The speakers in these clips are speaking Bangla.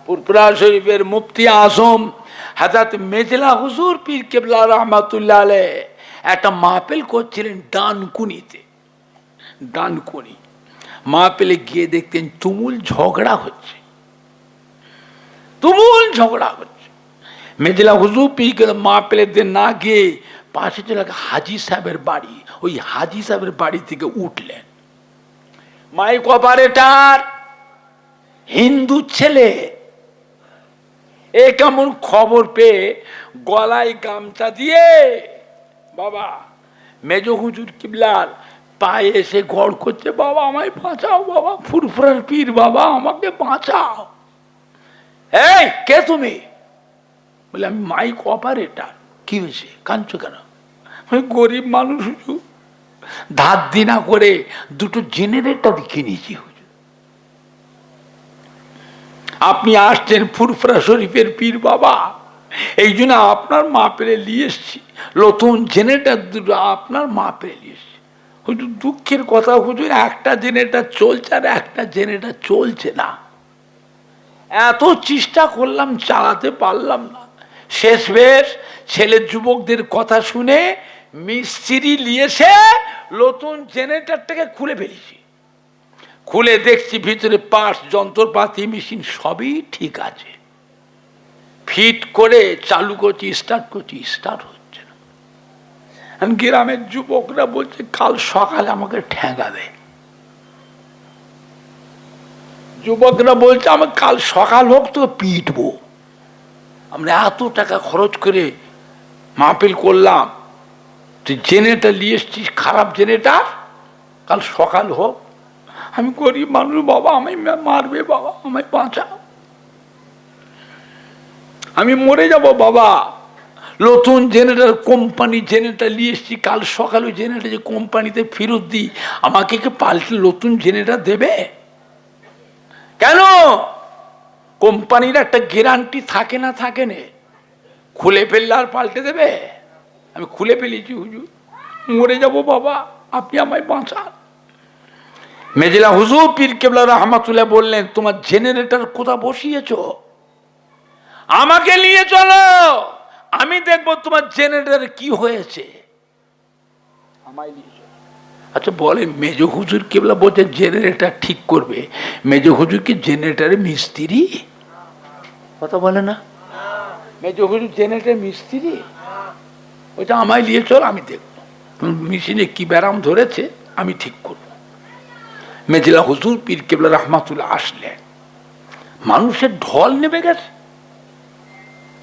ফুরফুরা শরীফের মুফতি আজম হযরত মেজলা হুজুর পীর কেবলা রহমাতুল্লাহ আলাইহি একটা মাহফিল করছিলেন ডানকুনিতে। ডানকুনি মাহফিলে গিয়ে দেখতেন তুমুল ঝগড়া হচ্ছে, তুমুল ঝগড়া হচ্ছে। মেজলা হুজুর পীর কেবলা মাহফিলের দিন না গিয়ে পাশে ছিল হাজী সাহেবের বাড়ি, ওই হাজী সাহেবের বাড়ি থেকে উঠলেন। মাইক অপারেটর হিন্দু ছেলে, এ কেমন খবর পেয়ে গলায় গামছা দিয়ে বাবা মেজ হুজুর কিবলার পায়ে এসে গড় করছে, বাবা আমায় বাঁচাও, বাবা ফুরফুরার পীর বাবা আমাকে বাঁচাও। এই কে তুমি? বলে আমি মাইক অপারেটর। কি হয়েছে, কাঁদছো কেন? আমি গরিব মানুষ হুজুর, ধার দিনা করে দুটো জেনারেটর কিনেছি হুজুর। আপনি আসছেন ফুরফুরা শরীফের পীর বাবা, এই জন্য আপনার মাহফিলে নিয়ে এসছি, নতুন জেনারেটর দুটো আপনার মাহফিলে নিয়ে এসছি। হুজুর দুঃখের কথা হুজুর, একটা জেনারেটর চলছে আর একটা জেনারেটর চলছে না। এত চেষ্টা করলাম, চালাতে পারলাম না। শেষ বেশ ছেলের যুবকদের কথা শুনে মিস্ত্রি নিয়ে এসে নতুন জেনারেটরটাকে খুলে ফেলেছি। খুলে দেখছি ভিতরে পার্টস, যন্ত্রপাতি, মেশিন সবই ঠিক আছে। ফিট করে চালু করছি, স্টার্ট করছি, স্টার্ট হচ্ছে না। গ্রামের যুবকরা বলছে কাল সকালে আমাকে ঠেঙ্গাবে। যুবকরা বলছে আমি কাল সকাল হোক তো পিটবো। আমরা এত টাকা খরচ করে মাহফিল করলাম, তুই জেনারেটর নিয়ে এসছিস, খারাপ জেনারেটর, কাল সকাল হোক। আমি গরিব মানুষ বাবা, আমায় মারবে বাবা, আমায় বাঁচাও, আমি মরে যাব বাবা। নতুন জেনারেটর কোম্পানি জেনারেটর নিয়ে এসছি, কাল সকালে জেনারেটর যে কোম্পানিতে ফেরত দিই, আমাকে কি পাল্টে নতুন জেনারেটর দেবে? কেন? কোম্পানির একটা গ্যারান্টি থাকে না, থাকে না, খুলে ফেললে আর পাল্টে দেবে? আমি খুলে ফেলেছি হুজুর, মরে যাব বাবা, আপনি আমায় বাঁচান। মেজলা হুজুর পীর কেবলা রহমাতুল্লাহ বললেন, তোমার জেনারেটর কোথা বসিয়েছ? আমাকে নিয়ে চলো, আমি দেখবো তোমার জেনারেটর কি হয়েছে। আমায় নিয়ে চলো। আচ্ছা বলে মেজ হুজুর কেবলা বলছে জেনারেটর ঠিক করবে, মেজ হুজুর কি জেনারেটরের মিস্ত্রি? কথা বলে না, মেজ হুজুর জেনারেটর মিস্ত্রি? ওইটা আমায় নিয়ে চল, আমি দেখবো মেশিনে কি ব্যারাম ধরেছে, আমি ঠিক করব। মেজলা হুজুর পীর কেবলা রহমাতুল্লাহ আসলেন, মানুষের ঢল নেমে গেছে।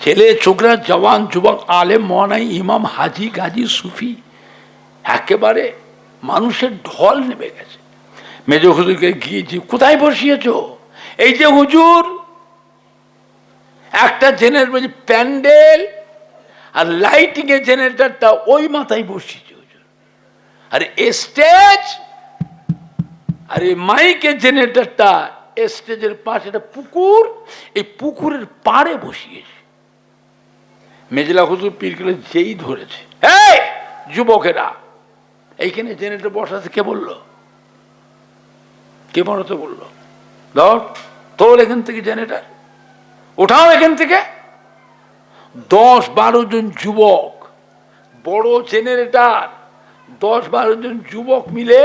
ছেলে ছোকরা, জওয়ান যুবক, আলেম মওলানা, ইমাম, হাজি, গাজী, সুফি, একেবারে মানুষের ঢল নেমে গেছে। মেজ হুজুরকে গিয়েছি, কোথায় বসিয়েছ? এই যে হুজুর, একটা জেনারেটর প্যান্ডেল আর লাইটিং এর জেনারেটরটা ওই মাথায় বসিয়েছে হুজুর, আর স্টেজ আর এই মাইকের জেনারেটরটা স্টেজের পাশে একটা পুকুর, এই পুকুরের পাড়ে বসিয়েছে। মেজলা হুজুর পীরগুলো যেই ধরেছে, এই যুবকেরা এইখানে জেনারেটর বসাতে কে বললো? কে বসাতে বললো? ধর তোর এখান থেকে জেনারেটর ওঠাও, এখান থেকে 10-12 জন যুবক, বড় জেনারেটর, 10-12 জন যুবক মিলে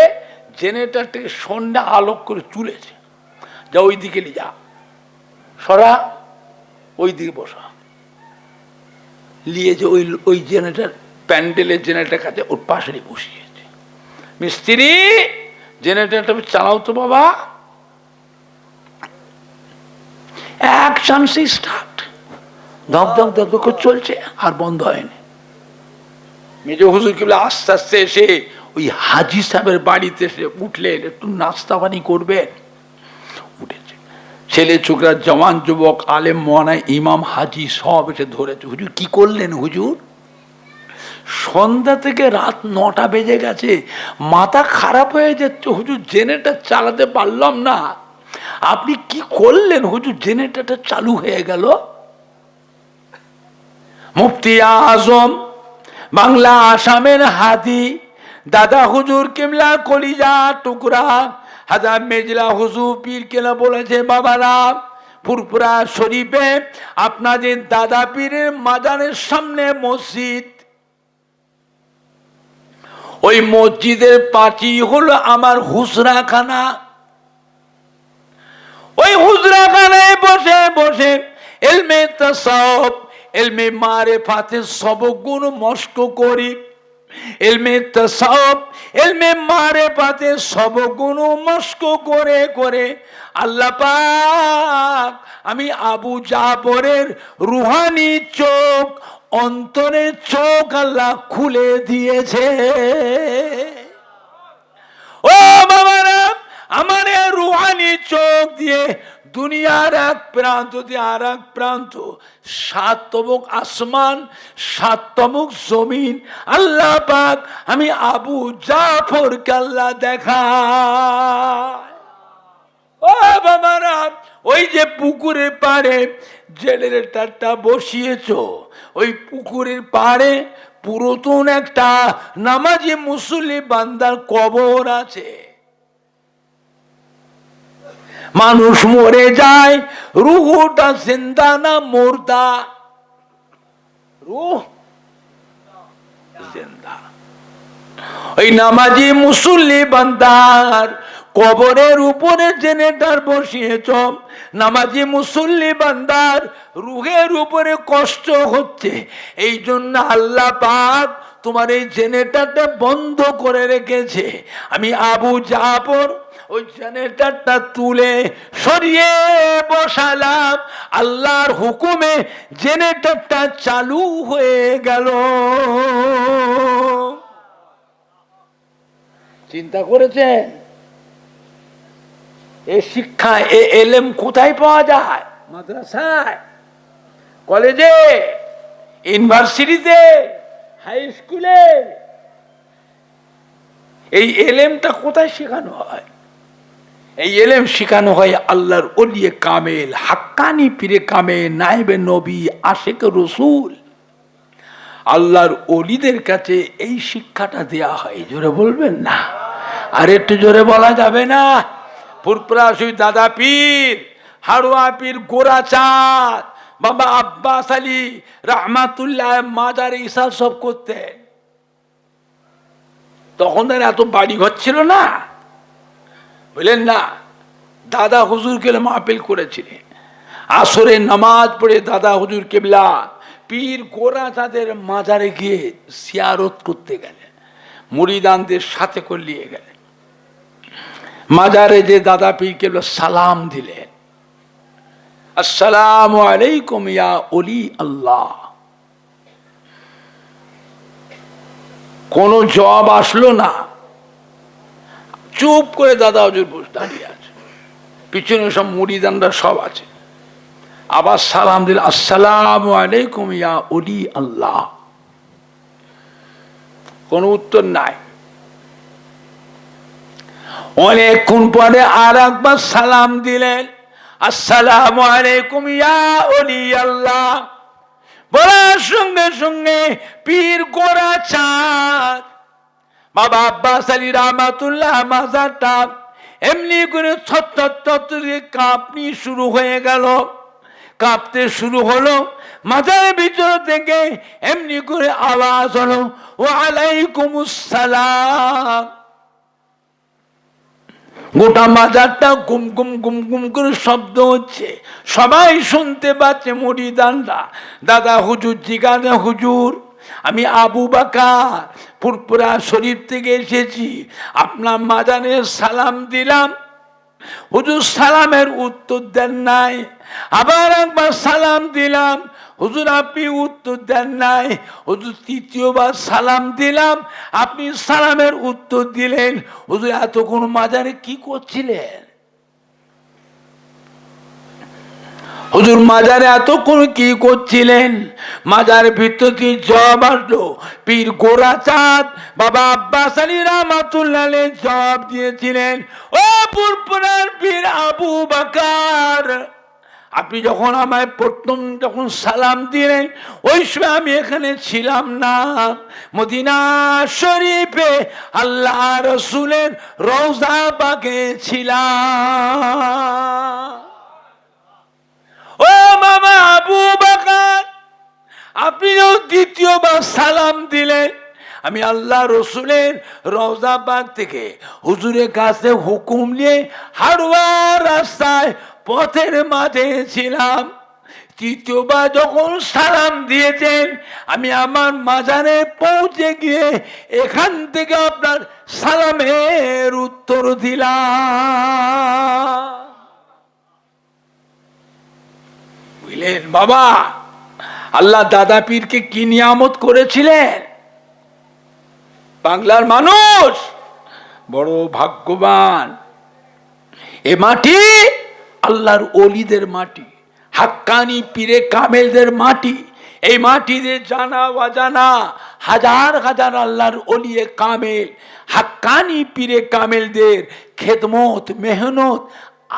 জেনারেটরটাকে সন্ধ্যা আলোক করে তুলেছে। যা ওই দিকে নিয়ে যা, সরা, ওই দিকে বসা। নিয়েছে ওই জেনারেটর, প্যান্ডেলের জেনারেটর কাছে ওর পাশে বসিয়েছে। মিস্ত্রি জেনারেটরটা চালাও তো বাবা। এক চান্সে স্টার্ট, ধক ধক ধক ধক চলছে, আর বন্ধ হয়নি। মেজ হুজুর কেবলা আস্তে আস্তে এসে ওই হাজি সাহেবের বাড়িতে এসে উঠলেন, একটু নাস্তা পানি করবেন। উঠেছে ছেলে ছোকরা, জওয়ান যুবক, আলেম মওলানা, ইমাম, হাজি সব এসে ধরেছে। হুজুর কি করলেন হুজুর? সন্ধ্যা থেকে রাত 9টা বেজে গেছে, মাথা খারাপ হয়ে যাচ্ছে হুজুর, জেনারেটর চালাতে পারলাম না। আপনি কি করলেন হুজুর? জেনারেটরটা চালু হয়ে গেল। মুফতি আজম বাংলা আসামের হাদি দাদা হুজুর কেবলা কলিজা টুকরা হাজার মেজলা হুজুর পীর কেলা বলেছে, বাবারা ফুরফুরা শরীফে আপনাদের দাদা পীরের মাজারের সামনে মসজিদ, ওই মসজিদের পাঁচি হলো আমার হুজরাখানা। ওই হুজরাখানায় বসে বসে ইলমে তাসাউফ, ইলমে মারিফাতের সবকগুলো মস্ক করি। ইলমে তাসাউফ, ইলমে মারিফাতের সবকগুলো মস্ক করে করে আল্লাহ পাক আমি আবু জাফরের রুহানি চোখ, অন্তরের চোখ আল্লাহ খুলে দিয়েছে। ও বাবারা, আমার রুহানি চোখ দিয়ে দুনিয়ার এক প্রান্ত দিয়ে আর এক প্রান্ত, 7 তবক আসমান, 7 তবক জমিন আল্লাহ পাক আমি আবু জাফরকে আল্লাহ দেখায়। ও বাবারা, ওই যে পুকুরের পাড়ে জেনারেটরটা বসিয়েছ, ওই পুকুরের পাড়ে পুরাতন একটা নামাজি মুসল্লি বান্দার কবর আছে। মানুষ মরে যায়, রুহটা জিন্দা না মুর্দা? রুহ জিন্দা। ওই নামাজি মুসল্লি বান্দার কবরের উপরে জেনারেটর বসিয়েছ, নামাজি মুসল্লি বান্দার রুহের উপরে কষ্ট হচ্ছে, এই জন্য আল্লাহ পাক তোমার এই জেনারেটরটা বন্ধ করে রেখেছে। আমি আবু জাফর ওই জেনারেটরটা তুলে সরিয়ে বসালাম, আল্লাহর হুকুমে জেনারেটরটা চালু হয়ে গেল। চিন্তা করেছেন এই শিক্ষা, এ এলেম কোথায় পাওয়া যায়? মাদ্রাসায়, কলেজে, ইউনিভার্সিটিতে, হাই স্কুলে। এই এলেমটা কোথায় শেখানো হয়? এই এলেম শেখানো হয় আল্লাহর ওলিয়ে কামেল, হাক্কানি পীরে কামেল, নায়েবে নবী, আশিকে রসুল, আল্লাহর ওলিদের কাছে এই শিক্ষাটা দেয়া হয়। জোরে বলবেন না? আর একটু জোরে বলা যাবে না? ফুরফুরা শরীফ দাদা পীর, হাড়ুয়া পীর গোরাচাঁদ, বাবা আব্বাস আলী রহমাতুল্লাহ মাজারে ইসাল সব করতে। তখন তার এত বাড়ি ঘর ছিল না, বললেন না? দাদা হুজুর কেবলা মাহফিল করেছিলেন। আসরের নামাজ পড়ে দাদা হুজুর কেবলা পীর গোরাচাঁদের মাজারে গিয়ে জিয়ারত করতে গেলেন, মুরিদানদের সাথে করে নিয়ে গেলেন। মাজারে যে দাদা পীর কেবলা সালাম দিলেন, আসসালামু আলাইকুম ইয়া ওলি আল্লাহ। কোনো জবাব আসলো না, চুপ করে দাদা হুজুর বসে দাঁড়িয়ে আছে, পিছনে সব মুরিদানরা সব আছে। আবার সালাম দিল, আসসালামু আলাইকুম ইয়া ওলি আল্লাহ। কোনো উত্তর নাই। অনেকক্ষণ পরে আর একবার সালাম দিলেন, আসসালামু আলাইকুম ইয়া ওলি আল্লাহ। বলার সঙ্গে সঙ্গে পীর গোরাচাঁদ বাবা আব্বাস আলী রহমাতুল্লাহ মাজারটা এমনি করে থরথর কাঁপনি শুরু হয়ে গেল, কাঁপতে শুরু হলো। মাজারের ভিতর থেকে এমনি করে আওয়াজ হলো, ওয়া আলাইকুমুস সালাম। গোটা মাজারটা গুম গুম গুম গুম করে শব্দ হচ্ছে, সবাই শুনতে পাচ্ছে। মুরিদানরা দাদা হুজুর জিজ্ঞাসা, হুজুর আমি আবু বাকার ফুরফুরা শরীফ থেকে এসেছি, আপনার মাজারে সালাম দিলাম, হুজুর সালামের উত্তর দেন নাই। আবার একবার সালাম দিলাম, হুজুর আপনি উত্তর দেন নাই। হুজুর তৃতীয়বার সালাম দিলাম, আপনি সালামের উত্তর দিলেন। হুজুর এতক্ষণ মাজারে কি করছিলেন? হুজুর মাজারে এতক্ষণ কি করছিলেন? মাজার ভিতর থেকে জবাব আসলো, পীর গোরাচাঁদ বাবা আব্বাস আলী রহমাতুল্লাহ জবাব দিয়েছিলেন, ও ফুরফুরার পীর আবু বাকার, আপনি যখন আমায় প্রথম যখন সালাম দিলেন ওই সময় আমি এখানে ছিলাম না, মদিনা শরীফে আল্লাহ রসুলের রওজা পাকে ছিলাম। সালাম দিলেন, আমি আল্লাহ রসুলের রওজা পাক থেকে হুজুরের কাছে হুকুম নিয়ে হাড়ুয়া রাস্তায় পথের মাঝে ছিলাম। তৃতীয়বার যখন সালাম দিয়েছেন, আমি আমার মাজারে পৌঁছে গিয়ে এখান থেকে আপনার সালামের উত্তর দিলাম। বুঝলেন বাবা, আল্লাহ দাদা পীরকে কি নিয়ামত করেছিলেন। বাংলার মানুষ বড় ভাগ্যবান। এ মাটি আল্লাহর ওলিদের মাটি, হাক্কানি পীরে কামেলদের মাটি। এই মাটিতে জানা অজানা হাজার হাজার আল্লাহর ওলিয়ে কামেল, হাক্কানি পীরে কামেলদের খেদমত মেহনত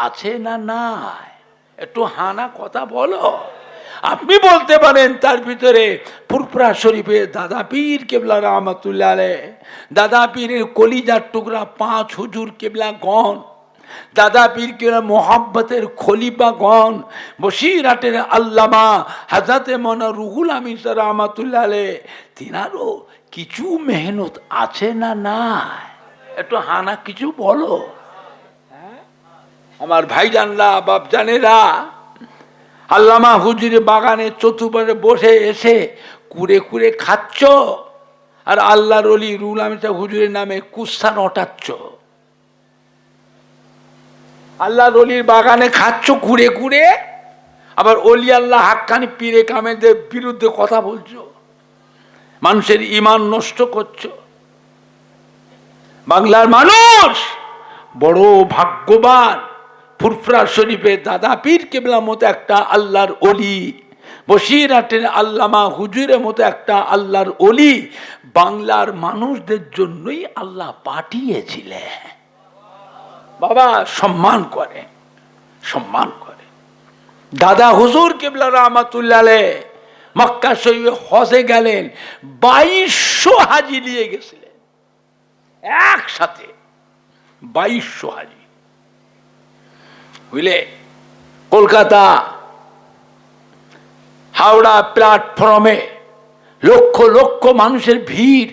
আছে না নাই? একটু হানা কথা বলো। আপনি বলতে পারেন তার ভিতরে ফুরফুরা শরীফের দাদা পীর কেবলা রহমাতুল্লাহ আলাইহ, দাদা পীরের কলিজার টুকরা 5 হুজুর কেবলা গণ, দাদা পীর কেবলা মোহাব্বতের খলিফা গণ, বসিরহাটের আল্লামা হযরতে মাওলানা রুহুল আমিন রহমাতুল্লাহ আলাইহ, তিনারও কিছু মেহনত আছে না নাই? একটু হানা কিছু বলো। আমার ভাইজানরা বাপজানেরা, আল্লামা হুজুরের বাগানে চতুর্পাশে বসে এসে কুড়ে কুড়ে খাচ্ছ, আর আল্লাহর ওলি রুহুল আমিন হুজুরের নামে কুৎসা রটাচ্ছ। আল্লাহর ওলির বাগানে খাচ্ছ কুড়ে কুড়ে, আবার ওলি আল্লাহ হাক্কানি পীরে কামেলদের বিরুদ্ধে কথা বলছো, মানুষের ঈমান নষ্ট করছো। বাংলার মানুষ বড় ভাগ্যবান। ফুরফুরা শরীফের দাদা পীর কেবলার মতো একটা আল্লাহর ওলি, বসিরহাটের আল্লামা হুজুরের মতো একটা আল্লাহর ওলি বাংলার মানুষদের জন্যই আল্লাহ পাঠিয়েছিলেন। বাবা সম্মান করে, সম্মান করে। দাদা হুজুর কেবলা রহমাতুল্লাহ আলাইহ মক্কা শরীফে হজে গেলেন, 2200 হাজি নিয়ে গেছিলেন একসাথে, 2200 হাজি। বুঝলে, কলকাতা হাওড়া প্ল্যাটফর্মে লক্ষ লক্ষ মানুষের ভিড়।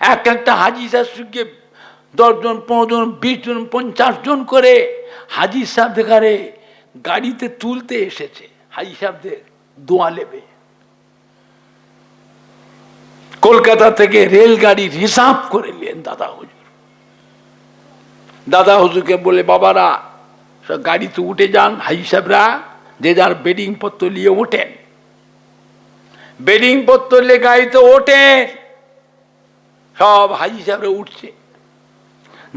এক একটা হাজি সাহেবকে 10 জন 15 জন 20 জন 50 জন করে হাজি সাহেব দেখারে গাড়িতে তুলতে এসেছে, হাজি সাহেবদের দোয়া নেবে। কলকাতা থেকে রেলগাড়ি রিজার্ভ করে নিলেন দাদা হুজুর। দাদা হুজুরকে বলে, বাবারা সব গাড়িতে উঠে যান, হাজি সাহেবরা যে যার বেডিং পত্র নিয়ে ওঠেন। বেডিং পত্র নিয়ে গাড়িতে ওঠেন, সব হাজি সাহেবরা উঠছে।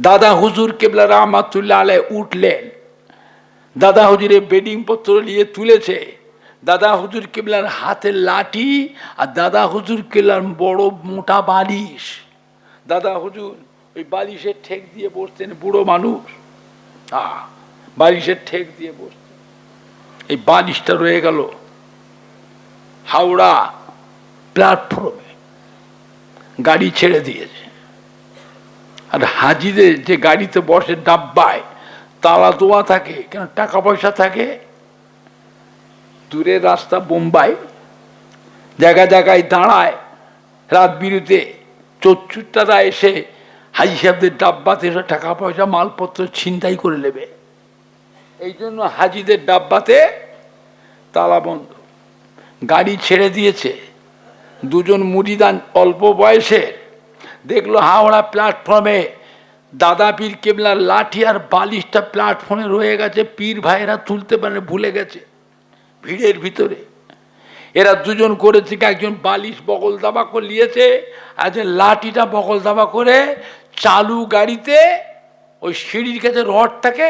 দাদা হুজুর কেবলা রহমাতুল্লাহ আলাইহ উঠলেন, দাদা হুজুরের বেডিং পত্র নিয়ে তুলেছে। দাদা হুজুর কেবলার হাতের লাঠি আর দাদা হুজুর কেবলার বড় মোটা বালিশ। দাদা হুজুর ওই বালিশের ঠেক দিয়ে বসতেন, বুড়ো মানুষ, বালিশের ঠেক দিয়ে বসতেন। এই বালিশটা রয়ে গেল হাওড়া প্ল্যাটফর্মে, গাড়ি ছেড়ে দিয়েছে। আর হাজিদের যে গাড়িতে বসে ডাব্বায় তালা দেওয়া থাকে, কেন টাকা পয়সা থাকে। দূরের রাস্তা বোম্বাই, জায়গায় জায়গায় দাঁড়ায়, রাত বিরুতে চোরচুট্টারা এসে হাজি সাহেবদের ডাব্বাতে এসে টাকা পয়সা মালপত্র ছিনতাই করে নেবে। এই জন্য হাজিদের ডাব্বাতে তালা বন্ধ। গাড়ি ছেড়ে দিয়েছে। 2 জন মুরিদান অল্প বয়সের দেখলো হাওড়া প্ল্যাটফর্মে দাদা পীর কেবলার লাঠি আর বালিশটা প্ল্যাটফর্মে রয়ে গেছে। পীর ভাইয়েরা তুলতে পারে, ভুলে গেছে ভিড়ের ভিতরে। এরা 2 জন করেছে, একজন বালিশ বগল দাবা করে নিয়েছে, আর যে লাঠিটা বগল দাবা করে চালু গাড়িতে ওই সিঁড়ির কাছে রড থাকে,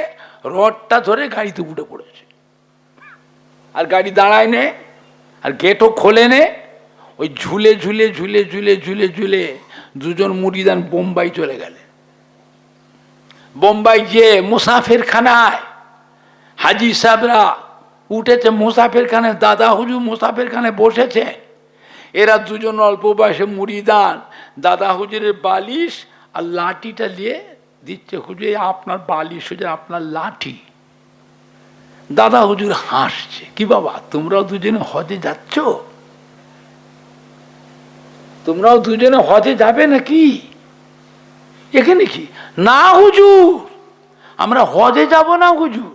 রডটা ধরে গাড়িতে উঠে পড়েছে। আর গাড়ি দাঁড়ায় নে, আর গেটও খোলে নে। ওই ঝুলে ঝুলে ঝুলে ঝুলে ঝুলে ঝুলে 2 জন মুরিদান বোম্বাই চলে গেলে। বোম্বাই যে মুসাফির খানায় হাজি সাহেবরা উঠেছে, মুসাফির খানে দাদা হুজুর মুসাফির খানে বসেছে। এরা 2 জন অল্প বয়সে মুরিদান দাদা হুজুরের বালিশ আর লাঠিটা নিয়ে দিচ্ছে, হুজুর আপনার বালিশ, হুজুর আপনার লাঠি। দাদা হুজুর হাসছে, কি বাবা তোমরাও 2 জনে হজে যাচ্ছ? তোমরাও দুজনে হজে যাবে নাকি? এখানে কি না হুজুর, আমরা হজে যাব না হুজুর।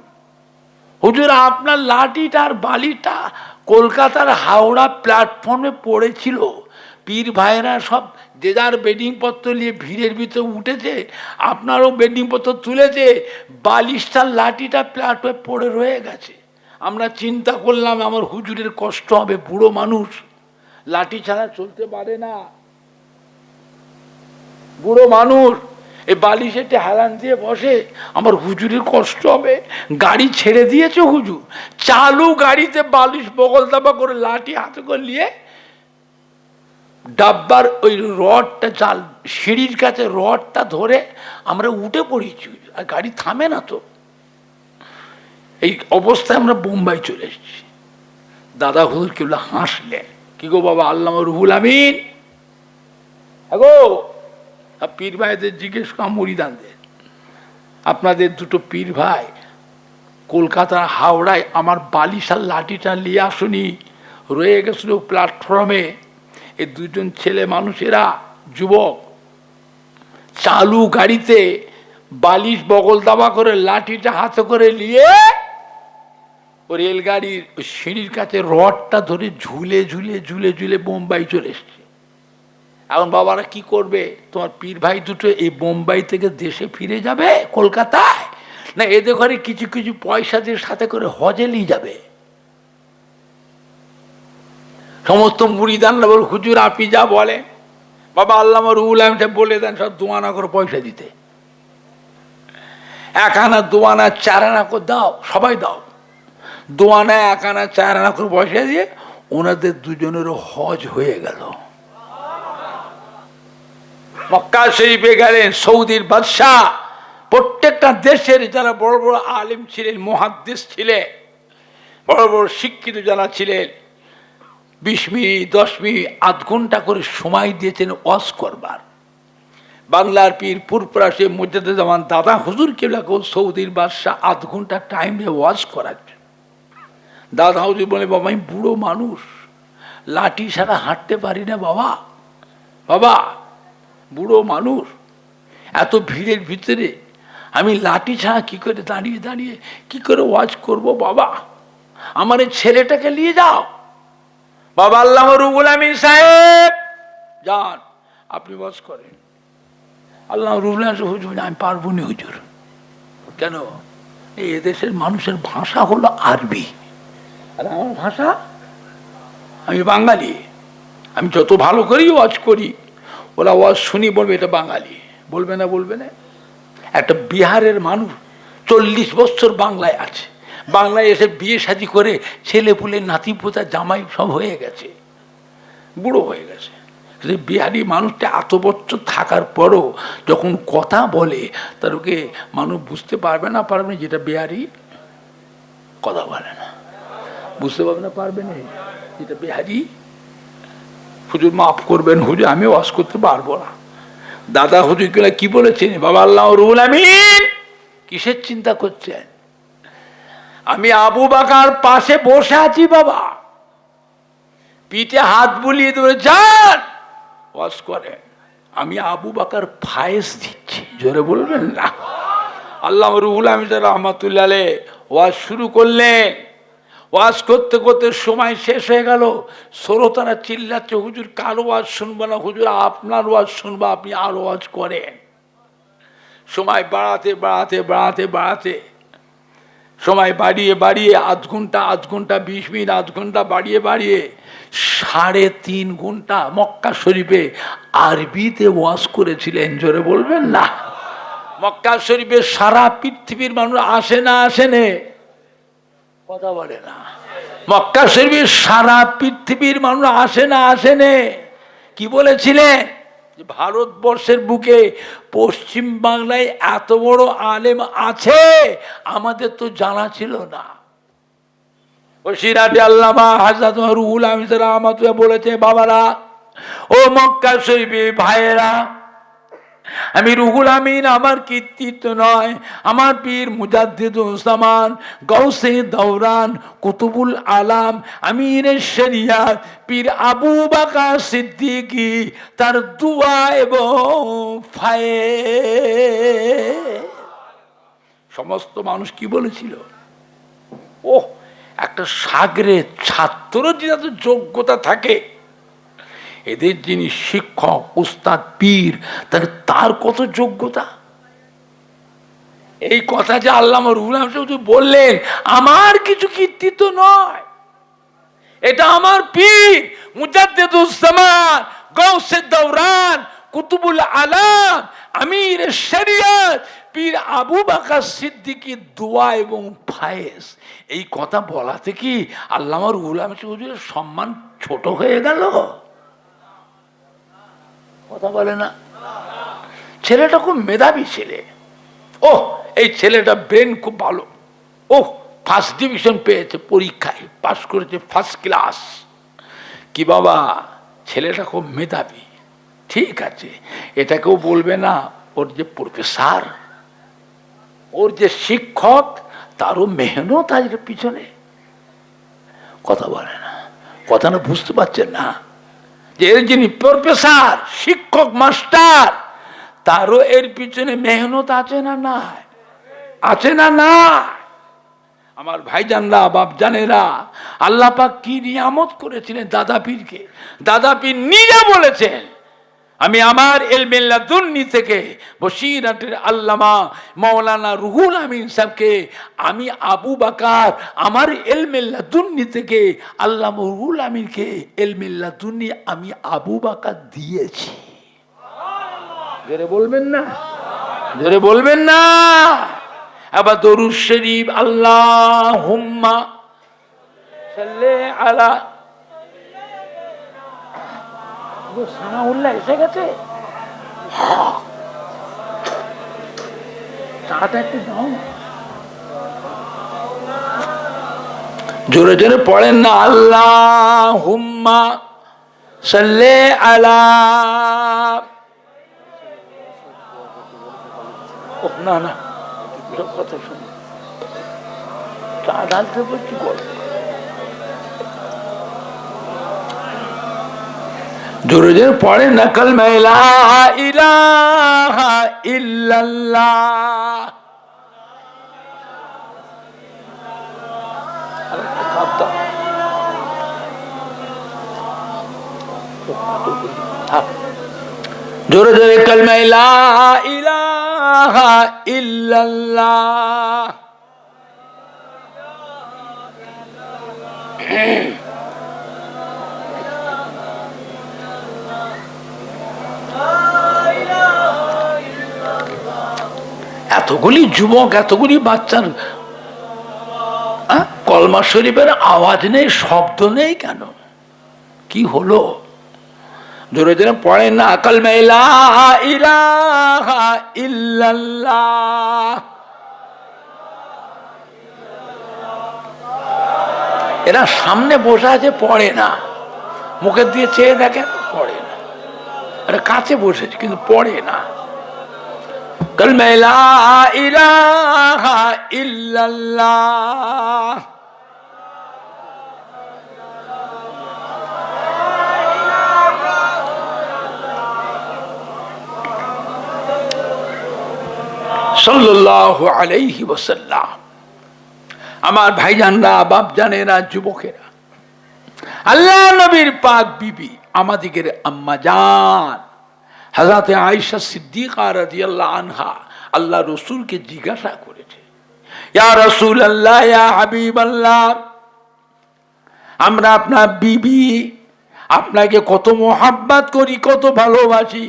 হুজুর আপনার লাঠিটা আর বালিটা কলকাতার হাওড়া প্ল্যাটফর্মে পড়েছিল, পীর ভাইয়েরা সব যে যার বেডিং পত্র নিয়ে ভিড়ের ভিতরে উঠেছে, আপনারও বেডিং পত্র তুলেছে, বালিশটার লাঠিটা প্ল্যাটফর্মে পড়ে রয়ে গেছে। আমরা চিন্তা করলাম আমার হুজুরের কষ্ট হবে, বুড়ো মানুষ লাঠি ছাড়া চলতে পারে না, বুড়ো মানুষ এই বালিশেতে হেলান দিয়ে বসে, আমার হুজুরের কষ্ট হবে। গাড়ি ছেড়ে দিয়েছে হুজুর, চালু গাড়িতে বালিশ বগল দাবা করে লাঠি হাতে করে নিয়ে ডাব্বার ওই রডটা চাল সিঁড়ির কাছে রডটা ধরে আমরা উঠে পড়েছি, আর গাড়ি থামে না তো। এই অবস্থায় আমরা বোম্বাই চলে এসেছি। দাদা হুজুর কেবল হাসলেন, কি গো বাবা আল্লামা রুহুল আমিন, গো পীর ভাইদের জিজ্ঞেস করা মুরিদানদের, আপনাদের দুটো পীর ভাই কলকাতার হাওড়ায় আমার বালিশার লাঠিটা নিয়ে আসুনি, রয়ে গেছিল প্ল্যাটফর্মে। এই দুজন ছেলে মানুষেরা যুবক চালু গাড়িতে বালিশ বগল দাবা করে লাঠিটা হাতে করে নিয়ে ও রেলগাড়ির সিঁড়ির কাছে রডটা ধরে ঝুলে ঝুলে ঝুলে ঝুলে বোম্বাই চলে এসছে। এখন বাবারা কি করবে? তোমার পীর ভাই দুটো এই বোম্বাই থেকে দেশে ফিরে যাবে কলকাতায়, না এদের ঘরে কিছু কিছু পয়সা দিয়ে সাথে করে হজে নিয়ে যাবে? সমস্ত মুরিদানরা বল, হুজুর আপনি যা বলে, বাবা আল্লামা রুহুল আমিন বলে দেন সব দুয়ানা করে পয়সা দিতে, 1 আনা 2 আনা 4 আনা করে দাও, সবাই দাও, 2 আনা 1 আনা 4 আনা করে পয়সা দিয়ে ওনাদের দুজনেরও হজ হয়ে গেল। মক্কা শরীফে গেলেন সৌদির বাদশাহ, প্রত্যেকটা দেশের যারা বড় বড় আলেম ছিলেন, মুহাদ্দিস ছিলেন, বড় বড় শিক্ষিত যারা ছিলেন, 20 মিনিট 10 মিনিট 8 ঘন্টা করে সময় দিয়েছেন ওয়াজ করবার। বাংলার পীর পুরপুরাশে মুজাদ্দেদ-ই-জামান দাদা হুজুর কেবলাকেও সৌদির বাদশাহ 8 ঘন্টা টাইম দিয়ে ওয়াজ করাচ্ছে। দাদা হুজুর বলে, বাবা আমি বুড়ো মানুষ, লাঠি ছাড়া হাঁটতে পারি না বাবা, বাবা বুড়ো মানুষ, এত ভিড়ের ভিতরে আমি লাঠি ছাড়া কি করে দাঁড়িয়ে দাঁড়িয়ে কি করে ওয়াজ করব বাবা, আমার এই ছেলেটাকে নিয়ে যাও। বাবা আল্লামা রুহুল আমিন সাহেব যান, আপনি ওয়াজ করেন। আল্লামা রুহুল আমিন হুজুর আমি পারবো না হুজুর। কেন? এই এদেশের মানুষের ভাষা হলো আরবি, আর আমার ভাষা, আমি বাঙালি, আমি যত ভালো করি ওয়াজ করি, ওরা ওয়াজ শুনি বলবে এটা বাঙালি, বলবে না বলবে না। একটা বিহারের মানুষ 40 বছর বাংলায় আছে, বাংলায় এসে বিয়ে শাদী করে ছেলে পুলে নাতি পোতা জামাই সব হয়ে গেছে, বুড়ো হয়ে গেছে। কিন্তু বিহারি মানুষটা এত বছর থাকার পরও যখন কথা বলে তার ওকে মানুষ বুঝতে পারবে না যেটা বিহারি কথা বলে না, বুঝতে পারবে না যেটা বিহারি। হুজুর মাফ করবেন হুজুর, আমি ওয়াজ করতে পারবো না। দাদা হুজুর কি বলেছেন? বাবা আল্লামা রুহুল আমিন কিসের চিন্তা করছেন? আমি আবু বকর পাশে বসে আছি বাবা, পিঠে হাত বুলিয়ে ধরে যান ওয়াজ করে, আমি আবু বকর ফায়েজ দিচ্ছি, জোরে বলবেন না। আল্লামা রুহুল আমিন রাহমাতুল্লাহ আলাইহি ওয়াজ শুরু করলেন। ওয়াজ করতে করতে সময় শেষ হয়ে গেল, শ্রোতারা চিল্লাচ্ছে, হুজুর কার ওয়াজ শুনবো না, হুজুর আপনার ওয়াজ শুনবো, আপনি আর ওয়াজ করেন। সময় বাড়াতে বাড়াতে বাড়াতে বাড়াতে সময় বাড়িয়ে বাড়িয়ে 8 ঘন্টা 20 মিনিট 8 ঘন্টা বাড়িয়ে বাড়িয়ে 3.5 ঘন্টা মক্কা শরীফে আরবিতে ওয়াজ করেছিলেন, জোরে বলবেন না। মক্কা শরীফে সারা পৃথিবীর মানুষ আসে না আসে না, কথা বলে না। মক্কা শরীফে সারা পৃথিবীর মানুষ আসে না আসে না। কি বলেছিলেন? ভারতবর্ষের বুকে পশ্চিম বাংলায় এত বড় আলেম আছে আমাদের তো জানা ছিল না। সিরাতে আল্লামা হযরত রুহুল আমিন রাহমাতুল্লাহ বলেছে, বাবারা ও মক্কা শরীফে ভাইয়েরা, আমি রুহুল আমিন আমার কীর্তিত্ব নয়, আমার পীর মুজাদ্দিদুজ্জামান গৌসে দৌরান কুতুবুল আলাম আমিরে শরিয়াত পীর আবু বকর সিদ্দিকী তার দুয়া এবং ফায়েজ। সমস্ত মানুষ কি বলেছিল? ওহ, একটা সাগরের ছাত্র যাতে যোগ্যতা থাকে, এদের যিনি শিক্ষক উস্তাদ পীর তার কত যোগ্যতা। এই কথা যে আল্লামা রুহুল আমিন বললেন, আমার কিছু কীর্তিত্ব নয়, এটা আমার পীর মুজাদ্দিদুজ্জামান গৌসে দৌরান কুতুবুল আলাম আমির শরিয়ত পীর আবু বকর সিদ্দিকীর দোয়া এবং ফায়েজ। এই কথা বলাতে কি আল্লামা রুহুল আমিন হুজুরের সম্মান ছোট হয়ে গেল? কথা বলে না। ছেলেটা খুব মেধাবী ছেলে। ও, এই ছেলেটা ব্রেন খুব ভালো। ও, ফার্স্ট ডিভিশন পেয়েছে, পরীক্ষায় পাস করেছে ফার্স্ট ক্লাস। কি বাবা, ছেলেটা খুব মেধাবী, ঠিক আছে। এটাকেও বলবে না ওর যে প্রফেসর, ওর যে শিক্ষক, তারও মেহনত আজকে পিছনে। কথা বলে না, কথা না, বুঝতে পারছেন না যে এর যিনি প্রফেসর, শিক্ষক, মাস্টার, তারও এর পিছনে মেহনত আছে না না? আছে না না? আমার ভাইজানরা, বাপজানেরা, আল্লাহ পাক কি নিয়ামত করেছিলেন দাদা পীরকে। দাদা পীর নিজে বলেছেন, আমি আমার ইলমে লাদুন্নি থেকে বসিরাতের আল্লামা মাওলানা রুহুল আমিন সাহেবকে আমি আবু বকর, আমার ইলমে লাদুন্নি থেকে আল্লামা রুহুল আমিনকে ইলমে লাদুন্নি আমি আবু বকর দিয়েছি। জোরে বলবেন না? জোরে বলবেন না? আবার দরুদ শরীফ, আল্লাহুম্মা সাল্লি আলা। সানাউল্লাহ এসে গেছে, চাটা একটু দাও। জোরে জোরে পড়েন না, আল্লাহুম্মা সাল্লি আলা। না না, কথা শুনুন, চা ঢালতে বলছি, গল্প। জোরে জোরে পড়ে না, কালমা লা ইলাহা ইল্লাল্লাহ। জোরে জোরে কালমা লা ইলাহা ইল্লাল্লাহ। এতগুলি যুবক, এতগুলি বাচ্চার কলমা শরীফের আওয়াজ নেই, শব্দ নেই কেন? কি হলো? জোরে জোরে পড়ে না, কালমা লা ইলাহা ইল্লাল্লাহ। এরা সামনে বসে আছে, পড়ে না, মুখের দিয়ে চেয়ে দেখেন, পড়ে না। এরা কাছে বসেছে কিন্তু পড়ে না। কালমা লা ইলাহা ইল্লাল্লাহ। সাল্লাল্লাহু আলাইহি ওয়াসাল্লাম। আমার ভাইজানরা, বাপজানেরা, যুবকেরা, আল্লাহ নবীর পাক বিবি আমাদিগের আম্মা জান হযরতে আয়েশা সিদ্দিকা রাদিয়াল্লাহু আনহা আল্লাহ রাসূলকে জিজ্ঞাসা করেছে, ইয়া রাসূলুল্লাহ, ইয়া হাবিবাল্লাহ, আমরা আপনার বিবি, আপনাকে কত মোহাব্বত করি, কত ভালোবাসি,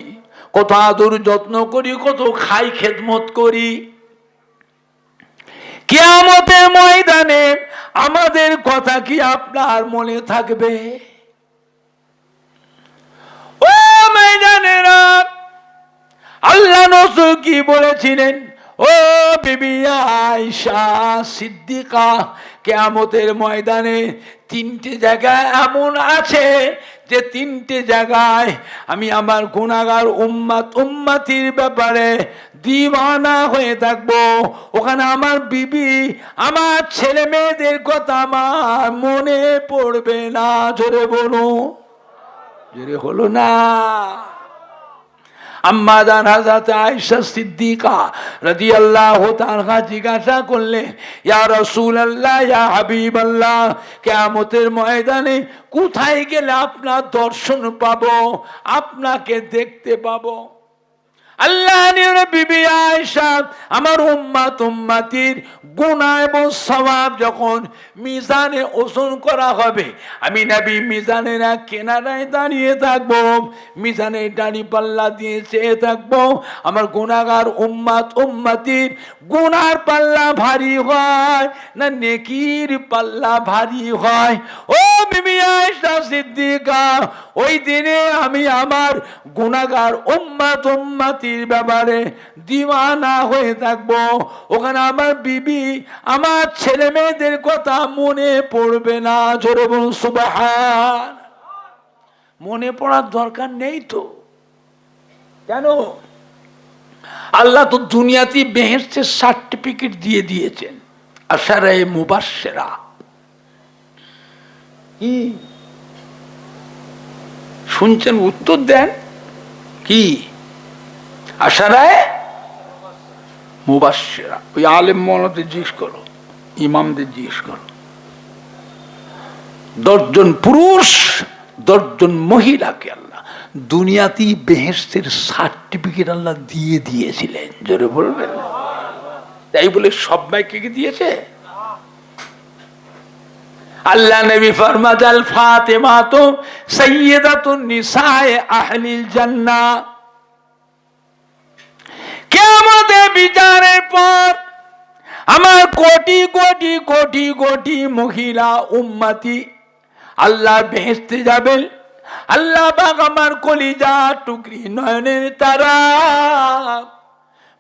কত আদর যত্ন করি, কত খাই খেদমত করি। কিয়ামতের ময়দানে আমাদের কথা কি আপনার মনে থাকবে? ও ময়দানেরা, আল্লাহ রাসূল কি বলেছিলেন? ও ও বিবি আয়েশা সিদ্দিকা, কিয়ামতের ময়দানে তিনটে জায়গায় এমন আছে যে তিনটে জায়গায় আমি আমার গুনাহগার উম্মতির ব্যাপারে দিওয়ানা হয়ে থাকবো। ওখানে আমার বিবি, আমার ছেলে মেয়েদের কথা আমার মনে পড়বে না। জোরে বলো, জোরে হলো না? আম্মা জান হযরত আয়েশা সিদ্দিকা রাদিয়াল্লাহু তাআলা জিজ্ঞাসা করলেন, ইয়া রাসূলুল্লাহ, ইয়া হাবিবাল্লাহ, কিয়ামতের ময়দানে কোথায় গেলে আপনার দর্শন পাবো, আপনাকে দেখতে পাবো? আল্লাহ বিবি আয়েশা, আমার উম্মতির গুনাহ এবং সওয়াব যখন মিজানে ওজন করা হবে, আমি নবী মিজানের এক কিনারায় দাঁড়িয়ে থাকবো, মিজানের দাড়ি পাল্লা দিয়ে চেয়ে থাকবো। আমার গুনাহগার উম্মতির গুনার পাল্লা ভারী হয় না নেকির পাল্লা ভারী হয়? ও বিবি আয়েশা সিদ্দিকা, ওই দিনে আমি আমার গুনাহগার উম্মতির ব্যাপারে দিওয়ানা হয়ে থাকবো। ওখানে আমার বিবি, আমার ছেলে মেয়েদের কথা মনে পড়বে না। জোরে বলুন সুবহান। মনে পড়ার দরকার নেই তো। কেন? আল্লাহ তো দুনিয়াতে বেহেশতের সার্টিফিকেট দিয়ে দিয়েছেন, আশারায়ে মুবাশশিরা। কি শুনছেন? উত্তর দেন। কি আশারায়ে মুবাশশিরা? ওই আলেম মৌলানাদের জিজ্ঞেস করো, ইমামদের জিজ্ঞেস করো। 10 জন পুরুষ 10 জন মহিলাকে আল্লাহ দুনিয়াতেই বেহেশতের সার্টিফিকেট আল্লাহ দিয়ে দিয়েছিলেন। জোরে বলবেন। তাই বলে সবাইকে কি দিয়েছে? আল্লাহ নবী ফরমালেন, ফাতেমা তো সাইয়্যিদাতুন নিসায়ে আহলিল জান্নাহ। কিয়ামতের বিচারের পর আমার কোটি কোটি কোটি কোটি মহিলা উম্মতি আল্লাহ বেহেশতে যাবেন। আল্লাহ পাক আমার কলিজা টুকরি নয়নের তারা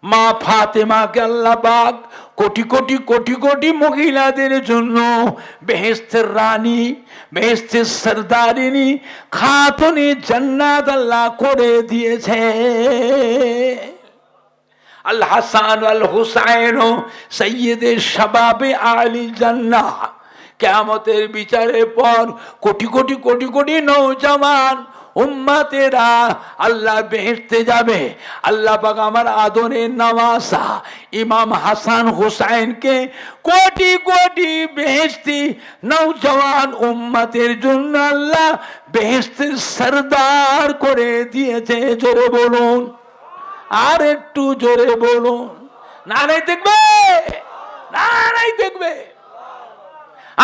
মা ফাতেমাকে আল্লাহ পাক কোটি কোটি কোটি কোটি মহিলাদের জন্য বেহেশতের রানী, বেহেশতের সরদারিনী, খাতুনে জান্নাত আল্লাহ করে দিয়েছে। আল হাসান আল হুসাইন সৈয়দে শাবাবে আহলি জান্নাহ। কিয়ামতের বিচারের পর কোটি কোটি কোটি কোটি নওজওয়ান উম্মতেরা আল্লাহ বেহেশতে যাবে। আল্লাহ পাক আমার আদরের নওয়াসা ইমাম হাসান হুসাইনকে কোটি কোটি বেহেশতি নওজওয়ান উম্মতের জন্য আল্লাহ বেহেশতের সরদার করে দিয়েছে। জোরে বলুন, আর একটু জোরে বলুন। নারাই দেখবে, নারাই দেখবে।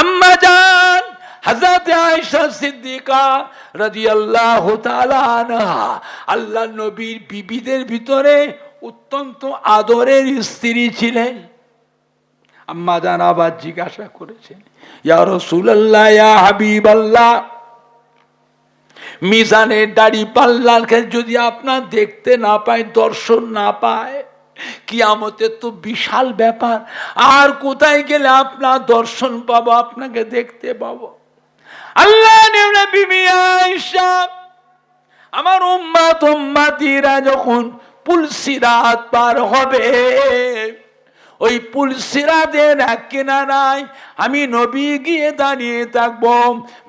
আম্মা জান হযরত আয়েশা সিদ্দিকা রাদিয়াল্লাহু তাআলা আনহা আল্লাহ নবীর বিবিদের ভিতরে অত্যন্ত আদরের স্ত্রী ছিলেন। আম্মা জান আবার জিজ্ঞাসা করেছেন, ইয়া রাসূলুল্লাহ, ইয়া হাবিবাল্লাহ, মিজানের দাড়ি পাল্লাকে যদি আপনার দেখতে না পায়, দর্শন না পায়, কিয়ামতের তো বিশাল ব্যাপার, আর কোথায় গেলে আপনার দর্শন পাবো, আপনাকে দেখতে পাবো? আল্লাহ বিবি আয়েশা, আমার উম্মতিরা যখন পুলসিরাত পার হবে, ওই পুলসিরাতের এক কিনারায় আমি নবী গিয়ে দাঁড়িয়ে থাকবো,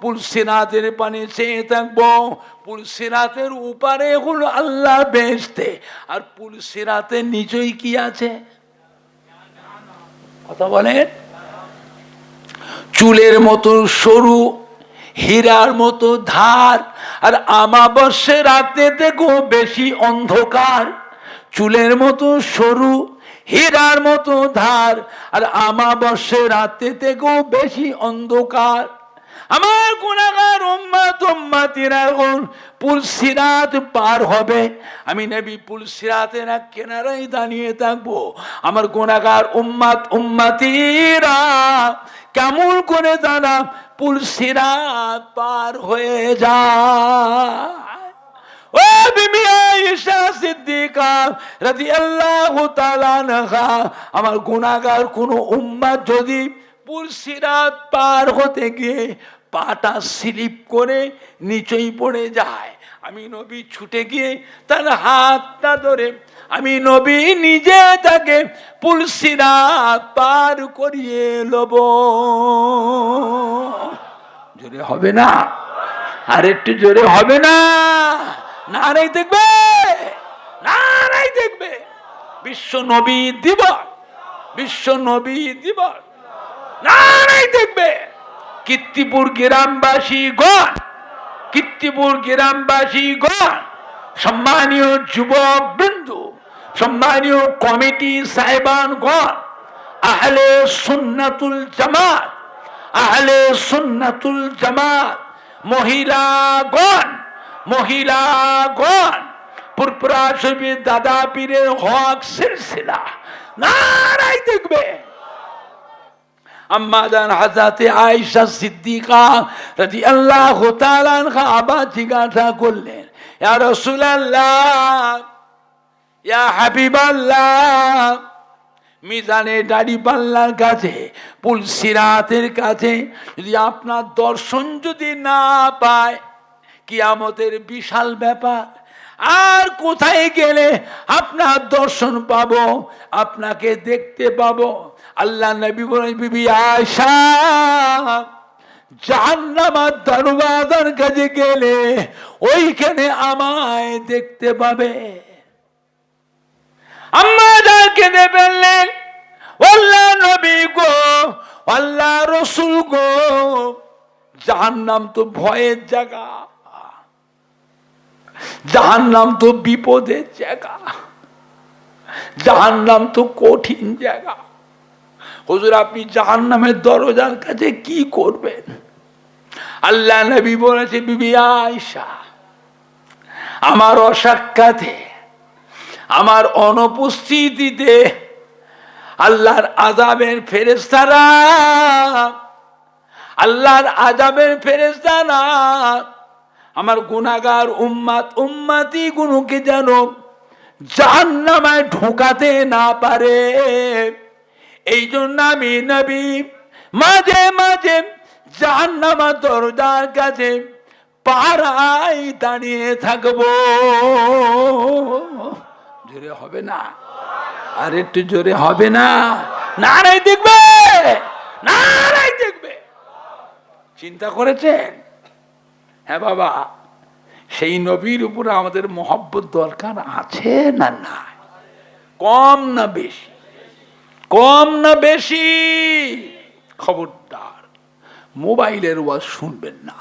পুলসিরাতের পানে চেয়ে থাকবো। পুলসিরাতের উপরে হলো আল্লাহ বেহেশতে, আর পুলসিরাতের নিচেই কি আছে? কথা বলেন। চুলের মতো সরু, হীরার মতো ধার, আর আমাবস্যার রাতে দেখো বেশি অন্ধকার। চুলের মতো সরু, হীরার মতো ধার, আর আমাবস্যার রাতে থেকেও বেশি অন্ধকার। আমার গুনাহগার উম্মতিরা এখন পুলসিরাত পার হবে, আমি নবী পুলসিরাতের এক কিনারায় দাঁড়িয়ে থাকবো। আমার গুনাহগার উম্মতিরা কেমন করে তারা পুলসিরাত পার হয়ে যায়? ও বিবি আয়েশা সিদ্দিকা রাদিয়াল্লাহু তাআলা আনহা, আমার গুনাহগার কোন উম্মত যদি পুলসিরাত পার হতে গিয়ে পাটা স্লিপ করে নিচেই পড়ে যায়, আমি নবী ছুটে গিয়ে তার হাতটা ধরে আমি নবী নিজে তাকে পুলসিরাত পার করিয়ে লব। জোরে হবে না? আর একটু জোরে হবে না? নারাই দেখবে, নারাই দেখবে। বিশ্ব নবী দিবস, বিশ্ব নবী দিবস, নারাই দেখবে। কীর্তিপুর গ্রামবাসীগণ, কীর্তিপুর গ্রামবাসীগণ, সম্মানীয় যুবক বৃন্দ, সম্মানীয় কমিটি সাহেবানগণ, আহলে সুন্নাতুল জামাত, আহলে সুন্নাতুল জামাত, মহিলাগণ, মহিলাগণ, পুরপুরা শরীফের দাদা পীরের হক সিলসিলা, নারাই দেখবে। আম্মা জান হযরত আয়েশা সিদ্দিকা রাদিয়াল্লাহু তাআলা আনহা আবার জিজ্ঞাসা করলেন, ইয়া রাসূলুল্লাহ, ইয়া হাবিবাল্লাহ, মিজানে দাড়ি পাল্লার কাছে, পুলসিরাতের কাছে যদি আপনার দর্শন যদি না পায়, কিয়ামতের বিশাল ব্যাপার, আর কোথায় গেলে আপনার দর্শন পাবো, আপনাকে দেখতে পাবো? আল্লাহ নবী বলেন, বিবি আয়েশা, জাহান্নামের দরওয়াজার কাছে গেলে ওইখানে আমায় দেখতে পাবে। আম্মা জান কেঁদে ফেললেন, আল্লাহ নবী গো, আল্লাহ রাসূল গো, জাহান্নাম তো ভয়ের জায়গা, জাহান্নাম তো বিপদের জায়গা, জাহান্নাম তো কঠিন জায়গা। হুজুর, আপনি জাহান্নামের দরজার কাছে কি করবেন? আল্লাহ নবী বলেছে, বিবি আয়েশা, আমার অসাক্ষাতে, আমার অনুপস্থিতিতে আল্লাহর আযাবের ফেরেশতারা, আল্লাহর আযাবের ফেরেশতারা আমার গুনাহগার উম্মত উম্মতি গুলোকে যেন জাহান্নামে ঢোকাতে না পারে, এই জন্য আমি নবী মাঝে মাঝে জাহান্নামের দরজার কাছে পাহারায় দাঁড়িয়ে থাকবো। জোরে হবে না? আর একটু জোরে হবে না? নারাই দেখবে, নারাই দেখবে। চিন্তা করেছেন? হ্যাঁ বাবা, সেই নবীর উপরে আমাদের মহব্বত দরকার আছে না না? কম না বেশি? কম না বেশি? খবরদার মোবাইলের ওয়াজ শুনবেন না,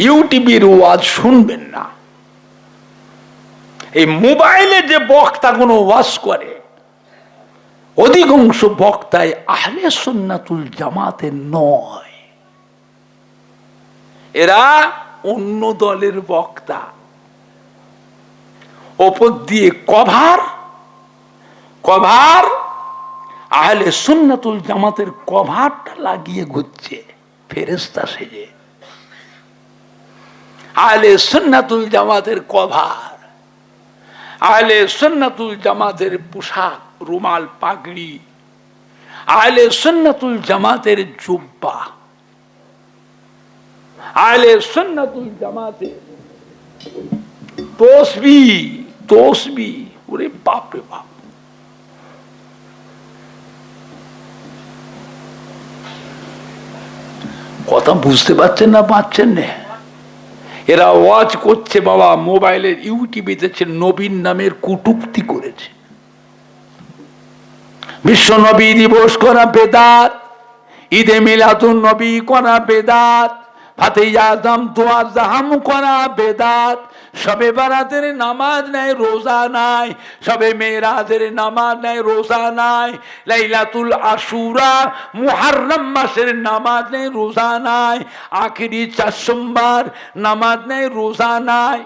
ইউটিউবের ওয়াজ শুনবেন না। এই মোবাইলে যে বক্তা কোনো ওয়াজ করে, অধিকাংশ বক্তায় আহলে সুন্নাতুল জামাতের নয়, এরা অন্য দলের বক্তা। ওপর দিয়ে কভার, কভার, আহলে সুন্নাতুল জামাতের কভারটা লাগিয়ে ঘুরছে ফেরেশতা সেজে। আহলে সুন্নাতুল জামাতের কভার, আহলে সুন্নাতুল জামাতের পোশাক, রুমাল, পাগড়ি, আহলে সুন্নাতুল জামাতের জুব্বা, আহলে সুন্নাতুল জামাতের তসবিহ, তসবিহ, ওরে বাপ রে বাপ। কথা বুঝতে পারছেন না? পাচ্ছেন না? এরা ওয়াজ করছে বাবা, মোবাইলের ইউটিউবে নবীন নামের কটূক্তি করেছে। বিশ্ব নবী দিবস করা বেদাত, ঈদে মিলাদুন নবী করা বেদাত, ফাতিহা আযম দোয়া জাহাম করা বেদাত, শবে বারাতের নামাজ নাই, রোজা নাই, শবে মেরাজের নামাজ নাই, রোজা নাই, লাইলাতুল আশুরা মুহররম মাসের নামাজ নাই, রোজা নাই, আখিরি 4 সোমবার নামাজ নাই, রোজা নাই।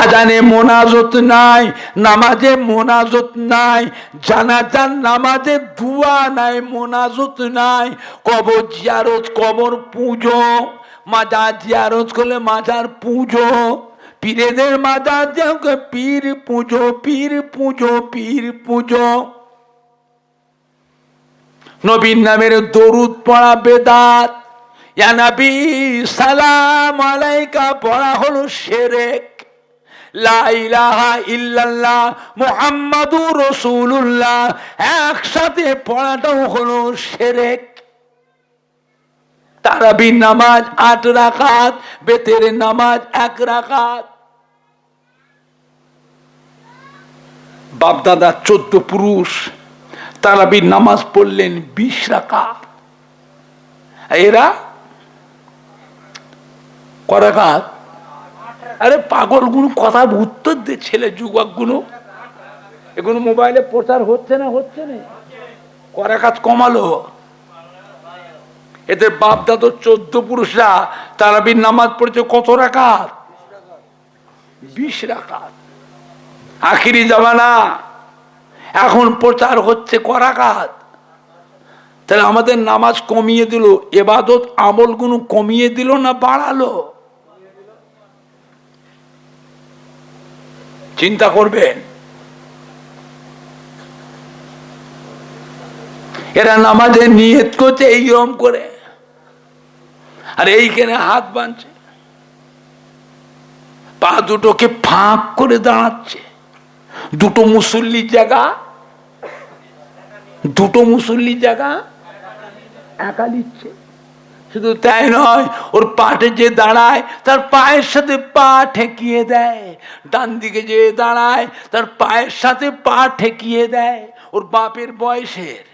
আজানে মোনাজত নাই, নামাজে মোনাজত নাই, জানাজার নামাজে দুয়া নাই, মোনাজত নাই। কবর জিয়ারত কবর পুজো, মাজার জিয়ারত করলে মাজার পুজো, পীরেদের মাজার পীর পুজো, পীর পুজো, পীর পুজো। নবীর নামের দরুদ পড়া বেদাত, ইয়া নবী সালাম আলাইকা পড়া হলো শিরক, লা ইলাহা ইল্লাল্লাহ মুহাম্মাদুর রাসূলুল্লাহ একসাথে পড়াটাও হলো শিরক। তারাবির নামাজ ৮ রাকাত, বেতের নামাজ ১ রাকাত। বাপদাদা ১৪ পুরুষ তারাবির নামাজ পড়লেন ২০ রাকাত। এরা ক রাকাত? আরে পাগল গুলো কথা উত্তর দে, ছেলে যুবক গুলো, এগুলো মোবাইলে প্রচার হচ্ছে না? হচ্ছে না? ক রাকাত কমালো? এদের বাপ দাদু ১৪ পুরুষরা তারাবির নামাজ পড়েছে কত রাকাত? ২০ রাকাত। আখিরি জামানা, এখন প্রচার হচ্ছে ক রাকাত? তাহলে আমাদের নামাজ কমিয়ে দিল, ইবাদত আমল গুলো কমিয়ে দিল না বাড়ালো? চিন্তা করবেন। এরা নামাজে নিয়ত করছে এইরকম করে, আর এইখানে হাত বাঁধছে, পা দুটোকে ফাঁক করে দাঁড়াচ্ছে। দুটো মুসল্লির জায়গা, দুটো মুসল্লির জায়গা একা নিচ্ছে। শুধু তাই নয়, ওর পাটে যে দাঁড়ায় তার পায়ের সাথে পা ঠেকিয়ে দেয়, ডান দিকে যে দাঁড়ায় তার পায়ের সাথে পা ঠেকিয়ে দেয়। ওর বাপের বয়সের,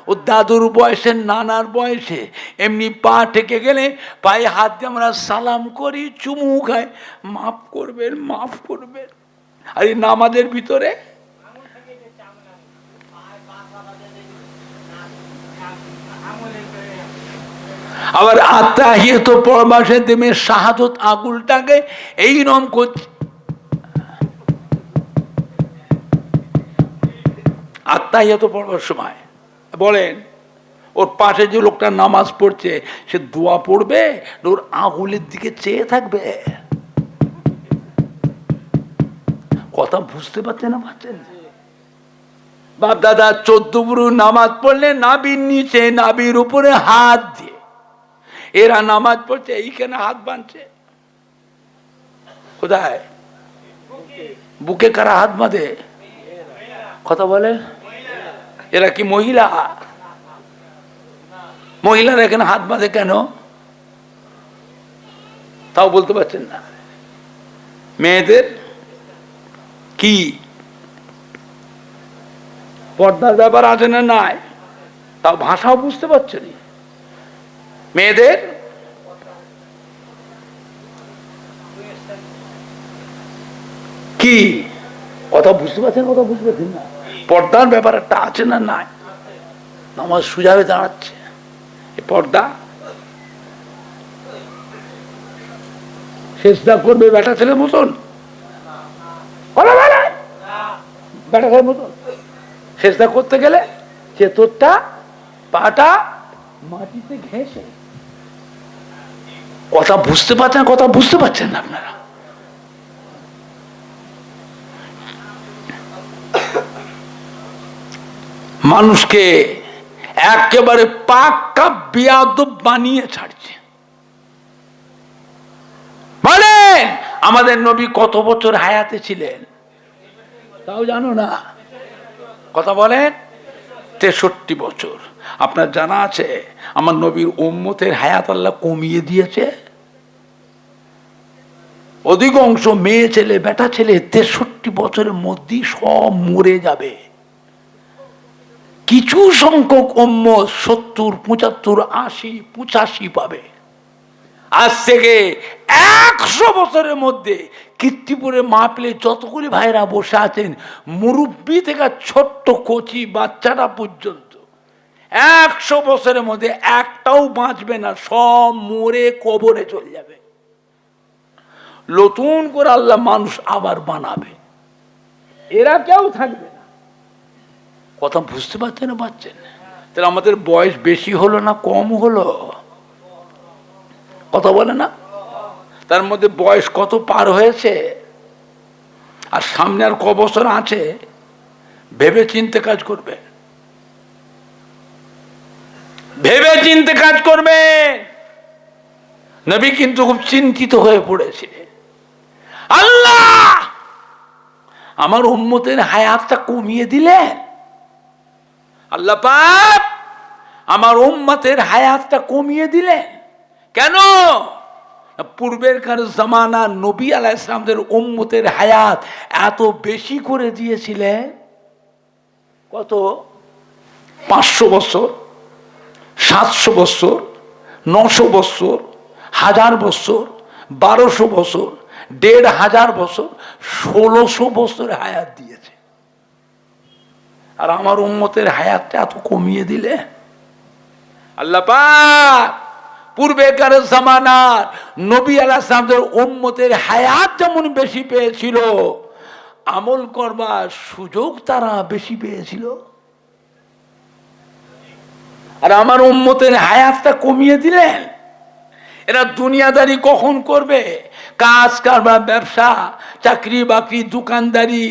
ওর দাদুর বয়সের, নানার বয়সে এমনি পা ঠেকে গেলে পায়ে হাত দিয়ে আমরা সালাম করি, চুমু খাই, মাফ করবেন, মাফ করবেন। আর এই নামাজের ভিতরে আবার আত্মাহিয়ত পড়বার দেমে শাহাদত আগুলটাকে এইরকম করছে। আত্মাহিয়ত পড়বার সময় বলেন, ওর পাশে যে লোকটা নামাজ পড়ছে সে দোয়া পড়বে, ওর আঙুলের দিকে চেয়ে থাকবে? কথা বুঝতে পারছেন না? পারছেন? বাপ দাদা ১৪ পুরুষ নামাজ পড়লে নাভির নিচে, নাভির উপরে হাত দিয়ে। এরা নামাজ পড়ছে এইখানে হাত বাঁধছে। কোথায়? বুকে। কারা হাত বাঁধে? কথা বলে। এরা কি মহিলা? মহিলারা এখানে হাত বাঁধে কেন? তাও বলতে পারছেন না। মেয়েদের কি পর্দার ব্যাপার আছে না? নাই। তাও ভাষাও বুঝতে পারছেন। মেয়েদের কি কথা বুঝতে পারছেন? কথা বুঝতে পারছেন না? পর্দার ব্যাপার একটা আছে না? নাই। নামাজ সোজা হয়ে দাঁড়াচ্ছে, পর্দা। চেষ্টা করবে বেটা ছেলের মতন, বেটা ছেলের মতন চেষ্টা করতে গেলে চেতরটা পাটা মাটিতে ঘেঁষে। কথা বুঝতে পারছেন? কথা বুঝতে পারছেন না আপনারা? মানুষকে একেবারে পাক্কা বেয়াদব বানিয়ে ছাড়ছে। বলেন, আমাদের নবী কত বছর হায়াতে ছিলেন? তাও জানো না? কথা বলেন। ৬৩ বছর। আপনার জানা আছে আমার নবীর উম্মতের হায়াত আল্লাহ কমিয়ে দিয়েছে? অধিকাংশ মেয়ে ছেলে, বেটা ছেলে ৬৩ বছরের মধ্যেই সব মরে যাবে। কিছু সংখ্যক উম্মত ৭০, ৭৫, ৮০, ৮৫ পাবে। আজ থেকে ১০০ বছরের মধ্যে কীর্তিপুরে মাহফিলে যতগুলি ভাইরা বসে আছেন, মুরব্বী থেকে ছোট্ট কচি বাচ্চারা পর্যন্ত ১০০ বছরের মধ্যে একটাও বাঁচবে না, সব মরে কবরে চলে যাবে। নতুন করে আল্লাহ মানুষ আবার বানাবে, এরা কেউ থাকবে না। কথা বুঝতে পারছেন না? পারছেন? তাহলে আমাদের বয়স বেশি হলো না কম হলো? কথা বলে না? তার মধ্যে বয়স কত পার হয়েছে, আর সামনে আর ক বছর আছে, ভেবে চিন্তে কাজ করবে, ভেবে চিন্তে কাজ করবে। নবী কিন্তু খুব চিন্তিত হয়ে পড়েছিলেন, আল্লাহ আমার উম্মতের হায়াতটা কমিয়ে দিলেন। আল্লাহ পাক আমার উম্মতের হায়াতটা কমিয়ে দিলেন কেন? পূর্বেরকার জামানা নবী আলাইহিস সালামদের উম্মতের হায়াত এত বেশি করে দিয়েছিলেন। কত? 500 বছর, 700 বছর, 900 বছর, 1000 বছর, 1200 বছর, 1500 বছর, 1600 বছর হায়াত দিয়েছে। আর আমার উম্মতের হায়াতটা এত কমিয়ে দিলে। আল্লাহ পাক পূর্বেকার জামানার নবী আলাইহিস সালামদের উম্মতের হায়াত যেমন বেশি পেয়েছিল, আমল করবার সুযোগ তারা বেশি পেয়েছিল। আর আমার উম্মতের হায়াতটা কমিয়ে দিলেন। এরা দুনিয়াদারি কখন করবে? কাজ কারবার, ব্যবসা, চাকরি বাকরি, দোকানদারি,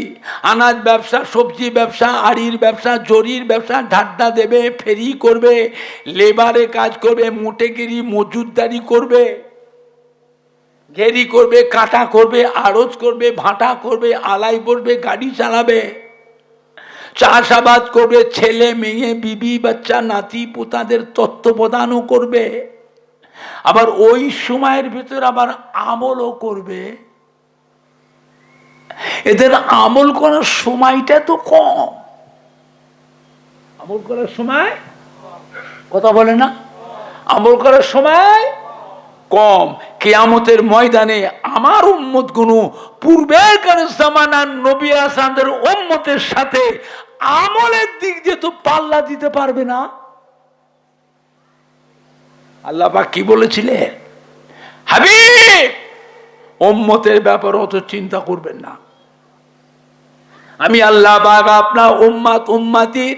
আনাজ ব্যবসা, সবজি ব্যবসা, আড়ির ব্যবসা, জরির ব্যবসা, ঢাড্ডা দেবে, ফেরি করবে, লেবারে কাজ করবে, মোটেগিরি মজুদদারি করবে, ঘেরি করবে, কাটা করবে, আড়জ করবে, ভাটা করবে, আলাই করবে, গাড়ি চালাবে, চাষাবাদ করবে, ছেলে মেয়ে, বিবি বাচ্চা, নাতি পোতাদের তত্ত্বাবধানও করবে। আবার ওই সময়ের ভিতর আবার আমলও করবে। এদের আমল করার সময়টা তো কম। আমল করার সময়, কথা বলে না, আমল করার সময় কম। কিয়ামতের ময়দানে আমার উম্মত গুলো পূর্বের জামানার নবী আলাইহিস সালামদের উম্মতের সাথে আমলের দিক দিয়ে তো পাল্লা দিতে পারবে না। আল্লাহ পাক কি বলেছিলেন? হাবিব উম্মতের ব্যাপারে অত চিন্তা করবেন না, আমি আল্লাহ পাক আপনার উম্মত উম্মতির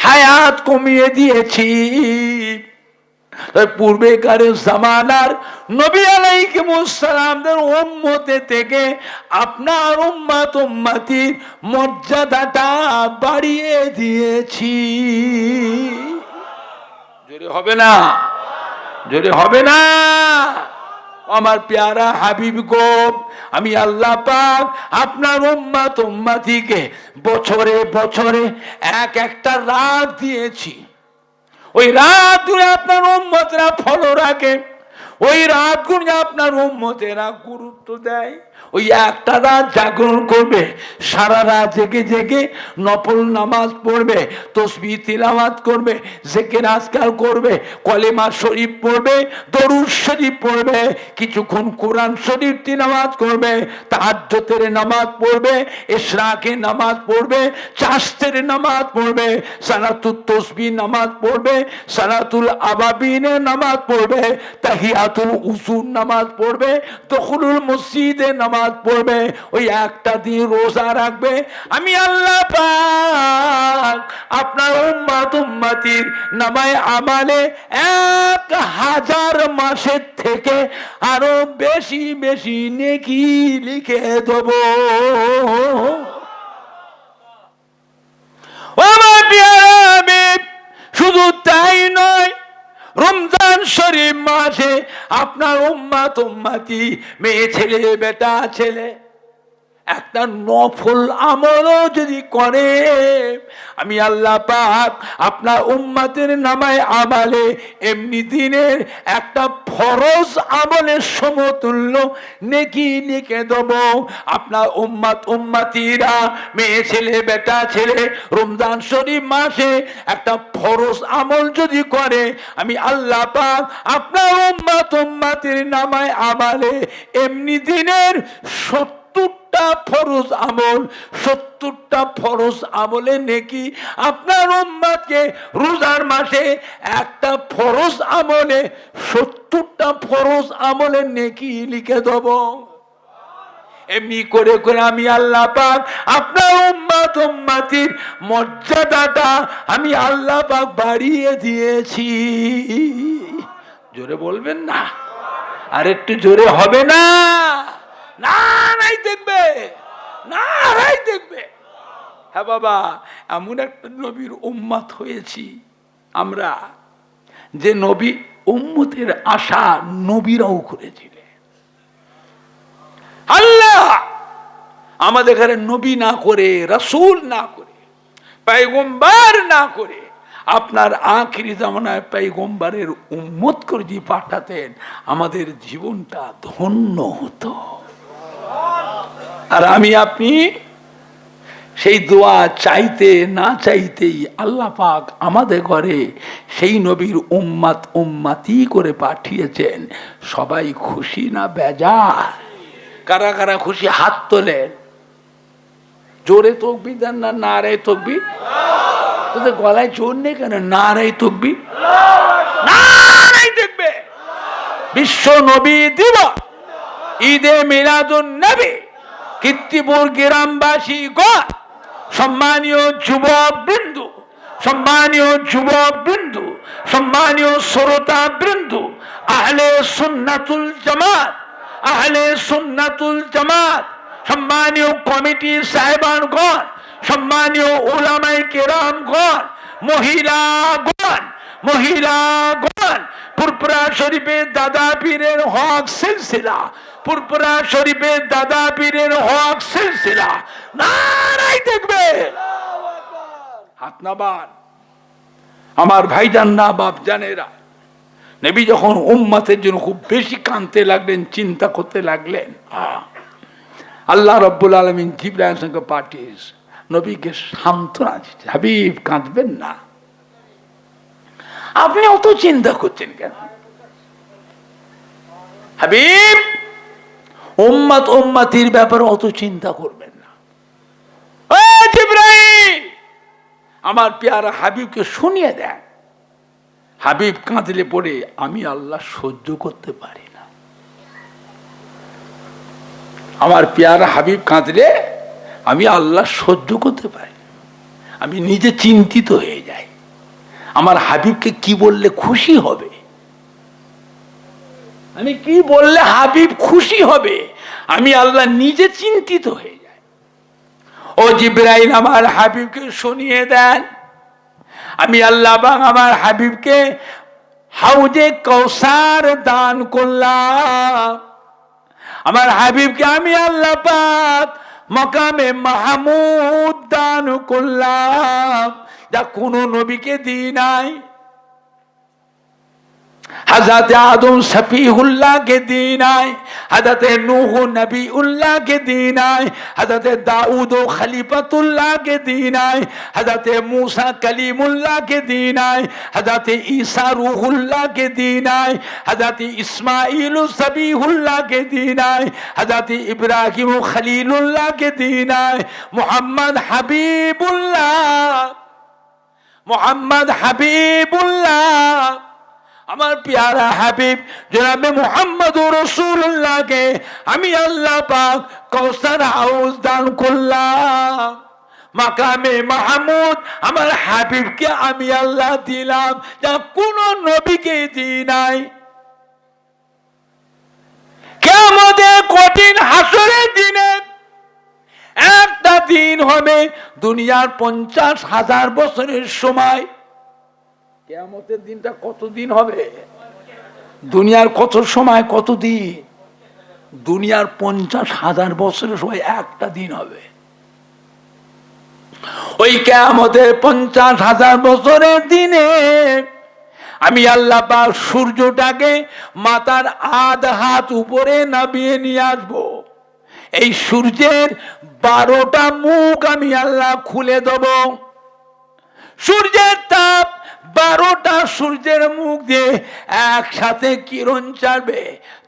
হায়াত কমিয়ে দিয়েছি। পূর্বেকার জামানার নবী আলাইহিস সালামদের উম্মতে থেকে আপনার উম্মত উম্মতির মর্যাদাটা বাড়িয়ে দিয়েছি। জোরে হবে না? জোরে হবে না? আমার প্যারা হাবিব গো, আমি আল্লাহ পাক আপনার উম্মত উম্মতিকে বছরে বছরে একটা রাত দিয়েছি। ওই রাত গুলো আপনার উম্মতরা ফলো রাখে, ওই রাত গুলো আপনার উম্মতেরা গুরুত্ব দেয়। ওই একটা রাত জাগরণ করবে, সারা রাত জেগে জেগে নফল নামাজ পড়বে, তসবিহ তিলাওয়াত করবে, জিকির আজকার করবে, কলেমা শরীফ পড়বে, দরুদ শরীফ পড়বে, কিছুক্ষণ কোরআন শরীফ তিলাওয়াত করবে, তাহাজ্জুদের নামাজ পড়বে, ইশরাকের নামাজ পড়বে, চাশতের নামাজ পড়বে, সালাতুত তসবিহ নামাজ পড়বে, সালাতুল আবাবিনের নামাজ পড়বে, তাহিয়াতুল উজুর নামাজ পড়বে, দুখুলুল মসজিদের নামাজ পড়বে। ওই একটা দিন রোজা রাখবে। আমি আল্লাহ পাক আপনার উম্মত উম্মতির নামায় আমালে 1000 মাসের থেকে আরো বেশি বেশি নেকি লিখে দেব। শুধু তাই নয়, রমজান শরীফ মাসে আপনার উম্মত উম্মতি, মেয়ে ছেলে বেটা ছেলে, একটা নফল আমলও যদি করে, আমি আল্লাহ পাক আপনার উম্মতের নামায় আমালে এমনি দিনের একটা ফরজ আমলের সমতুল্য নেকি লিখে দেব। আপনার উম্মত উম্মতিরা, মেয়ে ছেলে বেটা ছেলে, রমজান শরীফ মাসে একটা ফরজ আমল যদি করে, আমি আল্লাহ পাক আপনার উম্মত উম্মতির নামায় আমালে এমনি দিনের 70টা ফরজ আমল, 70টা ফরজ আমলে নেকি আপনার উম্মতকে রোজার মাসে একটা ফরজ আমলে 70টা ফরজ আমলে নেকি লিখে দেব। এমনি করে করে আমি আল্লাহ পাক আপনার উম্মত উম্মতির মর্যাদাটা আমি আল্লাহ পাক বাড়িয়ে দিয়েছি। জোরে বলবেন না? আর একটু জোরে হবে না? না নাই দেখবে, না নাই দেখবে। হ্যাঁ বাবা, এমন একটা নবীর উম্মত হয়েছি আমরা, যে নবী উম্মতের আশা নবীরাও করেছিলেন। আল্লাহ আমাদের ঘরে নবী না করে, রাসূল না করে, পয়গম্বর না করে আপনার আখিরি জামানায় পয়গম্বরের উম্মত করে যদি পাঠাতেন, আমাদের জীবনটা ধন্য হতো। আর আমি আপনি সেই দোয়া চাইতে না চাইতেই আল্লাহ পাক আমাদের ঘরে সেই নবীর উম্মত উম্মতি করে পাঠিয়েছেন। সবাই খুশি না বেজার? কারা কারা খুশি হাত তোলেন। জোরে তকবীর দেন না নারে তকবীর? তোদের গলায় জোর নেই কেন? নারে তকবীর, নারে দেখবে। বিশ্ব নবী দিবস, ঈদে মিলাদুন নবী, কীর্তিপুর গ্রামবাসী গণ, সম্মানীয় যুবক বৃন্দু, সম্মানীয় যুবক বৃন্দু, সম্মানীয় শ্রোতা বৃন্দু, আহলে সুন্নাতুল জামাত, আহলে সুন্নাতুল জামাত, সম্মানীয় কমিটি সাহেবানগণ, সম্মানীয় উলামায়ে কেরামগণ, মহিলাগণ, মহিলাগণ, পুরপুরা শরীফের দাদা পীরের হক সিলসিলা, পুরপুরা শরীফের দাদা পীরের হক সিলসিলা, নারাই দেখবে। হাত নামান আমার ভাইজানরা, বাপ জানেরা। নবী যখন উম্মতের জন্য খুব বেশি কাঁদতে লাগলেন, চিন্তা করতে লাগলেন, আল্লাহ রাব্বুল আলামিন জিবরাইলের সঙ্গে পাঠিয়ে নবীকে সান্ত্বনা দিচ্ছে, হাবিব কাঁদবেন না, আপনি অত চিন্তা করছেন কেন? হাবিব উম্মত উম্মতির ব্যাপারে অত চিন্তা করবেন না। ও জিবরাইল, আমার পেয়ারা হাবিবকে শুনিয়ে দেন। হাবিব কাঁদলে পড়ে আমি আল্লাহ সহ্য করতে পারি না। আমার পেয়ারা হাবিব কাঁদলে আমি আল্লাহ সহ্য করতে পারি, আমি নিজে চিন্তিত হয়ে যাই। আমার হাবিবকে কি বললে খুশি হবে, আমি কি বললে হাবিব খুশি হবে, আমি আল্লাহ নিজে চিন্তিত হয়ে যাই। ও জিবরাইল, আমার হাবিবকে শুনিয়ে দেন, আমি আল্লাহ পাক আমার হাবিবকে হাউজে কাউসার দান করলাম। আমার হাবিবকে আমি আল্লাহ পাক মাকামে মাহমুদ দান করলাম, যা কোনো নবীকে দিই নাই। हजरत आदम सफीहुल्लाह के दीन आए, हजरत नूह नबीउल्लाह के दीन आए, हजरत दाऊद खलीफतुल्लाह के दीन आए, हजरत मूसा कलीमुल्लाह के दीन आए, हजरत ईसा रूहुल्लाह के दीन आए, हजरत इस्माइल ज़बीहुल्लाह के दीन आए, हजरत इब्राहिम खलीलुल्लाह के दीन आए, मोहम्मद हबीबुल्लाह, मोहम्मद हबीबुल्लाह, আমার প্যারা হাবিব জনাবে মুহাম্মদুর রাসূলুল্লাহকে আমি আল্লাহ পাক কাউসার হাউস দান করলাম। মাকামে মাহমুদ আমার হাবিবকে আমি আল্লাহ দিলাম, যা কোন নবীকে দিই নাই। কিয়ামতের কঠিন হাসরের দিনে একটা দিন হবে দুনিয়ার 50,000 বছরের সময়। কিয়ামতের দিনটা কত দিন হবে? দুনিয়ার কত সময়, কত দিন? দুনিয়ার 50,000 বছরের সময় একটা দিন হবে। ওই কিয়ামতের 50,000 বছরের দিনে আমি আল্লাহ পাক সূর্যটাকে মাথার আধা হাত উপরে নামিয়ে নিয়ে আসবো। এই সূর্যের 12টা মুখ আমি আল্লাহ খুলে দেব। সূর্যের তাপ 12টা সূর্যের মুখ দিয়ে একসাথে কিরণ ছাড়বে,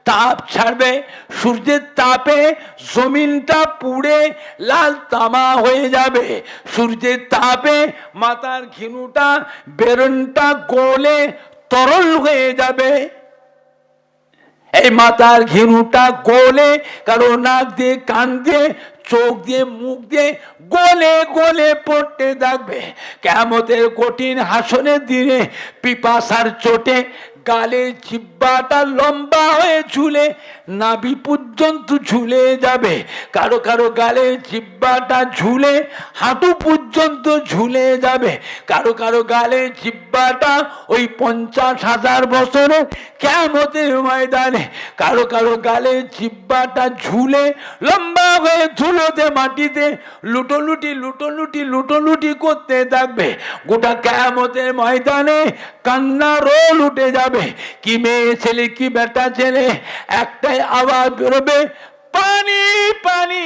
তাপ ছাড়বে। সূর্যের তাপে জমিনটা পুড়ে লাল তামা হয়ে যাবে। সূর্যের তাপে মাথার ঘিনুটা বেরনটা গলে তরল হয়ে যাবে। এই মাথার ঘিনুটা গলে, কারো নাক দিয়ে, কান দিয়ে, চোখ দিয়ে, মুখ দিয়ে গলে গলে পড়তে থাকবে। কিয়ামতের কঠিন হাসরের দিনে পিপাসার চোটে গালের জিহ্বাটা লম্বা হয়ে ঝুলে নাভি পর্যন্ত ঝুলে যাবে। কারো কারো গালের জিহ্বাটা ঝুলে হাঁটু পর্যন্ত ঝুলে যাবে। কারো কারো গালের জিহ্বাটা ওই 50,000 বছরের কিয়ামতের ময়দানে, কারো কারো গালের জিহ্বাটা ঝুলে লম্বা হয়ে ধুলোতে মাটিতে লুটোলুটি লুটোলুটি লুটোলুটি করতে থাকবে। গোটা কিয়ামতের ময়দানে কান্না রোল উঠে যাবে। কি মেয়ে ছেলে, কি বেটা ছেলে, একটাই আওয়াজ বেরোবে, পানি পানি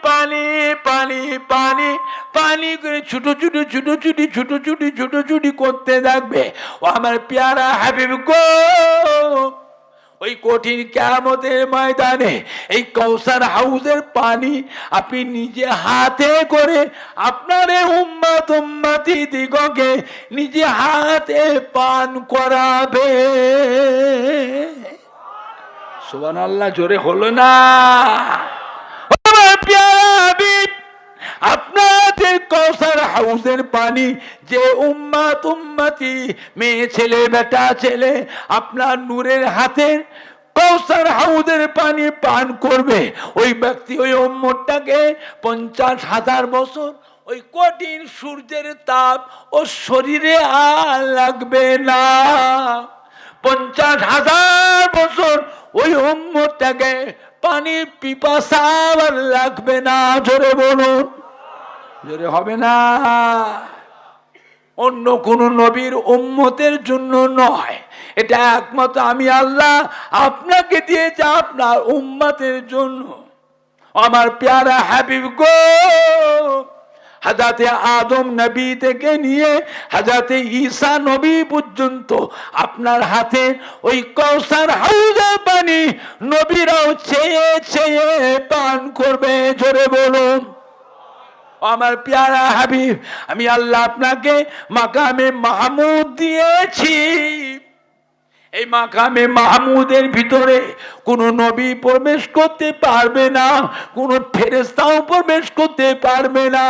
পানি পানি পানি পানি করে ছুটোছুটি ছুটোছুটি ছুটোছুটি ছুটোছুটি করতে থাকবে। ও আমার পেয়ারা হাবিব গো, ওই কঠিন কিয়ামতের ময়দানে এই কাউসার হাউজের পানি আপনি নিজে হাতে করে আপনার উম্মত উম্মতি দিগকে নিজে হাতে পান করাবে। সুবহানাল্লাহ, জোরে হলো না? আপনাদের কাউসার হাউজের পানি যে উম্মত উম্মতি, মেয়ে ছেলে বেটা ছেলে, আপনার নূরের হাতের কাউসার হাউজের পানি পান করবে, ওই ব্যক্তি ওই উম্মতটাকে 50,000 বছর ওই কঠিন সূর্যের তাপ ও শরীরে আর লাগবে না। 50,000 বছর ওই উম্মতটাকে পানির পিপাসা আর লাগবে না। জোরে বলুন, জোরে হবে না? অন্য কোন নবীর উম্মতের জন্য নয়, এটা একমাত্র আমি আল্লাহ আপনাকে দিয়েছে আপনার উম্মতের জন্য। আমার প্যারা হাবিব গো, হযরতে আদম নবী থেকে নিয়ে হযরতে ঈসা নবী পর্যন্ত আপনার হাতে ওই কাউসার হাউজের পানি নবীরাও চেয়ে চেয়ে পান করবে। জোরে বলুন। আমার প্যারা হাবিব, আমি আল্লাহ আপনাকে মাকামে মাহমুদ দিয়েছি। এই মাকামে মাহমুদের ভিতরে কোন নবী প্রবেশ করতে পারবে না, কোন ফেরেশতাও প্রবেশ করতে পারবে না।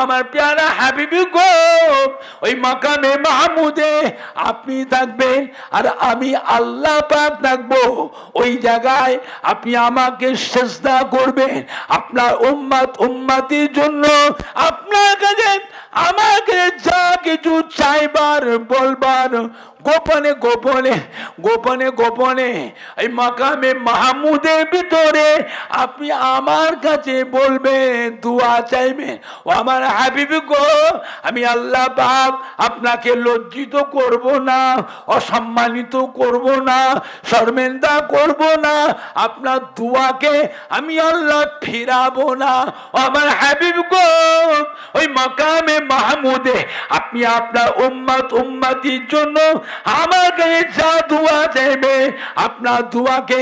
আমার প্যারা হাবিব গো, ওই মাকামে মাহমুদে আপনি থাকবেন আর আমি আল্লাহ পাক থাকবো। ওই জায়গায় আপনি আমাকে সিজদা করবেন। আপনার উম্মত উম্মতির জন্য আপনার কাছে আমাকে যা কিছু চাইবার বলবার গোপনে গোপনে গোপনে গোপনে এই মাকামে মাহমুদের ভিতরে আপনি আমার কাছে বলবেন, দোয়া চাইবেন। ও আমার হাবিব গো, আমি আল্লাহ পাক আপনাকে লজ্জিত করব না, অসম্মানিত করব না, শর্মিন্দা করব না। আপনার দোয়াকে আমি আল্লাহ ফিরাবো না। ও আমার হাবিব গো, ওই মাকামে মাহমুদে আপনি আপনার উম্মত উম্মতির জন্য আমার কাছে যা দোয়া চাইবে, আপনার দোয়াকে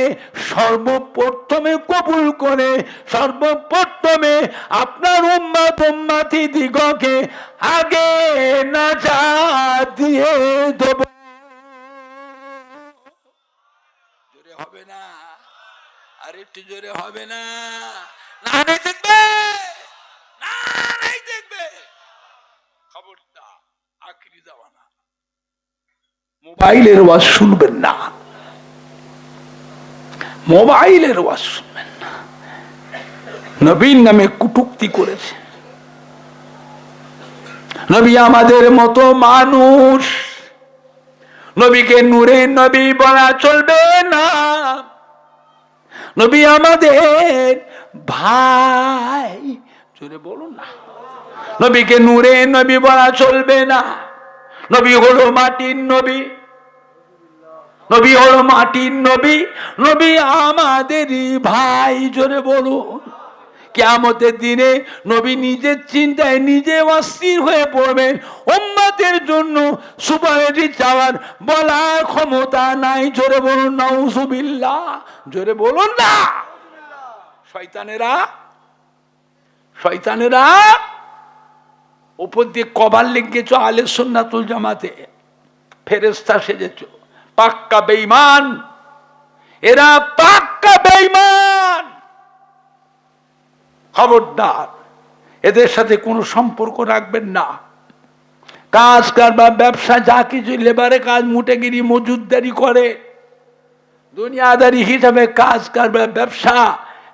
সর্বপ্রথমে কবুল করে সর্বপ্রথমে আপনার উম্মত উম্মতি দিগকে আগে নাজাত দিয়ে দেব। জোরে হবে না? আর একটু জোরে হবে না? না নাই দেখবে, না নাই দেখবে। খবরদার, আখরি জামানা, মোবাইলের ওয়াজ শুনবেন না, মোবাইলের ওয়াজ শুনবেন না। নবীর নামে কটূক্তি করেছে। নবী আমাদের মতো মানুষ, নবীকে নূরের নবী বলা চলবে না। নবী আমাদের ভাই, জোরে বলুন না। নবীকে নূরের নবী বলা চলবে না। নবী হলো মাটির নবী, নবী হলো মাটির নবী, নবী আমাদেরই ভাই। জোরে বলুন। কিয়ামতের দিনে নবী নিজের চিন্তায় নিজে অস্থির হয়ে পড়বেন। উম্মতের জন্য সুপারিশ চাওয়ার বলার ক্ষমতা নাই। জোরে বলুন নাউজুবিল্লাহ। জোরে বলুন না। শয়তানেরা, শয়তানেরা উপর দিয়ে কভার লিখেছ আহলে সুন্নাতুল জামাতে, ফেরেশতা সেজেছ, পাক্কা বেঈমান। এরা পাক্কা বেঈমান। খবরদার, এদের সাথে কোনো সম্পর্ক রাখবেন না। কাজ কারবার ব্যবসা যা কিছু, লেবারে কাজ, মুটেগিরি মজুদদারি করে, দুনিয়াদারি হিসাবে কাজ কারবার ব্যবসা,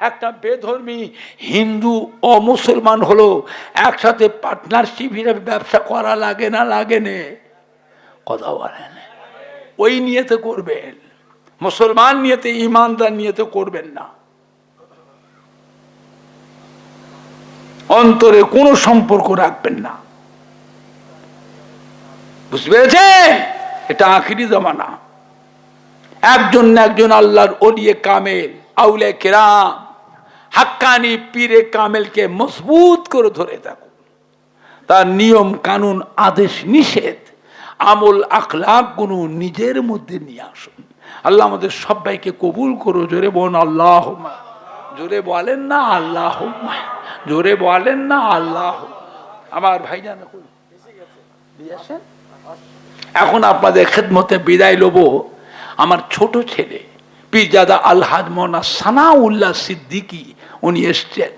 একটা বেধর্মী হিন্দু ও মুসলমান হলো একসাথে পার্টনারশিপ হিসাবে ব্যবসা করা লাগে না? লাগে না? কথা বলেন। ওই নিয়েতে করবেন, মুসলমান নিয়েতে, ইমানদার নিয়েতে করবেন না। অন্তরে কোনো সম্পর্ক রাখবেন না। বুঝতে পেরেছেন? এটা আখিরি জামানা। একজন না একজন আল্লাহর ওলিয়ে কামেল, আউলে কেরাম, হাক্কানি পীরে কামেলকে মজবুত করে ধরে থাকুন। তার নিয়ম কানুন, আদেশ নিষেধ, আমল আখলাক গুলো নিজের মধ্যে নিয়ে আসুন। আল্লাহ আমাদের সবাইকে কবুল করো। জোরে বলেন আল্লাহুম্মা। জোরে বলেন না আল্লাহুম্মা। জোরে বলেন না আল্লাহ। আমার ভাইজান এখন আপনাদের খেদমতে বিদায় লব। আমার ছোট ছেলে পীরজাদা আলহাজ মৌলানা সানাউল্লাহ সিদ্দিকী উনি এসছেন,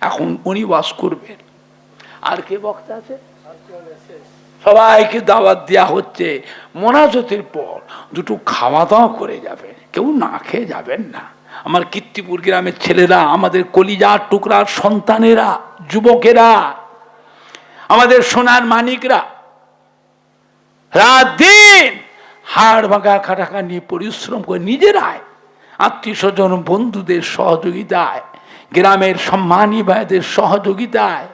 এখন উনি ওয়াজ করবেন। আর কে বক্তা আছে? সবাইকে দাওয়াত দেওয়া হচ্ছে। মোনাজাতের পর দুটো খাওয়া দাওয়া করে যাবেন, কেউ না খেয়ে যাবেন না। আমার কীর্তিপুর গ্রামের ছেলেরা, আমাদের কলিজার টুকরার সন্তানেরা, যুবকেরা, আমাদের সোনার মানিকরা রাত দিন হাড় ভাঙা খাটাখা নিয়ে পরিশ্রম করে নিজেরাই, আত্মীয় স্বজন বন্ধুদের সহযোগিতায়, গ্রামের সম্মানী ভাইদের সহযোগিতায়,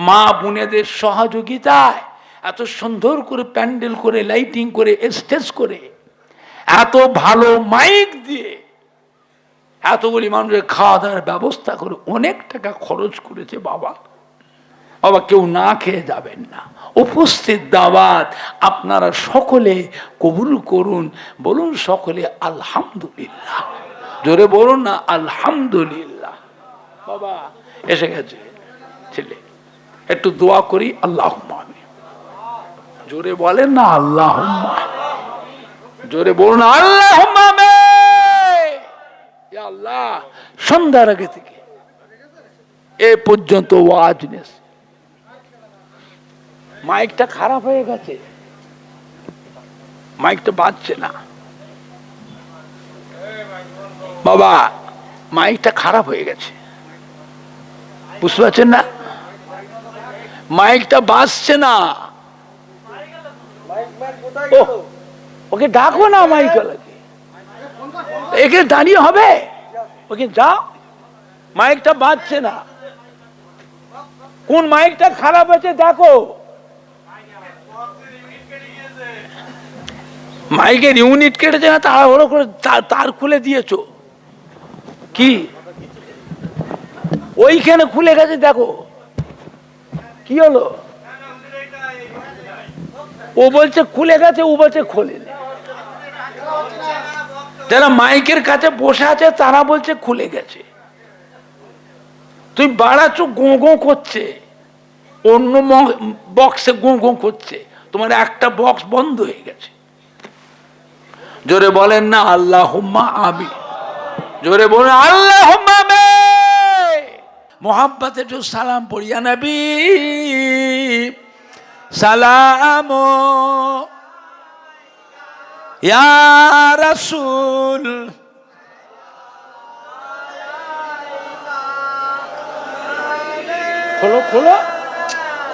মা বোনেদের সহযোগিতায় এত সুন্দর করে প্যান্ডেল করে, লাইটিং করে, স্টেজ করে, এত ভালো মাইক দিয়ে এতগুলি মানুষের খাওয়া দাওয়ার ব্যবস্থা করে অনেক টাকা খরচ করেছে। বাবা বাবা কেউ না খেয়ে যাবেন না। উপস্থিত দাওয়াত আপনারা সকলে কবুল করুন। বলুন সকলে আলহামদুলিল্লাহ। জোরে বলুন না আলহামদুলিল্লাহ। বাবা এসে গেছে ছেলে, একটু দোয়া করি। আল্লাহুম্মা আমিন। জোরে বলেন না আল্লাহুম্মা। জোরে বলুন আল্লাহুম্মা আমিন। ইয়া আল্লাহ, সন্ধ্যার আগে থেকে এ পর্যন্ত ওয়াজ নেস, মাইকটা খারাপ হয়ে গেছে, মাইকটা বাজছে না। বাবা মাইকটা খারাপ হয়ে গেছে, বুঝতে পারছেন না? মাইকটা বাজছে না। ওকে ডাকো না, মাইক লাগে, একে দাঁড়িয়ে হবে, ওকে যাও। মাইকটা বাজছে না। কোন মাইকটা খারাপ হয়েছে দেখো। মাইকের ইউনিট কেটেছে না, তাড়াহুড়ো করে তার খুলে দিয়েছ কি? ওইখানে খুলে গেছে, দেখো কি হলো। ও বলছে খুলে গেছে, ও বলছে খোলে। যারা মাইকের কাছে বসে আছে তারা বলছে খুলে গেছে। তুই বাড়াচ্ছ, গো গো করছে, অন্য বক্সে গো গো করছে, তোমার একটা বক্স বন্ধ হয়ে গেছে। জোরে বলেন না আল্লাহুম্মা আমিন। জোরে বলেন আল্লাহুম্মা আমিন। মোহাব্বতে একটু সালাম পড়িয়া নবী সালাম ইয়া রাসূল। খোলো খোলো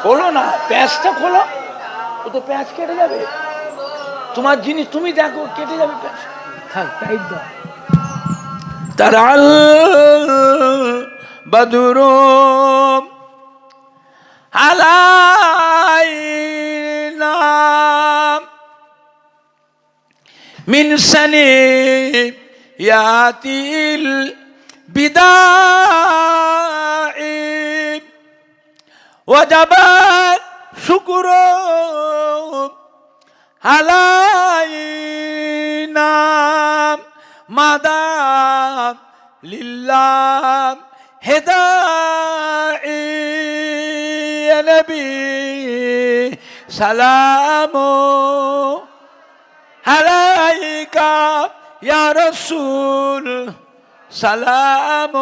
খোলো না, প্যাঁচটা খোলো। ও তো প্যাঁচ কেটে যাবে। তোমার জিনিস তুমি দেখো, কেটে যাবে প্যাঁচ। থাক টাইট দাও। তারাল বদরুম আলাইনা মিন সানিয়াতিল বিদাই ওয়াজাবা শুকরু আলাইনা মাদাম লিল্লাহ হেদাই ইয়া নবী সালামু আলাইকা ইয়া রাসূল সালাম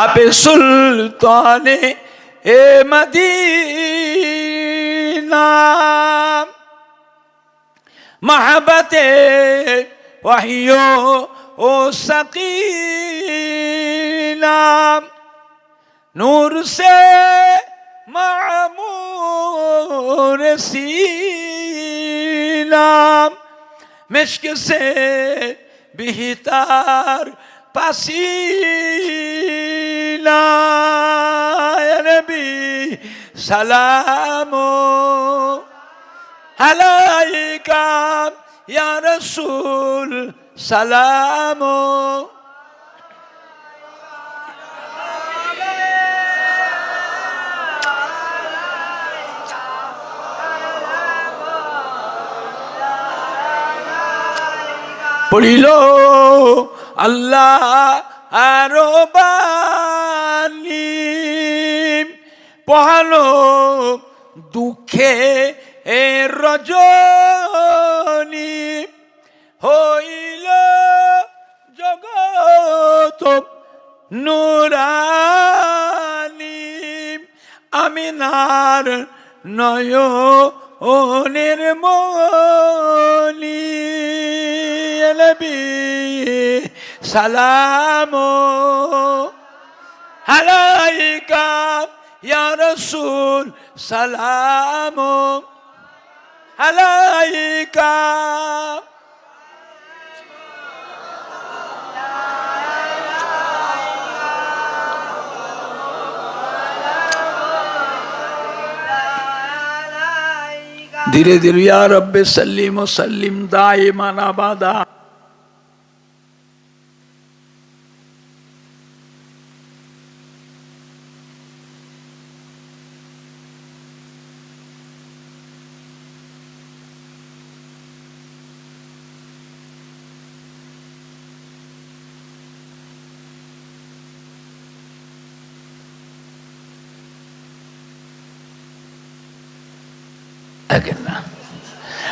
আপে সুলতানে এ মদিনা महबते वहियो ओ सकीना नूर से मामूर सीना मिश्क से बिहतार पसीना या नबी सलामो আলাইকা ইয়া রাসূল সালাম পড়িল আল্লাহ আরো বাণী পহালো দুঃখে এ রজনী হইল জগৎ নুরানী আমিনার নয়নের মনি নবী সালাম আলাইকা ইয়া রাসূল সালাম আলাইকা ধীরে ধীরে ইয়া রব্বে সাল্লিম ও সাল্লিম দাইমান আবাদা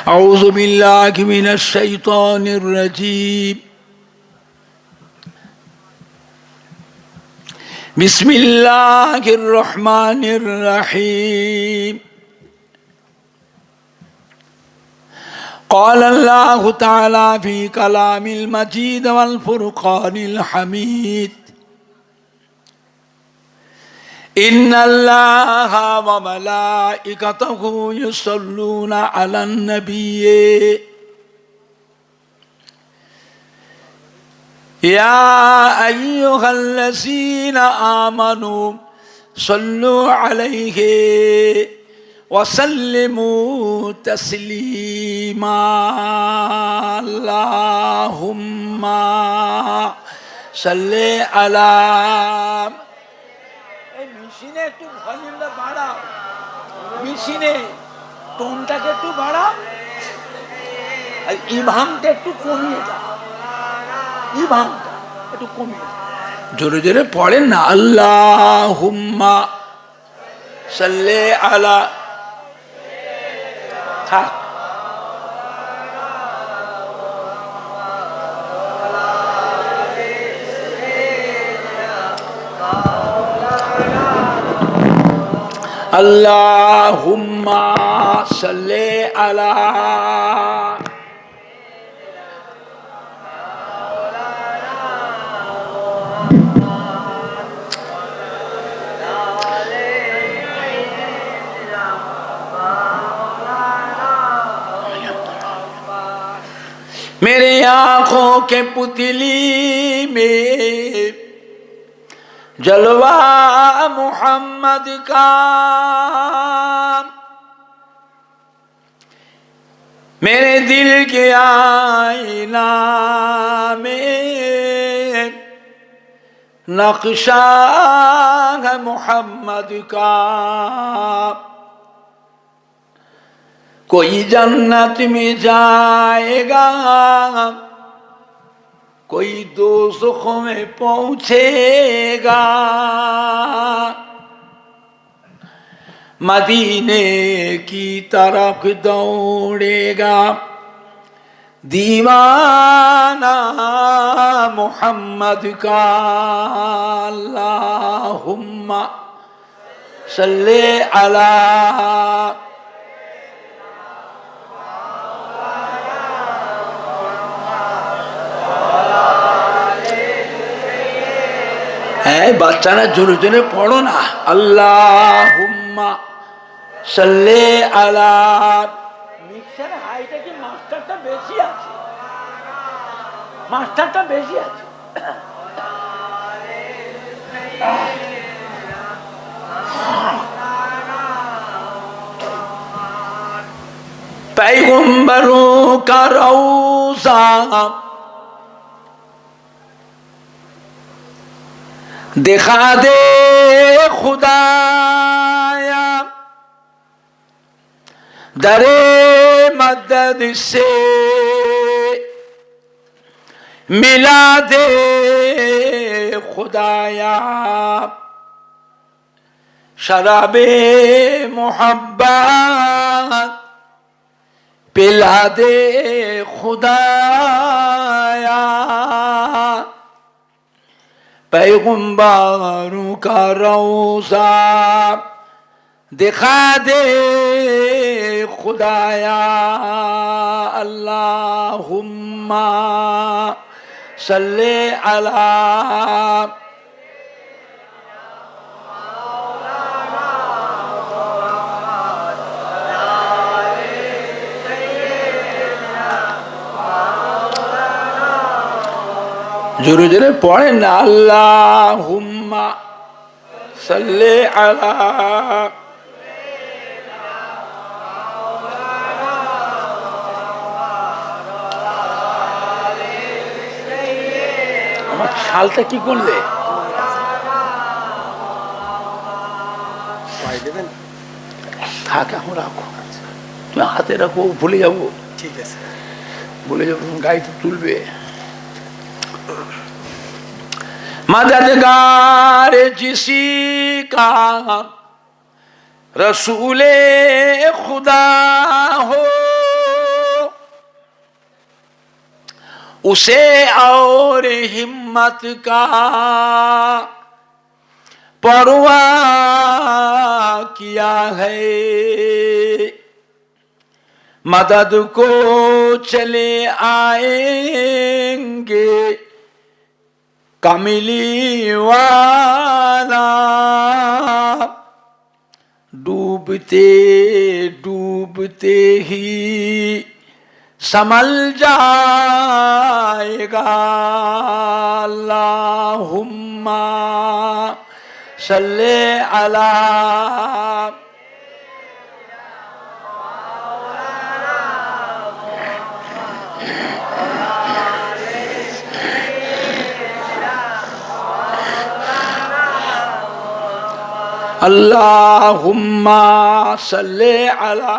أعوذ بالله من الشيطان الرجيم بسم الله الرحمن الرحيم قال الله تعالى في كلام المجيد والفرقان الحميد إن الله وملائكته يصلون على النبي يا أيها الذين آمنوا صلوا عليه وسلموا تسليما اللهم صل على মেশিনে একটু ভলিউমটা বাড়াও মেশিনে টোনটাকে একটু বাড়াও আর ইভামটা একটু কমিয়ে দাও ইভামটা একটু কমিয়ে দাও জোরে জোরে পড়েন না আল্লাহুম্মা সাল্লি আলা থাক আল্লাহুম্মা সাল্লি আলা मेरे आंखों के पुतली में जलवा मोहम्मद का मेरे दिल के आईना में नक्शा है मोहम्मद का कोई जन्नत में जाएगा कोई दोज़ख में पहुंचेगा, मदीने की तरफ दौड़ेगा, दीवाना मोहम्मद का। अल्लाहुम्मा सल्ले अला। বাচ্চারা জোরে জোরে পড়ো না। আল্লাহুম্মা সাল্লি আলা। মিক্সার হাইটা কি মাস্টারটা বেশি আছে? মাস্টারটা বেশি আছে। पैगंबरों का रौज़ा दिखा दे खुदाया, दरे मदद से मिला दे खुदाया, शराबे मोहब्बत पिला दे खुदाया, पैगंबरों का रौज़ा दिखा दे खुदाया। अल्लाहुम्मा सल्ले अला। जोरे जोरे पढ़े ना। अल्लाहुम्मा सल्ले अला। আমার শালটা কি করলে? থাক, এখন রাখো, তুমি হাতে রাখো, ভুলে যাবো। ঠিক আছে, ভুলে যাবো, গাড়িতে তুলবে। मददगार जिसी का रसूले खुदा हो, उसे और हिम्मत का परवाह किया है। मदद को चले आएंगे कमली वाला, डूबते डूबते ही संभल जाएगा। अल्लाहुम्मा सल्ले अला। अल्लाहुम्मा सल्ले अला।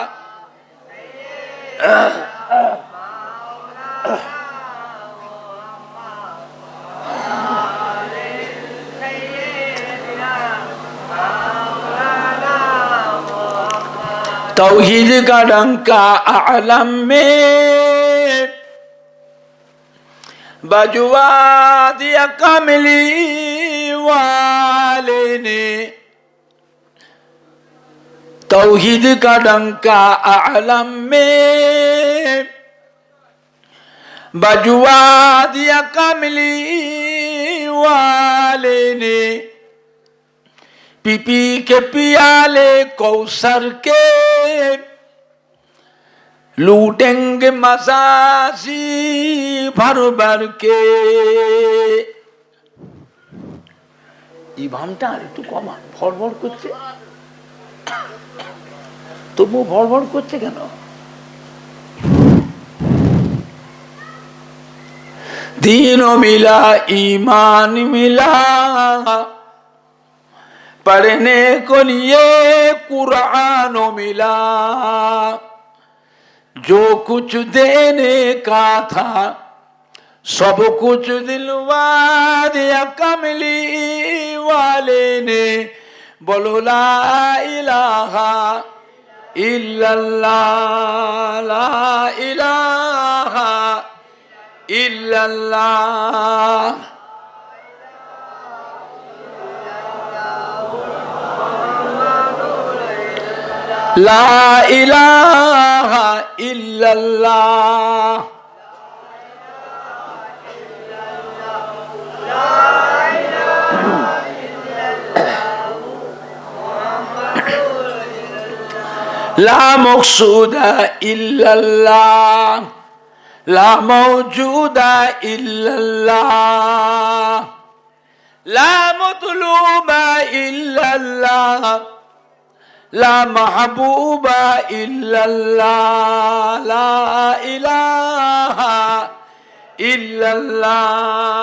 तौहीद का डंका आलम में बजवा दिया कमली वाले ने। तौहीद का डंका आलम में बजवा दिया कमली वाले ने। पी के पियाले कौसर के लूटेंगे मजाजी भर भर के। ইভামটা আর একটু কমা, ফড়ফড় করছে, তবু ফড়ফড় করছে কেন? दीनो मिला ईमान मिला, पढ़ने को लिए कुरान मिला। जो कुछ देने का था सब कुछ दिलवा दिया कमली वाले ने बोलो ला इलाहा इल्लल्लाह ला इलाहा इल्लल्लाह ला इलाहा इल्लल्लाह ला मक़सूदा इल्लल्लाह ला मौजूदा इल्लल्लाह ला मतलूबा इल्लल्लाह ला महबूबा इल्लल्लाह ला इलाहा इल्लल्लाह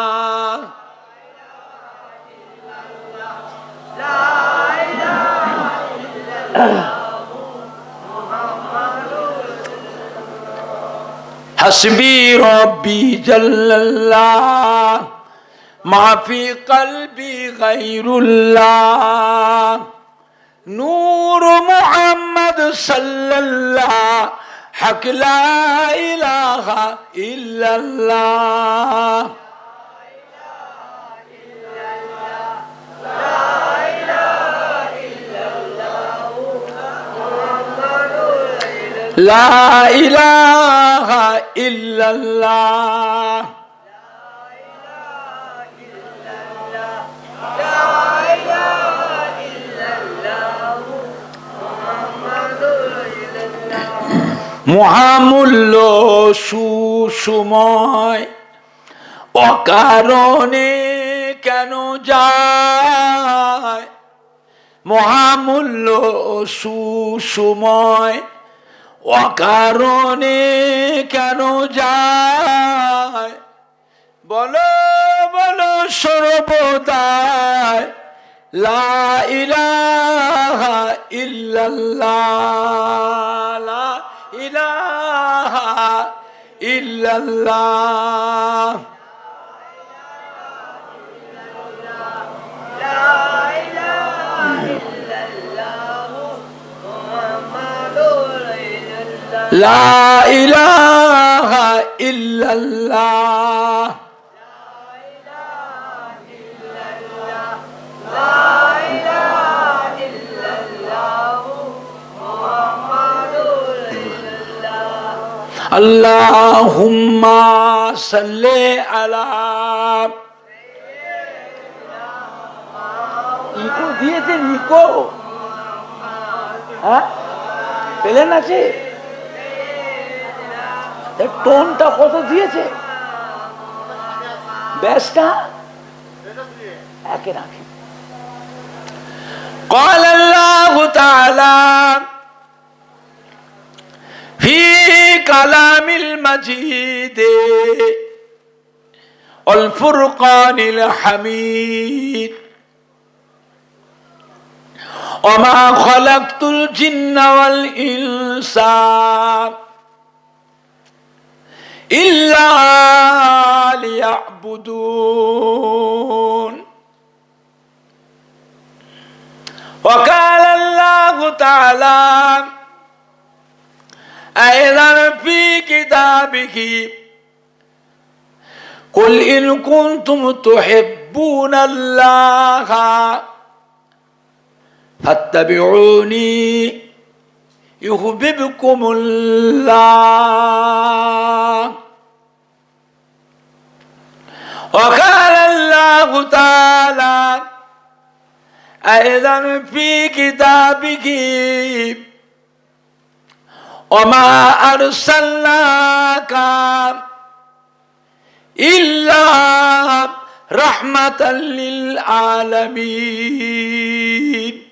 हस्बी रब्बी जल्लल्लाह माफी कल्बी गैरुल्लाह नूर मुहम्मद सल्लल्लाह हक ला इलाहा इल्लल्लाह ला इलाहा इल्लल्लाह মহামূল্য সুসময় অকারণে কেন যায় মহামূল্য সুসময় অকারণে কেন যায় বলো বলো সর্বদাই লা ইলাহা ইল্লাল্লাহ লা ইলাহা ইল্লাল্লাহ লা ইলাহা ইল্লাল্লাহ আল্লাহুম্মা সাল্লি আলা ইকো দিয়েছে ইকো হ্যাঁ পেলেন আছে টোনটা কত দিয়েছে ব্যাসটা একে রাখি قال الله تعالى في كلام المجيد والفرقان الحميد وما خلقت الجن والإنس إلا ليعبدون وقال الله تعالى أيضا في كتابه قل إن كنتم تحبون الله فاتبعوني يحببكم الله وقال الله تعالى أيضا في كتابه وما أرسلناك إلا رحمة للعالمين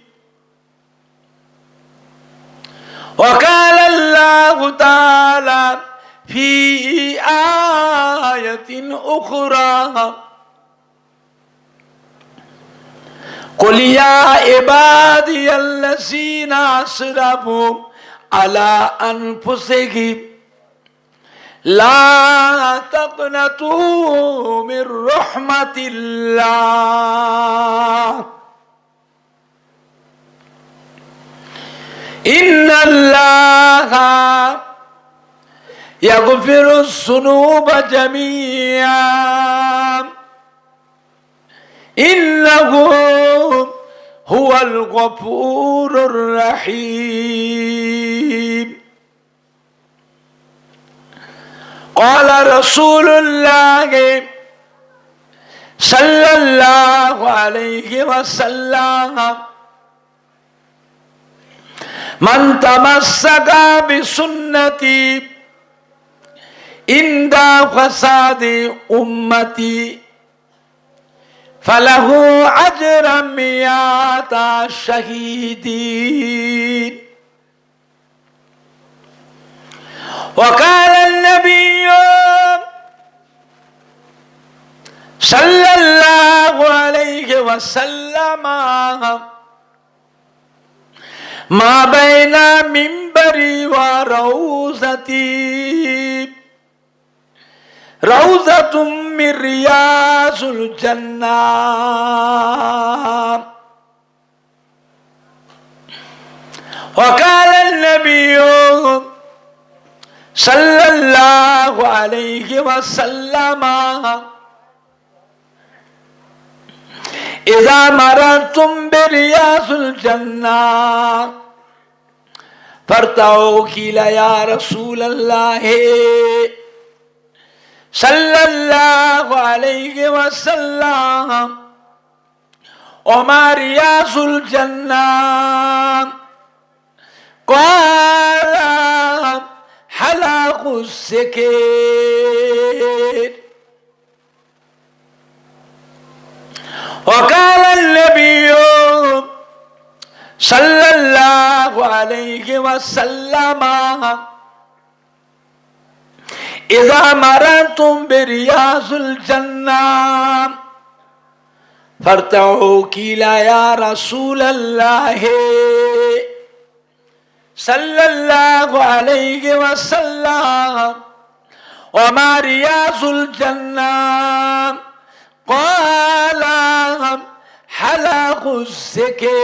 وقال الله تعالى في آية أخرى قل يا عبادي الذين أسرفوا على أنفسهم লা তাকনাতু মির রাহমাতিল্লাহ ইন্নাল্লাহা ইয়াগফিরুস যুনুবা জামিআ ইন্নাহু হুয়াল গফুরুর রহিম। قال رسول الله صلى الله عليه وسلم من تمسك بسنتي عند فساد أمتي فله أجر مئة شهيد. وقال النبي صلى الله عليه وسلم ما بين منبري وروضتي روضة من رياض الجنة. وقال النبي صلى الله عليه وسلم إذا مررتم برياض الجنة فارتعوا قيل يا رسول الله صلى الله عليه وسلم وما رياض الجنة قال حلق السكر. وقال النبي صلى الله عليه وسلم إذا مررتم برياض الجنة فارتعوا قيل يا رسول الله صلى الله عليه وسلم وما رياض الجنة قال حلق الذكر.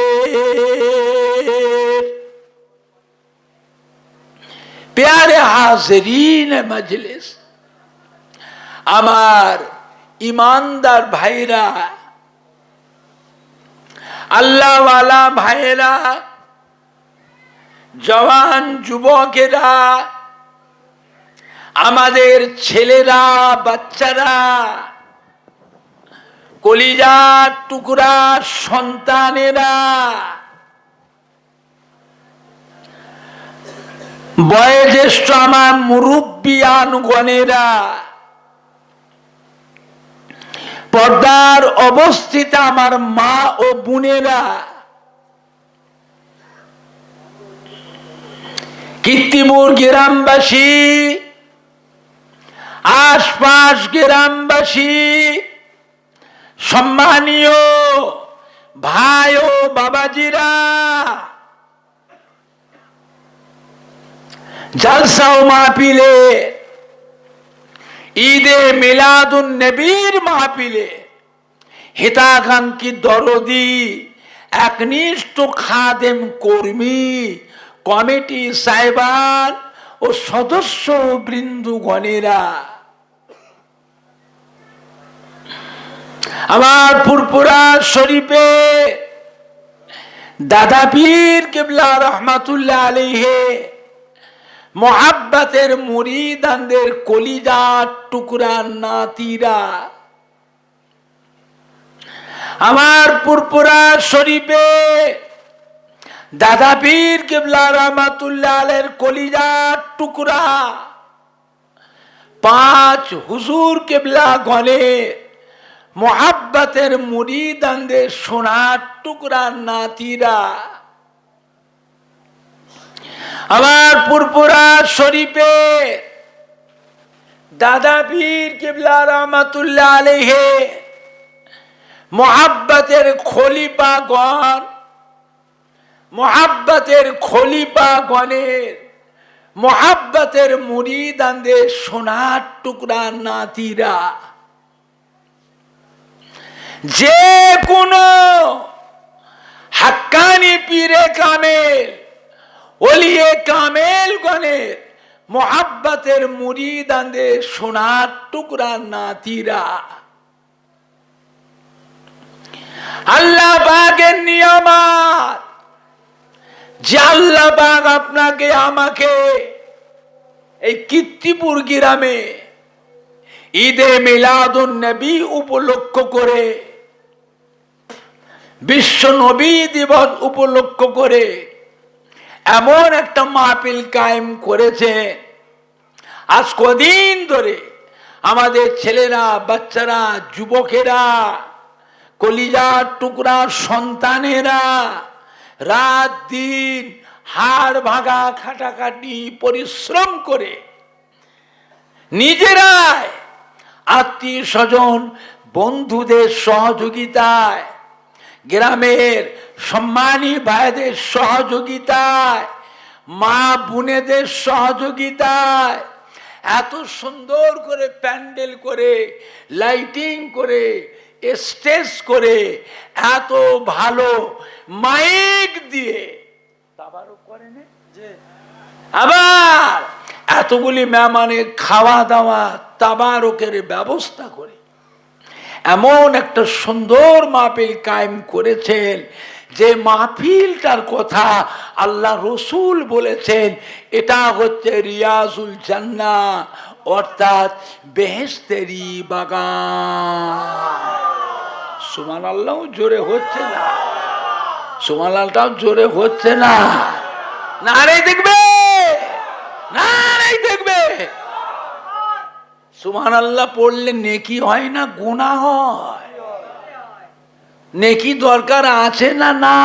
प्यारे हाज़रीन मजलिस, আমার ईमानदार भाईरा, আল্লাহ ওয়ালা ভাইরা, জওয়ান যুবকেরা, আমাদের ছেলেরা, বাচ্চারা, কলিজার টুকরা সন্তানেরা, বয়োজ্যেষ্ঠ আমার মুরব্বিয়ানগণেরা, পর্দার অবস্থিত আমার মা ও বোনেরা, কীর্তিপুর গ্রামবাসী, আশপাশ গ্রামবাসী, সম্মানীয় ভাই ও বাবাজিরা, জালসা ও মাহফিলে, ঈদে মিলাদুন নবীর মাহফিলে হিতাকাঙ্ক্ষী দরদি একনিষ্ঠ খাদেম কর্মী কমিটি সাহেবান ও সদস্য বৃন্দগণেরা, আমার ফুরফুরা শরীফে দাদা পীর কিবলা রহমাতুল্লাহ আলাইহি মোহাব্বতের মুরিদানদের কলিজার টুকরা নাতিরা, আমার ফুরফুরা শরীফে দাদা পীর কিবলা রহমাতুল্লাহ আলাইহির কলিজার টুকরা পাঁচ হুজুর কিবলা গণের মোহাব্বতের মুরিদানদের সোনার টুকরা নাতিরা, আমার ফুরফুরা শরীফে দাদা পীর কিবলা রহমাতুল্লাহ আলাইহি মোহাব্বতের খলিফাগণ, মোহাব্বতের খলিফাগণের মোহাব্বতের মুরিদানদের সোনার টুকরা নাতিরা যে কোনো হাক্কানি পীরে কামেল ওলিয়ে কামেল গণের মোহাব্বতের মুরিদানদের সোনার টুকরা নাতিরা আল্লাহ পাকের নিয়ামত যে আল্লাহ পাক আপনাকে আমাকে এই কীর্তিপুর গ্রামে ঈদে মিলাদুন নবী উপলক্ষ করে বিশ্ব নবী দিবস উপলক্ষ করে এমন একটা মাহফিল কায়েম করেছে। আজ কদিন ধরে আমাদের ছেলেরা, বাচ্চারা, যুবকেরা, কলিজার টুকরা সন্তানেরা রাত দিন হাড় ভাঙা খাটাখাটি পরিশ্রম করে নিজেরাই আত্মীয় স্বজন বন্ধুদের সহযোগিতায়, গ্রামের সম্মানী ভাইদের সহযোগিতায়, মা বোনেদের সহযোগিতায় এত সুন্দর করে প্যান্ডেল করে, লাইটিং করে, স্টেজ করে, এত ভালো মাইক দিয়ে আবার এতগুলি মেহমানের খাওয়া দাওয়া তাবারকের ব্যবস্থা করে এমন একটা সুন্দর মাহফিল কায়েম করেছেন যে মাহফিলটার কথা আল্লাহ রসুল বলেছেন এটা হচ্ছে রিয়াজুল জান্নাহ, অর্থাৎ বেহেশতেরি বাগান। সুবহানাল্লাহ জোরে হচ্ছে না, সুবহানাল্লাহটাও জোরে হচ্ছে না। নারে দেখবে, নারে দেখবে। সুবহানাল্লাহ পড়লে নেকি হয় না গুনাহ হয়? নেকি দরকার আছে না না?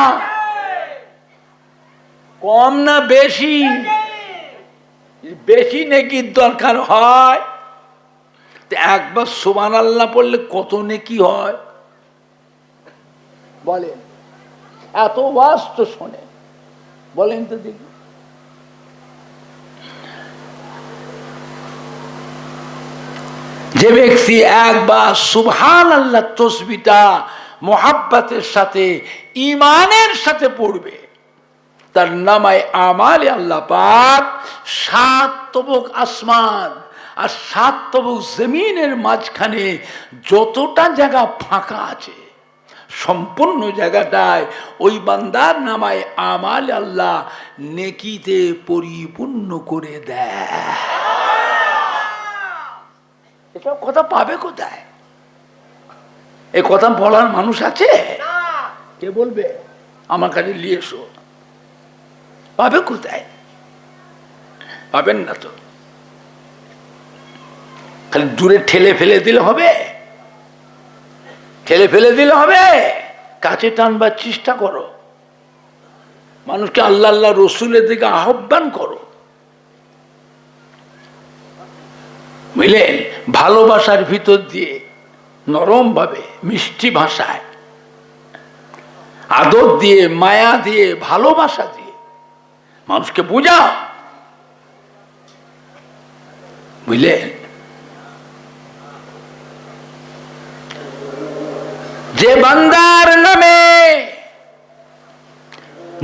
কম না বেশি? বেশি নেকির দরকার হয়। একবার সুবহানাল্লাহ পড়লে কত নেকি হয় বলেন? এত ওয়াজ তো শোনে, বলেন তো দেখি। যে ব্যক্তি একবার সুবহানাল্লাহ তসবিহটা মোহাব্বতের সাথে ঈমানের সাথে পড়বে তার নামায় আমালে আল্লাহ পাক 7 তবক আসমান আর 7 তবক জমিনের মাঝখানে যতটা জায়গা ফাঁকা আছে সম্পূর্ণ জায়গাটায় ওই বান্দার নামায় আমাল আল্লাহ নেকিতে পরিপূর্ণ করে দেয়। এসব কথা পাবে কোথায়? এই কথা বলার মানুষ আছে? কে বলবে? আমার কাছে নিয়ে এসো। পাবে কোথায়? পাবেন না তো। খালি দূরে ঠেলে ফেলে দিলে হবে? ঠেলে ফেলে দিলে হবে? কাছে টানবার চেষ্টা করো, মানুষকে আল্লাহ আল্লাহ রসুলের দিকে আহ্বান করো, বুঝলেন? ভালোবাসার ভিতর দিয়ে নরম ভাবে মিষ্টি ভাষায় আদর দিয়ে মায়া দিয়ে ভালোবাসা দিয়ে মানুষকে বোঝাও, বুঝলেন? যে বান্দার নামে,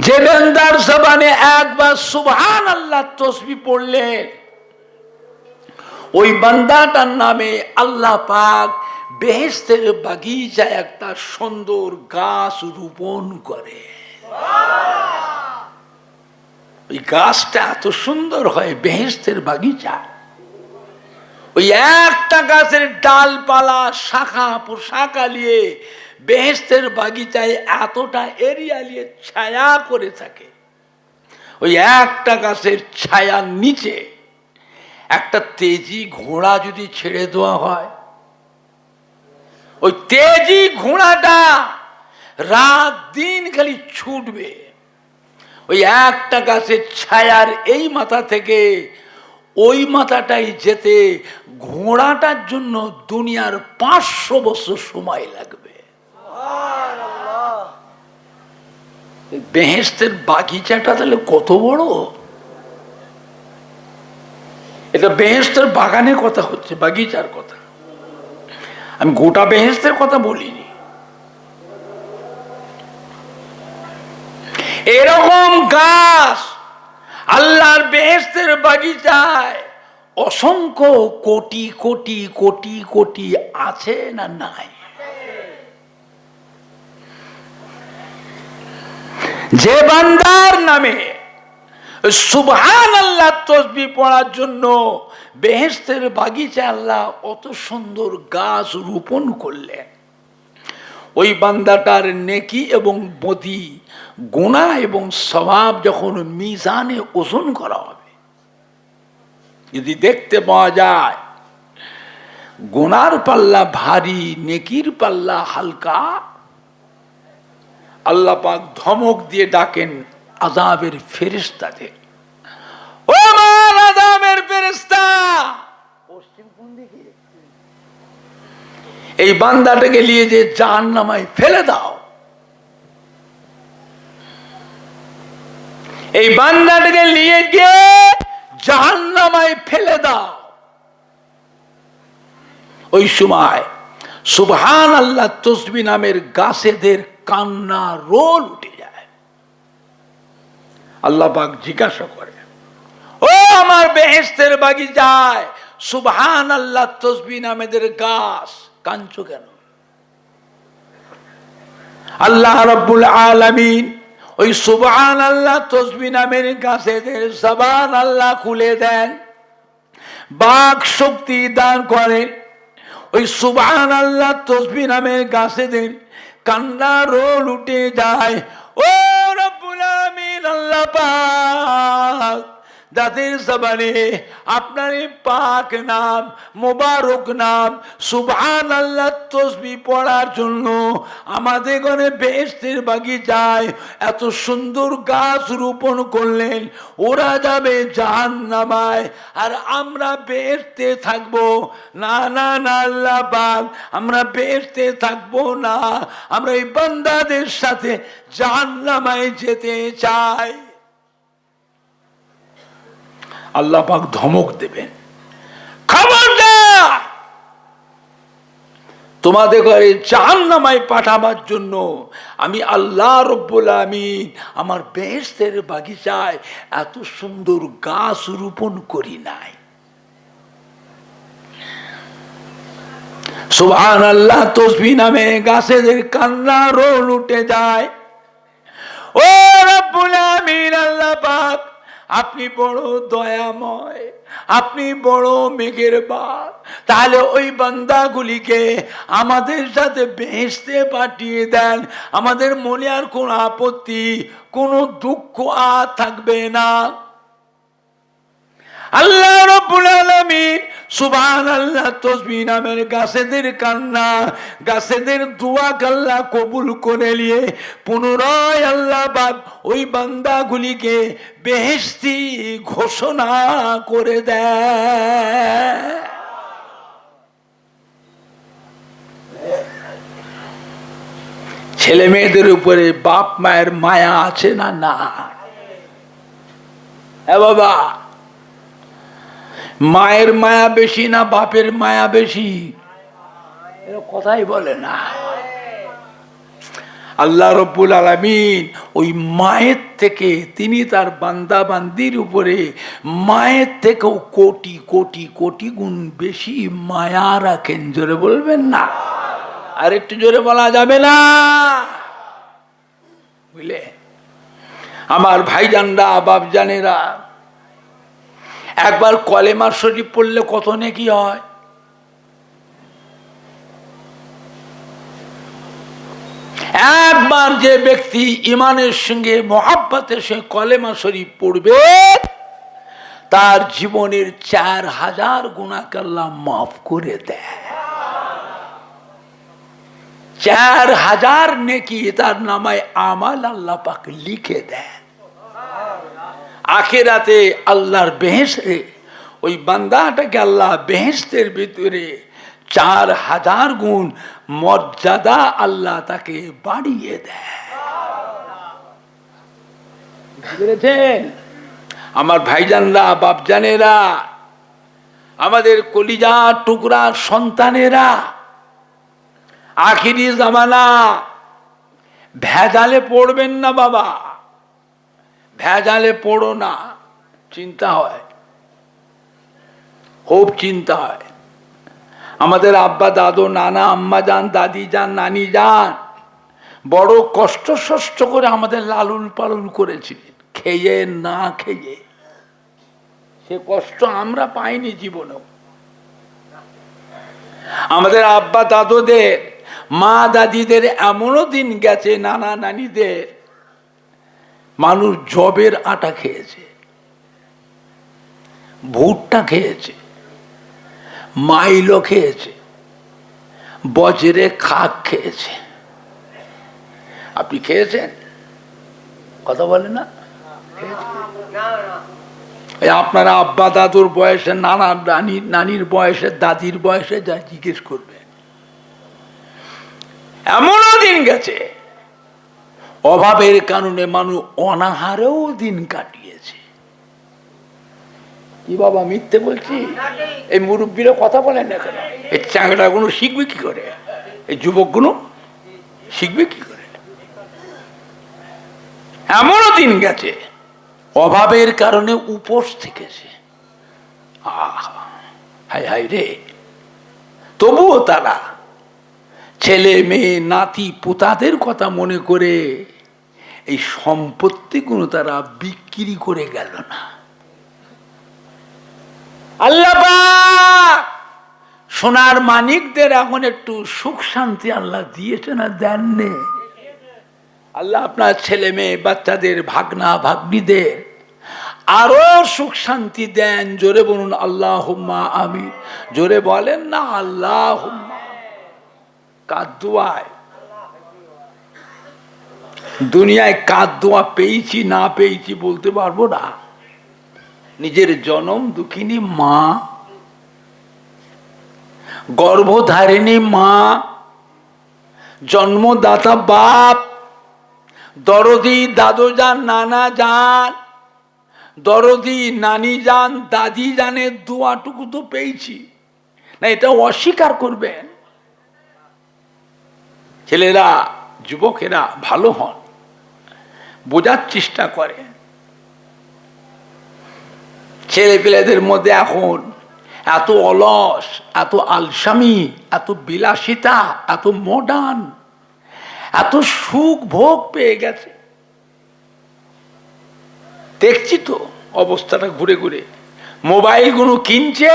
যে বান্দার জবানে একবার সুবহানাল্লাহ তাসবিহ পড়লেন ওই বান্দাটার নামে আল্লাহ পাক বেহেশতের বাগিচায় একটা সুন্দর গাছ রোপণ করে। ওই গাছটা এত সুন্দর হয় বেহেশতের বাগিচা। ওই একটা গাছের ডালপালা শাখা পোশাকা নিয়ে বেহেশতের বাগিচায় এতটা এরিয়া নিয়ে ছায়া করে থাকে। ওই একটা গাছের ছায়ার নিচে একটা তেজি ঘোড়া যদি ছেড়ে দেওয়া হয়, ওই তেজি ঘোড়াটা রাত দিন খালি ছুটবে ওই একটা গাছের ছায়ার এই মাথা থেকে ওই মাথাটাই যেতে ঘোড়াটার জন্য দুনিয়ার 500 বছর সময় লাগবে। বেহেশতের বাগিচাটা তাহলে কত বড়! এটা বেহেশতের বাগানের কথা হচ্ছে, বাগিচার কথা। আমি গোটা বেহেশতের কথা বলিনি। এরকম গাছ আল্লাহর বেহেশতের বাগিচায় অসংখ্য কোটি কোটি কোটি কোটি আছে না নাই? যে বান্দার নামে সুবহানাল্লাহ তাসবিহ পড়ার জন্য বেহেশতের বাগিচায় আল্লাহ অত সুন্দর গাছ রোপণ করলেন, ওই বান্দাটার নেকি এবং বদি, গুনাহ এবং সওয়াব যখন মিজানে ওজন করা হবে, যদি দেখতে পাওয়া যায় গুনার পাল্লা ভারী, নেকির পাল্লা হালকা, আল্লাহ পাক ধমক দিয়ে ডাকেন আযাবের ফেরেশতাদের, ও আমার আযাবের ফেরেশতা, পশ্চিম কোন দিকে? এই বান্দাটাকে নিয়ে যে জাহান্নামে ফেলে দাও। এই বান্দাটাকে নিয়ে গিয়ে জাহান্নামে ফেলে দাও। ওই সময় সুবহানাল্লাহ তাসবিহ নামের গাছেদের কান্না রোল উঠে যায়। আল্লাহ পাক জিজ্ঞাসা করে, ও আমার বেহেশতের বাগিচায় সুবহানাল্লাহ তাসবিহ নামের গাছ, কাঁদছো কেন? আল্লাহ রাব্বুল আলামিন ওই সুবহানাল্লাহ তাসবিহ নামের গাছেদের জবান আল্লাহ খুলে দেন, বাক শক্তি দান করেন। ওই সুবহানাল্লাহ তাসবিহ নামের গাছেদের কান্না রোল উঠে যায়। ও রব্বুল আলামিন আল্লাহ পাক যাদের জবানে আপনার পাক নাম, মোবারক নাম সুবহানাল্লাহ তাসবিহ পড়ার জন্য আমাদের ঘরে বেহেশতের বাগিচায় এত সুন্দর গাছ রোপণ করলেন, ওরা যাবে জাহান্নামায় আর আমরা বেহেশতে থাকবো না। না না আল্লাহ পাক, আমরা বেহেশতে থাকবো না, আমরা এই বান্দাদের সাথে জাহান্নামায় যেতে চাই। আল্লাহ পাক ধমক দেবেন, খবরদার, তোমাদের ঘরে জাহান্নামায় পাঠাবার জন্য আমি আল্লাহ রব্বুল আমিন আমার বেহেশতের বাগিচায় এত সুন্দর গাছ রোপণ করি নাই। সুবহানাল্লাহ তাসবিহ নামে গাছেদের কান্না রোল উঠে যায়। ও রব্বুল আমিন আল্লাহ পাক, আপনি বড় দয়াময়, আপনি বড় মেহেরবান, তাহলে ওই বান্দাগুলিকে আমাদের সাথে বেহেশতে পাঠিয়ে দেন, আমাদের মনে আর কোনো আপত্তি, কোনো দুঃখ আর থাকবে না। আল্লাহ রাব্বুল আলামিন সুবহানাল্লাহ তাসবিহ নামের গাছেদের কান্না, গাছেদের দোয়া আল্লাহ কবুল করে নিয়ে পুনরায় আল্লাহ পাক ওই বান্দাগুলিকে বেহেশতি ঘোষণা করে দেয়। ছেলে মেয়েদের উপরে বাপ মায়ের মায়া আছে না? না। হ্যাঁ বাবা, মায়ের মায়া বেশি না বাপের মায়া বেশি? কথাই বলে না। আল্লাহ রব্বুল আলামিন ওই মায়ের থেকে, তিনি তার বান্দা বান্দির উপরে মায়ের থেকেও কোটি কোটি কোটি গুণ বেশি মায়া রাখেন। জোরে বলবেন না? আর একটু জোরে বলা যাবে না? বুঝলে আমার ভাইজানরা, বাপজানেরা, একবার কলেমা শরীফ পড়লে কত নেকি হয়? একবার যে ব্যক্তি ইমানের সঙ্গে মহাব্বতের সঙ্গে কলেমা শরীফ পড়বে, তার জীবনের 4000 গুনাহকে আল্লাহ মাফ করে দেয়। 4000 নেকি তার নামায় আমাল আল্লাহ পাক লিখে দেয়। আখিরাতে আল্লাহর বেহেশতে ওই বান্দাটাকে আল্লাহ বেহেশতের ভিতরে 4000 গুণ মর্যাদা আল্লাহ তাকে বাড়িয়ে দেয়। বুঝেছেন আমার ভাইজানরা, বাপজানেরা? আমাদের কলিজা টুকরা সন্তানেরা, আখিরি জামানা, ভেজালে পড়বেন না বাবা, ভেজালে পড়ো না। চিন্তা হয়, খুব চিন্তা হয়। আমাদের আব্বা দাদু নানা আম্মা যান দাদি যান নানি যান বড় কষ্ট সষ্ট করে আমাদের লালন পালন করেছিলেন, খেয়ে না খেয়ে। সে কষ্ট আমরা পাইনি জীবনেও। আমাদের আব্বা দাদুদের মা দাদিদের এমনও দিন গেছে, নানা নানিদের, মানুষ জবের আটা খেয়েছে, ভুট্টা খেয়েছে, মাইলো খেয়েছে, বজরে খাক খেয়েছে। আপনি খেয়েছেন? কথা বলেন না? আপনারা আব্বা দাদুর বয়সে, নানা নানির বয়সে, দাদির বয়সে যা জিজ্ঞেস করবেন। এমনও দিন গেছে অভাবের কারণে মানুষ অনাহারেও দিন কাটিয়েছে। কি বাবা মিথ্যে বলছি? এই মুরব্বীরা কথা বলেন না কেন? এই চাংড়া গুলো শিখবে কি করে? এই যুবক গুলো শিখবে কি করে? এমনও দিন গেছে অভাবের কারণে উপোস থেকেছে। হায় হায় রে! তবুও তারা ছেলে মেয়ে নাতি পোতাদের কথা মনে করে এই সম্পত্তিগুলো তারা বিক্রি করে গেল না। আল্লাহ পাক সোনার মানিকদের এখন একটু সুখ শান্তি আল্লাহ দিয়েছে না দেননি? আল্লাহ আপনার ছেলে মেয়ে বাচ্চাদের ভাগনা ভাগ্নিদের আরো সুখ শান্তি দেন। জোরে বলুন আল্লাহুম্মা আমিন। জোরে বলেন না আল্লাহুম্মা। কার দোয়ায়? দুনিয়ায় কার দোয়া পেয়েছি না পেয়েছি বলতে পারবো না। নিজের জনম দুঃখিনী মা, গর্ভধারিণী মা, জন্মদাতা বাপ, দরদি দাদু যান নানা যান, দরদি নানি যান দাদি জানের দোয়াটুকু তো পেয়েছি না, এটা অস্বীকার করবেন? ছেলেরা যুবকেরা ভালো হন, বোঝার চেষ্টা করে। ছেলে পেলেদের মধ্যে এখন এত অলস, এত আলসামি, এত বিলাসিতা, এত মডার্ন, এত সুখ ভোগ পেয়ে গেছে। দেখছি তো অবস্থাটা ঘুরে ঘুরে। মোবাইলগুলো কিনছে,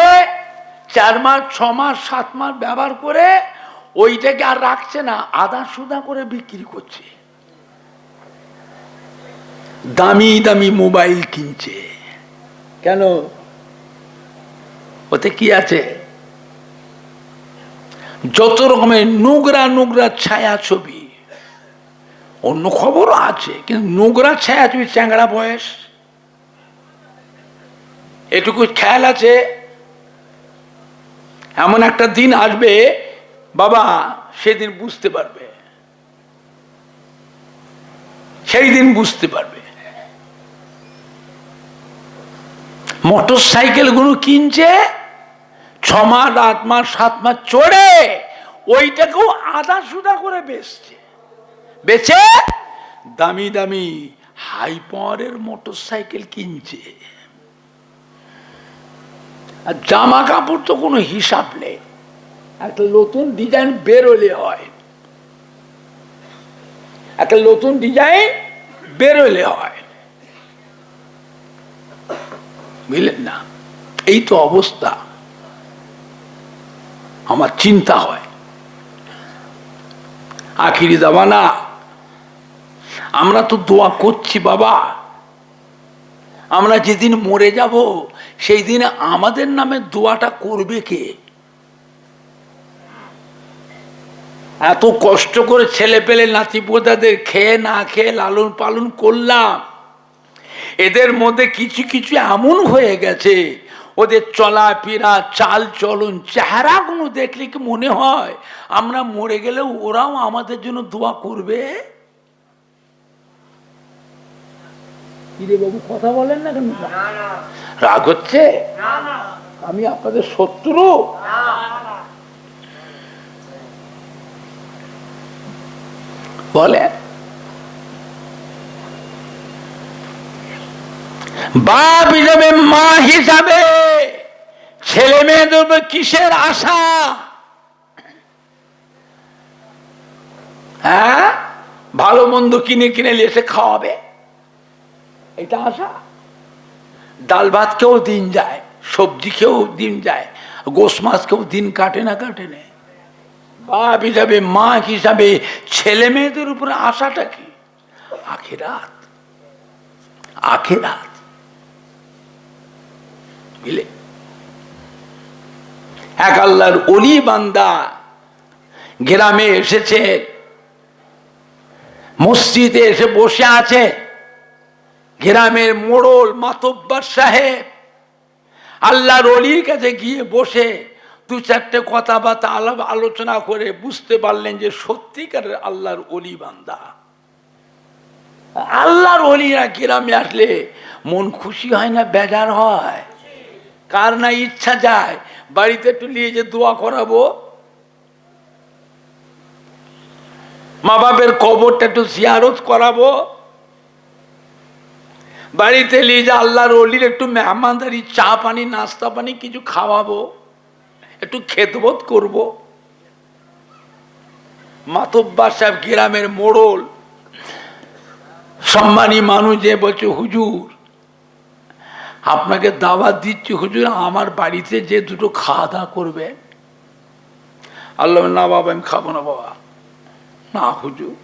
4 মাস 6 মাস 7 মাস ব্যবহার করে ওইটাকে আর রাখছে না, আদা সুদা করে বিক্রি করছে। দামি দামি মোবাইল কিনছে। কেন? ওতে কি আছে? যত রকমের নোংরা নোংরা ছায়া ছবি, অন্য খবরও আছে, কিন্তু নোংরা ছায়া ছবি। চ্যাংড়া বয়স, এটুকু খেয়াল আছে? এমন একটা দিন আসবে বাবা, সেদিন বুঝতে পারবে, সেই দিন বুঝতে পারবে। মোটর সাইকেল গুলো কিনছে, 6 মাস 8 মাস 7 মাস চড়ে ওইটাকেও আদা সুদা করে বেচছে। বেচে দামি দামি হাই পাওয়ারের মোটর সাইকেল কিনছে। আর জামা কাপড় তো কোনো হিসাব নেই। একটা নতুন ডিজাইন বেরোলে হয়, একটা নতুন ডিজাইন বেরোলে হয়, বুঝলেন না? এই তো অবস্থা। আমার চিন্তা হয় আখিরি জামানা। আমরা তো দোয়া করছি বাবা, আমরা যেদিন মরে যাব সেই দিন আমাদের নামে দোয়াটা করবে কে? এত কষ্ট করে ছেলে পেলে নাতি পোতাদের খেয়ে না খেয়ে লালন পালন করলাম, এদের মধ্যে কিছু কিছু এমন হয়ে গেছে, ওদের চলাফেরা চাল চলন চেহারাগুলো দেখলে কি মনে হয় আমরা মরে গেলেও ওরাও আমাদের জন্য দোয়া করবে? কিরে বাবু কথা বলেন না কেন? রাগ হচ্ছে? আমি আপনাদের শত্রু? বলে বাপ হিসাবে, মা হিসাবে ছেলে মেয়েদের কিসের আশা? হ্যাঁ, ভালো মন্দ কিনে কিনে এসে খাওয়াবে, এটা আশা? ডাল ভাত খেয়েও দিন যায়, সবজি খেয়েও দিন যায়, গোশ মাছ খেয়েও দিন কাটে না বাপ হিসাবে, মা হিসাবে ছেলে মেয়েদের উপরে আশাটা কি? আখিরাত, আখিরাত। বুঝলে? এক আল্লাহর ওলি বান্দা গ্রামে এসেছে, মসজিদে এসে বসে আছে। গ্রামের মোড়ল মাতব্বর সাহেব আল্লাহর ওলির কাছে গিয়ে বসে দু চারটে কথাবার্তা আলোচনা করে বুঝতে পারলেন যে সত্যিকারের আল্লাহর ওলি বান্দা। আল্লাহর ওলিরা গ্রামে আসলে মন খুশি হয় না বেজার হয়? কার না ইচ্ছা যায় বাড়িতে একটু নিয়ে যে দোয়া করাবো, মা বাপের কবরটা একটু জিয়ারত করাবো, বাড়িতে নিয়ে যে আল্লাহর ওলির একটু মেহমানদারি, চা পানি নাস্তা পানি কিছু খাওয়াবো, একটু খেদমত করব। মাতব্বর সাহেব গ্রামের মোড়ল সম্মানী মানুষ, যে বলছে হুজুর আপনাকে দাওয়াত দিচ্ছি, হুজুর আমার বাড়িতে যে দুটো খাওয়া দাওয়া করবে। আল্লাহ না বাবা, আমি খাবো না বাবা। না হুজুর,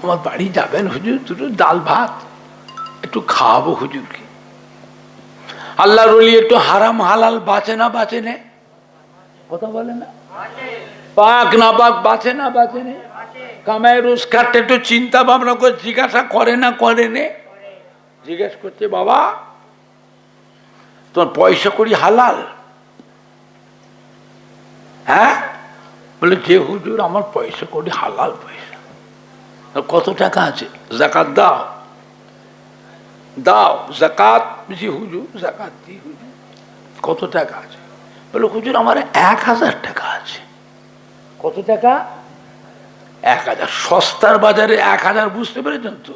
আমার বাড়ি যাবেন হুজুর, দুটো ডাল ভাত একটু খাওয়াবো হুজুরকে। আল্লাহর ওলি একটু হারাম হালাল বাঁচে না বাঁচে না? কথা বলে না? পাক না পাক বাঁচে না বাঁচে না? কামাই রোজগারটা একটু চিন্তা ভাবনা করে জিজ্ঞাসা করে না করে নে? জিজ্ঞেস করছে বাবা তোমার পয়সা করি হালাল? হ্যাঁ, বলে যে হুজুর আমার পয়সা করি হালাল পয়সা। কত টাকা আছে? যাকাত দাও। দাও যাকাত? জি হুজুর যাকাত দিই হুজুর। কত টাকা আছে? বলে হুজুর আমার 1000 টাকা আছে। কত টাকা? 1000। সস্তার বাজারে 1000, বুঝতে পেরেছেন তো?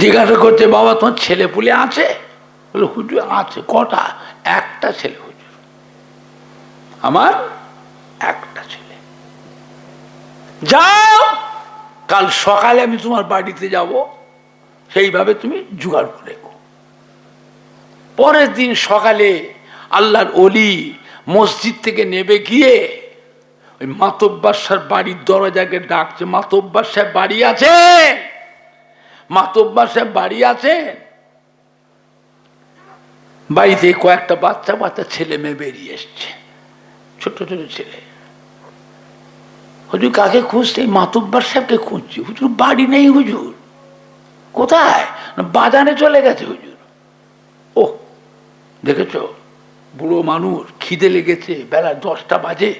জিজ্ঞাসা করছে বাবা তোমার ছেলে পুলে আছে? বলে হুজুর আছে। কটা? একটা ছেলে হুজুর, আমার একটা ছেলে। যাও কাল সকালে আমি তোমার বাড়িতে যাব, সেইভাবে তুমি জোগাড় করে রেখো। পরের দিন সকালে আল্লাহর ওলি মসজিদ থেকে নেমে গিয়ে ওই মাতব্বর সাহেব বাড়ির দরজাকে ডাকছে, মাতব্বর সাহেব বাড়ি আছে? মাতব্বর সাহেব বাড়ি আছেন? বাড়িতে কয়েকটা বাচ্চা বাচ্চা ছেলে মেয়ে বেরিয়ে এসছে, ছোট ছোট ছেলে। হুজুর কাকে খুঁজছে? মাতব্বর সাহেবকে খুঁজছি। হুজুর বাড়ি নেই হুজুর। কোথায়? বাজারে চলে গেছে হুজুর। ও দেখেছ, বুড়ো মানুষ, খিদে লেগেছে, বেলা 10টা বাজে,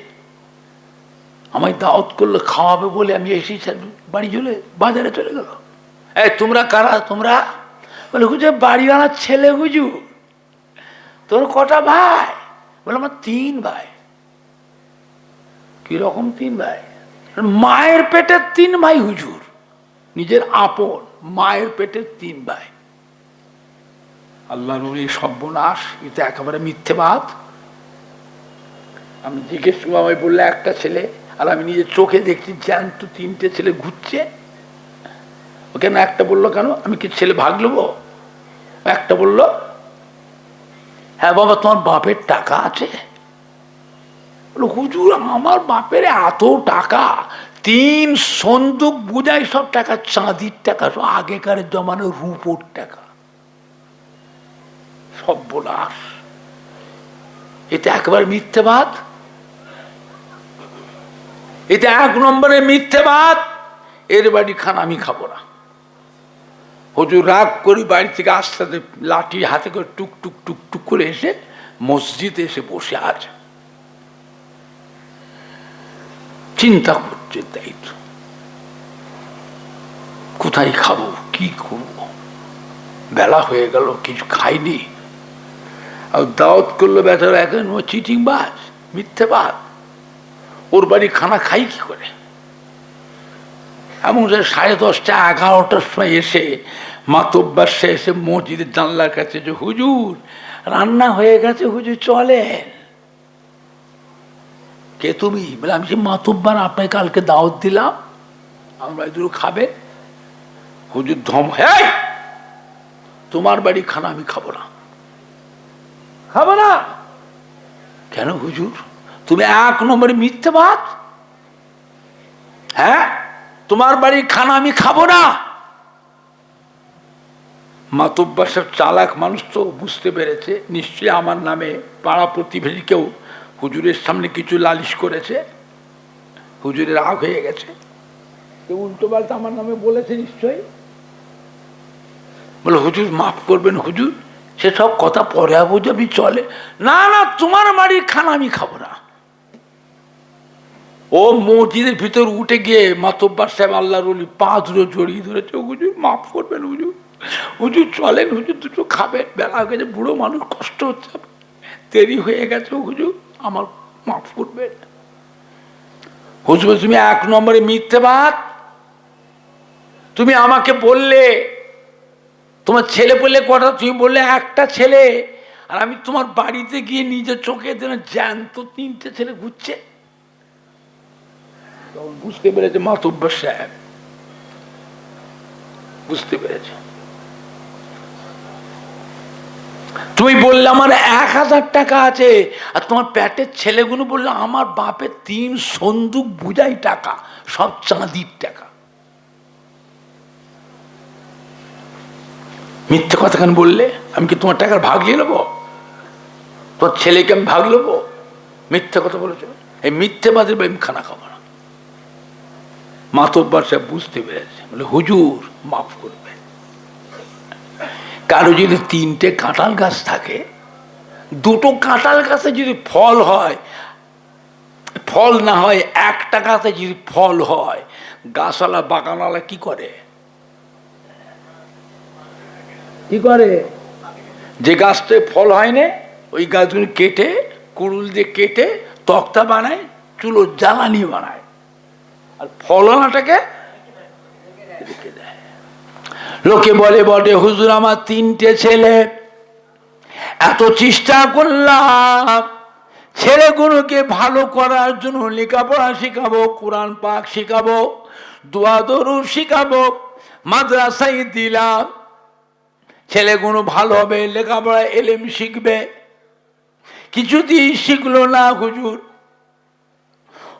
আমায় দাওয়াত করলো খাওয়াবে বলে আমি এসেছি, বাড়ি চলে বাজারে চলে গেল। এই তোমরা কারা? তোমরা? বলে হুজুর বাড়িওয়ালার ছেলে হুজুর। তোর কটা ভাই? বলে আমার 3 ভাই। কিরকম 3 ভাই? মায়ের পেটের 3 ভাই হুজুর, নিজের আপন মায়ের পেটের 3 ভাই। আল্লাহর ওলি সর্বনাশ, এটা একেবারে মিথ্যেবাদ। আমি জিজ্ঞেস করলাম, আমি বললে একটা ছেলে, আর আমি নিজের চোখে দেখছি জ্যান্ত 3টে ছেলে ঘুরছে। ও কেন একটা বললো কেন? আমি কি ছেলে ভাগ নেবো? একটা বললো হ্যাঁ বাবা তোমার বাপের টাকা আছে? হুজুর আমার বাপের এত টাকা, 3 সন্দুক বুঝাই সব টাকা, চাঁদির টাকা, সব আগেকার জমানোর রূপোর টাকা। সব বোনাস। এটা একবার মিথ্যেবাদ, এটা 1 নম্বরে মিথ্যেবাদ। এর বাড়ি খান আমি খাবো না। হুজুর রাগ করি বাড়ি থেকে আস্তে আস্তে লাঠি হাতে করে টুক টুক টুক টুক করে এসে মসজিদে এসে বসে আছে, চিন্তা করছে দায়িত্ব, কোথায় খাবো, কি করবো। বেলা হয়ে গেল, কিছু খাইনি। আর দাওয়াত করলো বেচারা এখন ও চিটিং বাজ, মিথ্যেবাদ। ওর বাড়ি খানা খাই কি করে? এমন 10:30 11টার সময় এসে মাতব্বার এসে মসজিদের জানলার কাছে যে হুজুর রান্না হয়ে গেছে, হুজুর চলেন। কে তুমি? বলে আমি যে মাতব্বার, আপনাকে কালকে দাওয়াত দিলাম, আমরা দুটো খাবে। হুজুর ধম, হ্যাঁ তোমার বাড়ি খানা আমি খাবো না। খাবো না কেন হুজুর? তুমি 1 নম্বরে মিথ্যাবাদ। হ্যাঁ, তোমার বাড়ির খানা আমি খাবো না। মাতব্বার সব চালাক মানুষ তো বুঝতে পেরেছে নিশ্চয়ই আমার নামে পাড়া প্রতিবেশী কেউ হুজুরের সামনে কিছু লালিশ করেছে, হুজুরের রাগ হয়ে গেছে, কেউ উল্টো পাল্টা আমার নামে বলেছে নিশ্চয়ই। বলে হুজুর মাফ করবেন হুজুর, সেসব কথা পরে বুঝাবি চলে না। না, তোমার বাড়ির খানা আমি খাবো না। ও মসজিদের ভিতর উঠে গিয়ে মাতব্বার সাহেব আল্লাহর ওলি 5 রোজ জড়িয়ে ধরেছে, হুজুর মাফ করবেন হুজুর, হুজুর চলেন হুজুর, দুটো খাবেন, বেলা হয়ে গেছে, বুড়ো মানুষ কষ্ট হচ্ছে, দেরি হয়ে গেছে, হুজুর আমার মাফ করবেন। হুজুর তুমি 1 নম্বরে মিথ্যেবাদ। তুমি আমাকে বললে তোমার ছেলে পেলে কটা, তুমি বললে একটা ছেলে, আর আমি তোমার বাড়িতে গিয়ে নিজের চোখে জ্যান্ত 3টে ছেলে ঘুরছে। বুঝতে পেরেছে মাতব্বর সাহেব, বুঝতে পেরেছে। তুমি বললে আমার 1000 টাকা আছে, আর তোমার পেটের ছেলেগুলো বললে আমার বাপের 3 সন্দুক বুঝাই টাকা, সব চাঁদির টাকা। মিথ্যে কথা কেন বললে? আমি কি তোমার টাকার ভাগ নিয়ে নেবো? তোর ছেলেকে আমি ভাগ নেবো? মিথ্যে কথা বলেছ, এই মিথ্যেবাদের আমি খানা খাবো না। মাতব্বর সাহেব বুঝতে পেরেছে, বলে হুজুর মাফ করবে। কারো যদি 3টে কাঁঠাল গাছ থাকে, 2টো কাঁঠাল গাছে যদি ফল হয়, ফল না হয় 1টা গাছে যদি ফল হয়, গাছওয়ালা বাগানওয়ালা কি করে? কি করে? যে গাছটায় ফল হয় না ওই গাছগুলো কেটে, কুড়ুল দিয়ে কেটে তক্তা বানায়, চুলো জ্বালানি বানায়, আর ফলনাটাকে রেখে দেয়। লোকে বলে বটে হুজুর আমার 3টে ছেলে, এত চেষ্টা করলাম ছেলেগুলোকে ভালো করার জন্য, লেখাপড়া শিখাবো, কোরআন পাক শিখাবো, দোয়া দরুদ শিখাবো, মাদ্রাসায় দিলাম, ছেলেগুলো ভালো হবে, লেখাপড়া এলেম শিখবে, কিছুতেই শিখলো না হুজুর।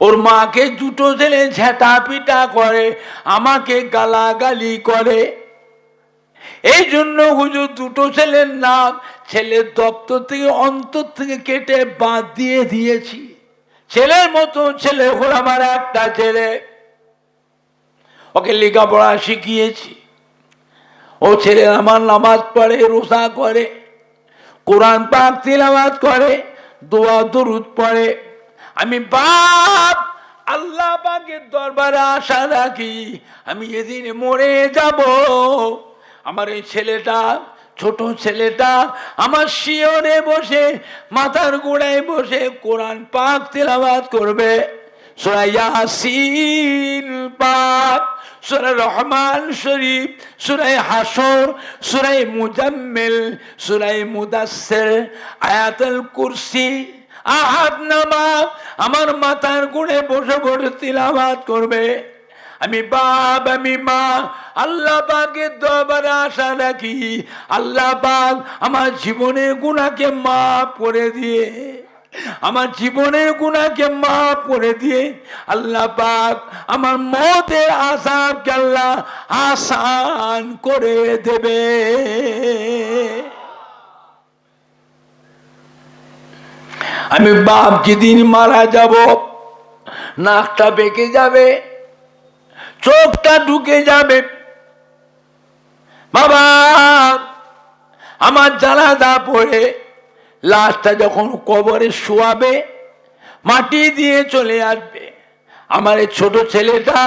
ওর মাকে 2টো ছেলে ঝেঁটা পিটা করে, আমাকে গালাগালি করে। এই জন্য হুজুর 2টো ছেলের নাম ছেলের দপ্তর থেকে অন্তর থেকে কেটে বাদ দিয়ে দিয়েছি। ছেলের মতো ছেলে হল আমার একটা ছেলে, ওকে লেখাপড়া শিখিয়েছি। ও ছেলে আমার নামাজ পড়ে, রোজা করে, কোরআন পাক তিলাওয়াত করে, দোয়া দরুদ পড়ে। আমি বাপ আল্লাহ পাকের দরবারে আশা রাখি আমি এদিন মরে যাব, আমার এই ছেলেটা, ছোট ছেলেটা আমার শিয়রে বসে, মাথার গোড়ায় বসে কোরআন পাক তিলাওয়াত করবে, সূরা ইয়াসিন পাক, সূরা রহমান শরীফ, সূরা হাসর, সূরা মুজাম্মিল, সূরা মুদাসসির, আয়াতুল কুরসি, আহাদ নামা আমার মাথার গোড়ে বসে বসে তিলাওয়াত করবে। আমি বাপ, আমি মা আল্লাহ পাকের দরবারে আশা রাখি আল্লাহ পাক আমার জীবনের গুনাহকে মাফ করে দিয়ে, আমার জীবনের গুনাহকে মাফ করে দিয়ে আল্লাহ পাক আমার মওতের আযাবকে আল্লাহ আসান করে দেবে। আমি বাপ যেদিন মারা যাব, নাকটা বেঁকে যাবে, চোখটা ঢুকে যাবে, বাবা আমার জানাজা পড়ে লাশটা যখন কবরে শোয়াবে, মাটি দিয়ে চলে আসবে, আমার এই ছোট ছেলেটা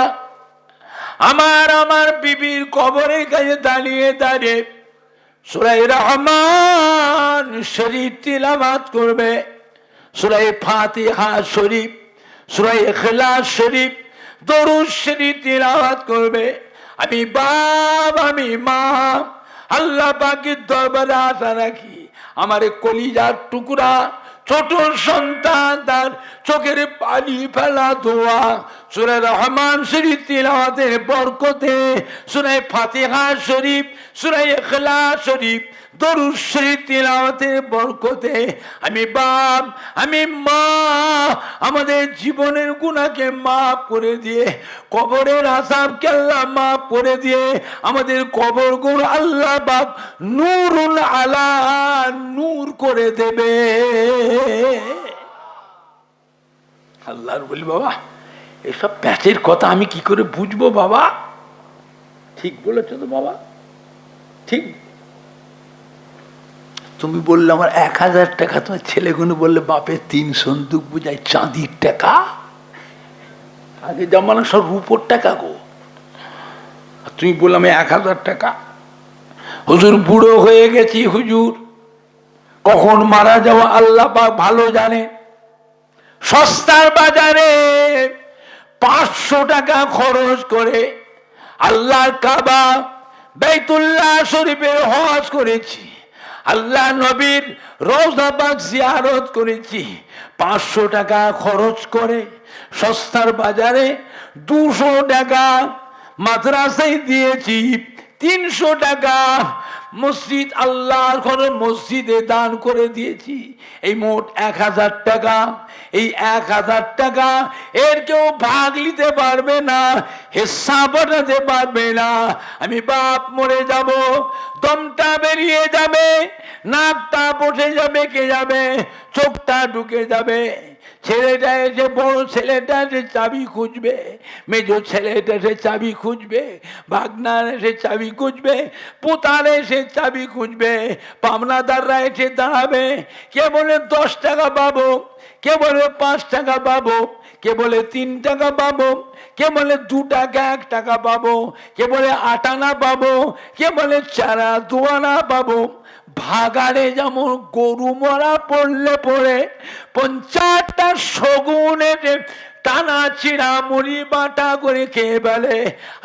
আমার বিবির কবরের কাছে দাঁড়িয়ে দাঁড়িয়ে সূরা রহমান শরীফ তিলাওয়াত করবে, সূরা ফাতিহা শরীফ, সূরা ইখলাস শরীফ, দরুদ শরীফ তিলাওয়াত করবে। আমি বাপ, আমি মা, আল্লাহ পাকের দরবারে আশা রাখি আমার কলিজার টুকরা ছোট সন্তান তার চোখের পানি ফেলা দোয়া সূরা রহমান শরীফ তিলাওয়াতের বরকতে, সূরা ফাতিহা শরীফ, সূরা ইখলাস শরীফ, দরুদ শরীফ তিলাওয়াতের বরকতে আমি বাপ, আমি মা আমাদের জীবনের গুনাহকে মাফ করে দিয়ে, কবরের আযাবকে আল্লাহ মাফ করে দিয়ে আমাদের কবরগুলো আল্লাহ বাপ নূরুল আলা নূর করে দেবে। আল্লাহর বলি বাবা এসব প্যাচের কথা আমি কি করে বুঝবো বাবা? ঠিক বলেছো তো বাবা, ঠিক। তুমি বললে আমার 1000 টাকা, তোমার ছেলেগুলো বললে বাপের 3 সন্দুক বুঝাই চাঁদির টাকা। আগে জামানা সব রূপোর টাকা গো, তুমি বললাম 1000 টাকা। হুজুর বুড়ো হয়ে গেছি হুজুর, কখন মারা যাওয়া আল্লাহ পাক ভালো জানে। সস্তার বাজারে 500 টাকা খরচ করে আল্লাহর কাবা বাইতুল্লাহ শরীফের হজ করেছি, আল্লাহ নবীর রওজা পাক জিয়ারত করেছি। 500 টাকা খরচ করে সস্তার বাজারে 200 টাকা মাদ্রাসায় দিয়েছি, 300 টাকা মসজিদ আল্লাহর ঘরে মসজিদে দান করে দিয়েছি। এই মোট 1000 টাকা। এই 1000 টাকা এর কেউ ভাগ নিতে পারবে না, হিসাব বানাতে পারবে না। আমি বাপ মরে যাব, দমটা বেরিয়ে যাবে, নাকটা বসে যাবে, কে যাবে, চোখটা ঢুকে যাবে। ছেলেটা এসে বড় ছেলেটা এসে চাবি খুঁজবে, মেজো ছেলেটা এসে চাবি খুঁজবে, ভাগনার এসে চাবি খুঁজবে, পোতার এসে চাবি খুঁজবে, পামনাদাররা এসে দাঁড়াবে। কে বলে 10 টাকা পাবো, কে বলে 5 টাকা পাবো, কে বলে 3 টাকা পাবো, কে বলে 2 টাকা 1 টাকা পাবো, কে বলে 8 আনা পাবো, কে বলে 4 আনা 2 আনা পাবো। ভাগাড়ে যেমন গরু মরা পড়লে পড়ে 50টা শগুনে টানা চিড়া মুড়ি বাটা করে খেয়ে ফেলে,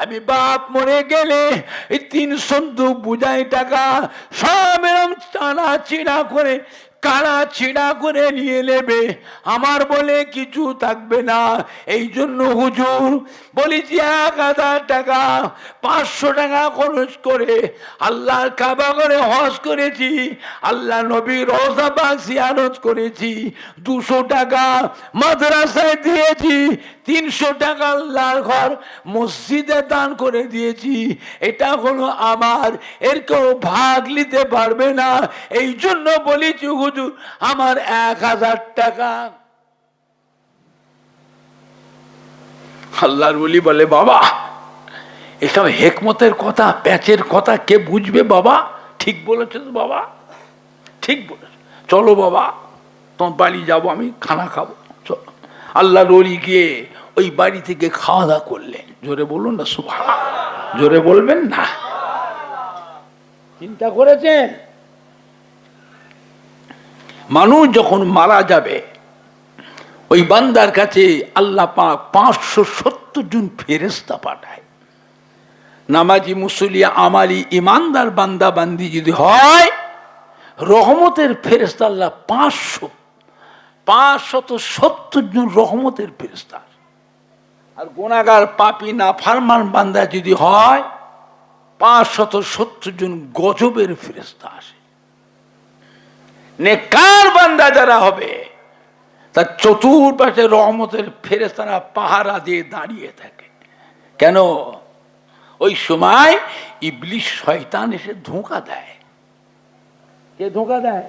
আমি বাপ মরে গেলে এই 3 সন্দুক বুঝাই টাকা সব এরম টানা চিড়া করে কারা চিড়া করে নিয়ে নেবে, আমার বলে কিছু থাকবে না। এই জন্য হুজুর বলেছি 1000 টাকা 500 টাকা খরচ করে আল্লাহর কাবা করে হজ করেছি, আল্লাহ নবীর রওজা পাক জিয়ারত করেছি, 200 টাকা মাদ্রাসায় দিয়েছি, 300 টাকা আল্লাহর ঘর মসজিদে দান করে দিয়েছি। এটা হলো আমার, এর কেউ ভাগ নিতে পারবে না। এই জন্য বলেছি হুজুর আমার 1000 টাকা। আল্লাহর ওলি বলে বাবা এসব হেকমতের কথা, প্যাচের কথা কে বুঝবে বাবা? ঠিক বলেছো তো বাবা, ঠিক বলেছো। চলো বাবা তোমার বাড়ি যাবো, আমি খানা খাবো, চলো। আল্লাহর ওলি গিয়ে ওই বাড়ি থেকে খাওয়া দাওয়া করলেন। জোরে বলুন না সুবহান, জোরে বলবেন না। চিন্তা করেছেন মানুষ যখন মারা যাবে ওই বান্দার কাছে আল্লাহ পাক 570 জন ফেরেশতা পাঠায়। নামাজি মুসলিয়া আমালি ইমানদার বান্দা বান্দি যদি হয় রহমতের ফেরেশতা আল্লাহ 570 জন রহমতের ফেরেশতা। আর গুনাহগার পাপী নাফরমান বান্দা যদি হয় 570 জন গজবের ফেরেশতা আসে। নেককার বান্দা যারা হবে তার চতুর্পাশে রহমতের ফেরেশতারা পাহারা দিয়ে দাঁড়িয়ে থাকে। কেন? ওই সময় ইবলিস শয়তান এসে ধোঁকা দেয়। কে ধোঁকা দেয়?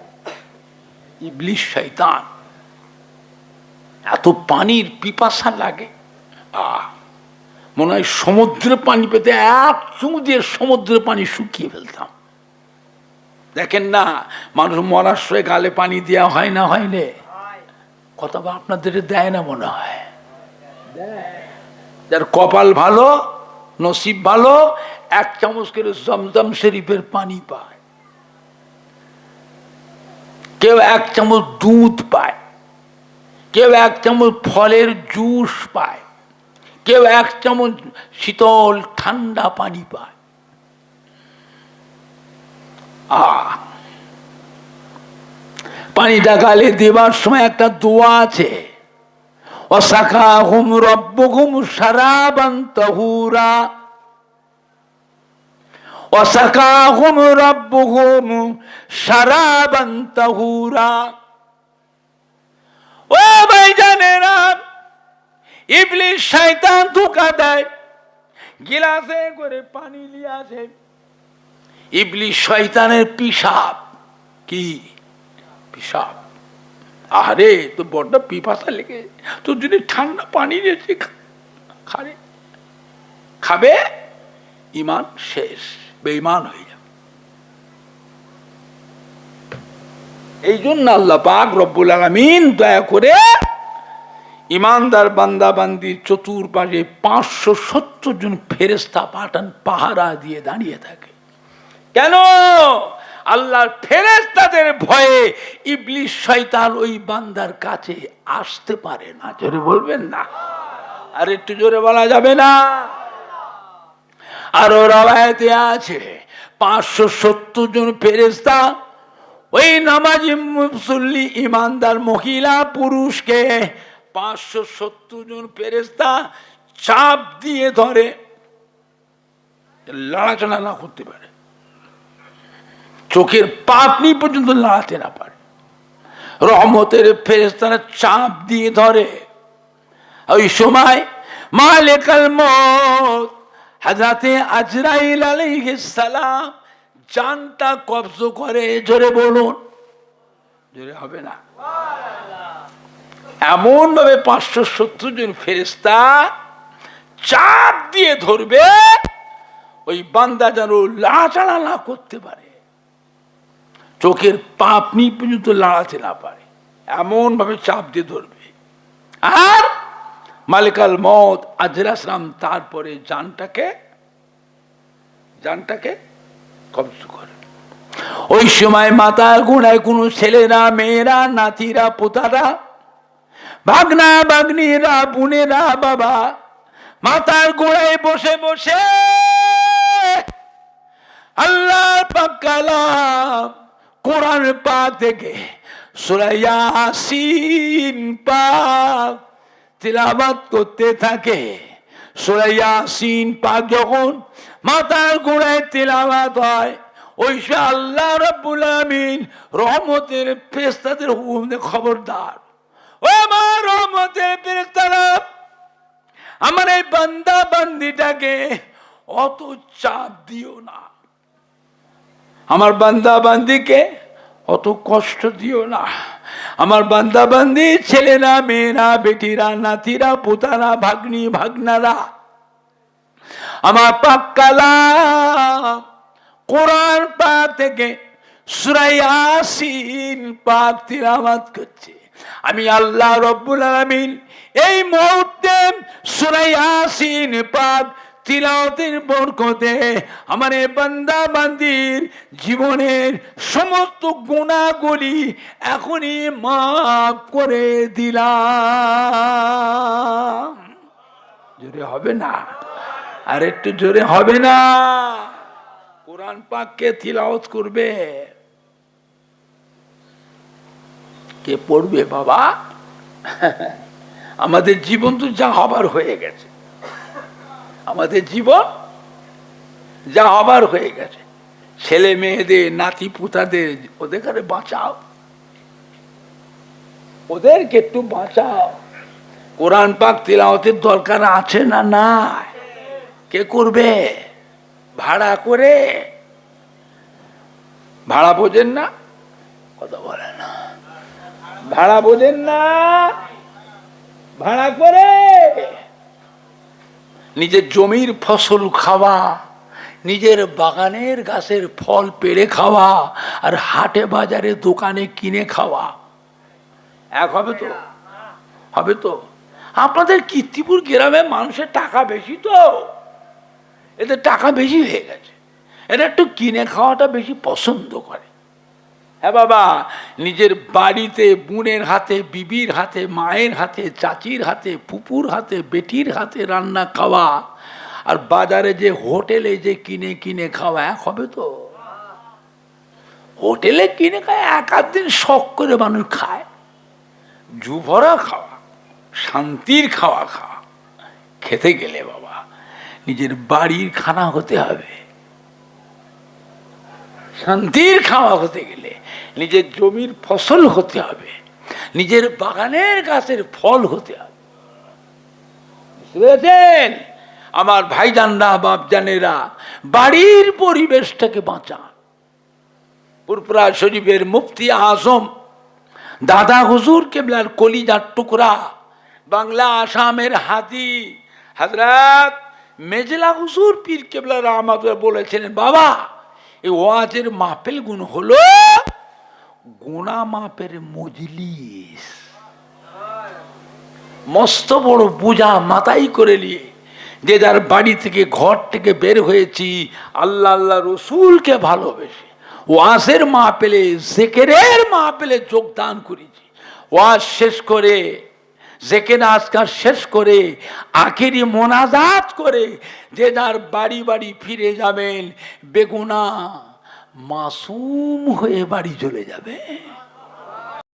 ইবলিস শয়তান। এত পানির পিপাসা লাগে, মনে হয় সমুদ্রের পানি পেতে 1 চুমুক দিয়ে সমুদ্রের পানি শুকিয়ে ফেলতাম। দেখেন না মানুষ মরার সময় গালে পানি দেওয়া হয় না, হয়নি? কথা আপনাদের দেয় না মনে হয়? যার কপাল ভালো, নসিব ভালো, 1 চামচ করে জমজম শরীফের পানি পায়। কেউ 1 চামচ দুধ পায়, কেউ 1 চামচ ফলের জুস পায়, কেউ 1 চামচ শীতল ঠান্ডা পানি পায়। পানিটা গালে দেবার সময় একটা দোয়া আছে, ওয়াসাকাহুম রাব্বুহুম শারাবান তাহুরা, ওয়াসাকাহুম রাব্বুহুম শারাবান তাহুরা। ও ভাইজানেরা, ইবলিস শয়তান ধোঁকা দেয়, গিলাসে করে পানি নিয়ে আসে, ইবলিস শয়তানের পিশাব, কি পিশাব, আরে তো বড্ড পিপাসা লেগে, তোর যদি ঠান্ডা পানি দিয়েছে খাবে, খাবে, ইমান শেষ, বেঈমান হয়ে যাবে। এই জন্য আল্লাহ পাক রব্বুল আলামিন দয়া করে ইমানদার বান্দা বান্দির চতুর্পাশে 570 জন ফেরেশতা পাঠান, পাহারা দিয়ে দাঁড়িয়ে থাকে। কেন? আল্লাহর ফেরেশতাদের ভয়ে ইবলিস শয়তান ওই বান্দার কাছে আসতে পারে না। জোরে বলবেন না? আর একটু জোরে বলা যাবে না? আরো রাওয়ায়াতে আছে 570 জন ফেরেশতা ওই নামাজি মুসল্লি ইমানদার মহিলা পুরুষকে 570 জন ফেরেশতা চাপ দিয়ে ধরে, লড়াচড়া না করতে পারে, চোখের পাপড়ি পর্যন্ত লড়াতে না পারে। রহমতের ফেরেশতারা চাপ দিয়ে ধরে। ওই সময় মালিকুল মউত হযরতে আজরাইল আলাইহিস সালাম জানটা কবজ করে। জোরে বলুন, জোরে হবে না? এমন ভাবে 570 জন ফেরেশতা চাপ দিয়ে ধরবে ওই বান্দা যেন লাড়াচাড়া না করতে পারে, চোখের পাপনি পর্যন্ত লাড়াতে না পারে, এমন ভাবে চাপ দিয়ে ধরবে। আর মালিকুল মউত আজরাইল সালাম তারপরে জানটাকে কবজ করে। ওই সময় মাতার গোড়ায় কোনো ছেলেরা, মেয়েরা, নাতিরা, পোতারা, ভাগনা ভাগ্নিরা, বোনেরা, বাবা মাতার গোড়ায় বসে বসে আল্লাহর পাক কালাম কোরআন পাক থেকে সূরা ইয়াসিন পাক তিলাওয়াত করতে থাকে। সূরা ইয়াসিন পাক যখন মাতার গোড়ায় তিলাওয়াত হয়, ওই সময় আল্লাহ রাব্বুল আলামিন রহমতের ফেরেশতাদের হুকুম দিয়ে খবরদার, ও আমার রহমতের ফেরেশতারা, আমার এই বান্দা বান্দিটাকে অত চাপ দিও না, আমার বান্দা বান্দিকে অত কষ্ট দিও না, আমার বান্দা বান্দি ছেলেরা, মেয়েরা, বেটিরা, নাতিরা, পোতারা, ভাগ্নি ভাগনারা আমার পাক কালাম কোরআন পাক থেকে সূরা ইয়াসিন পাক তিলাওয়াত করছে। আমি আল্লাহ রাব্বুল আলামিন এই মুহূর্তে সূরা ইয়াসিন পাক তিলাওয়াতের বরকতে আমার এই বান্দা বান্দির জীবনের সমস্ত গুনাহগুলি এখনই মাফ করে দিলাম। জোরে হবে না? আর একটু জোরে হবে না? কোরআন পাককে তিলাওয়াত করবে কে? পড়বে বাবা? আমাদের জীবন তো যা হবার হয়ে গেছে, আমাদের জীবন যা হবার হয়ে গেছে, ছেলে মেয়েদের, নাতি পুতাদের, ওদেরকে বাঁচাও, ওদেরকে একটু বাঁচাও। কোরআন পাক তিলাওয়াতের দরকার আছে না? নাই। কে করবে? ভাড়া করে? ভাড়া বোঝেন না? কথা বলে না, ভাড়া বোঝেন না? ভাড়া করে নিজের জমির ফসল খাওয়া, নিজের বাগানের গাছের ফল পেড়ে খাওয়া, আর হাটে বাজারে দোকানে কিনে খাওয়া এক হবে তো? হবে তো? আপনাদের কীর্তিপুর গ্রামে মানুষের টাকা বেশি, তো এদের টাকা বেশি হয়ে গেছে, এরা একটু কিনে খাওয়াটা বেশি পছন্দ করে। হ্যাঁ বাবা, নিজের বাড়িতে বোনের হাতে, বিবির হাতে, মায়ের হাতে, চাচির হাতে, ফুপুর হাতে, বেটির হাতে রান্না খাওয়া, আর বাজারে যে হোটেলে যে কিনে কিনে খাওয়া এক হবে তো? হোটেলে কিনে খায় এক আধ দিন শখ করে মানুষ খায়, জুভরা খাওয়া, শান্তির খাওয়া খাওয়া। খেতে গেলে বাবা নিজের বাড়ির খানা হতে হবে, শান্তির খাওয়া হতে গেলে নিজের জমির ফসল হতে হবে, নিজের বাগানের গাছের ফল হতে হবে। বুঝেছেন আমার ভাইজানরা, বাপজানেরা? বাড়ির পরিবেশটাকে বাঁচান। পুরপুরা শরীফের মুফতি আজম দাদা হুজুর কেবলার কলিজার টুকরা, বাংলা আসামের হাতি হযরত মেজলা হুজুর পীর কেবলা রহমাতুল্লাহ বলেছিলেন, বাবা এই ওয়াজের মাহফিল গুণ হলো গুণা মাপের মজলিস। মস্ত বড় বোঝা মাথায় করে নিয়ে যে যার বাড়ি থেকে, ঘর থেকে বের হয়েছি আল্লাহ আল্লাহ রসুলকে ভালোবেসে, ওয়াজের মাহফিলে, জিকিরের মাহফিলে যোগদান করেছি। ওয়াজ শেষ করে, জিকির আজকার শেষ করে, আখেরি মোনাজাত করে যে যার বাড়ি বাড়ি ফিরে যাবেন, বেগুনাহ মাসুম হয়ে বাড়ি চলে যাবে।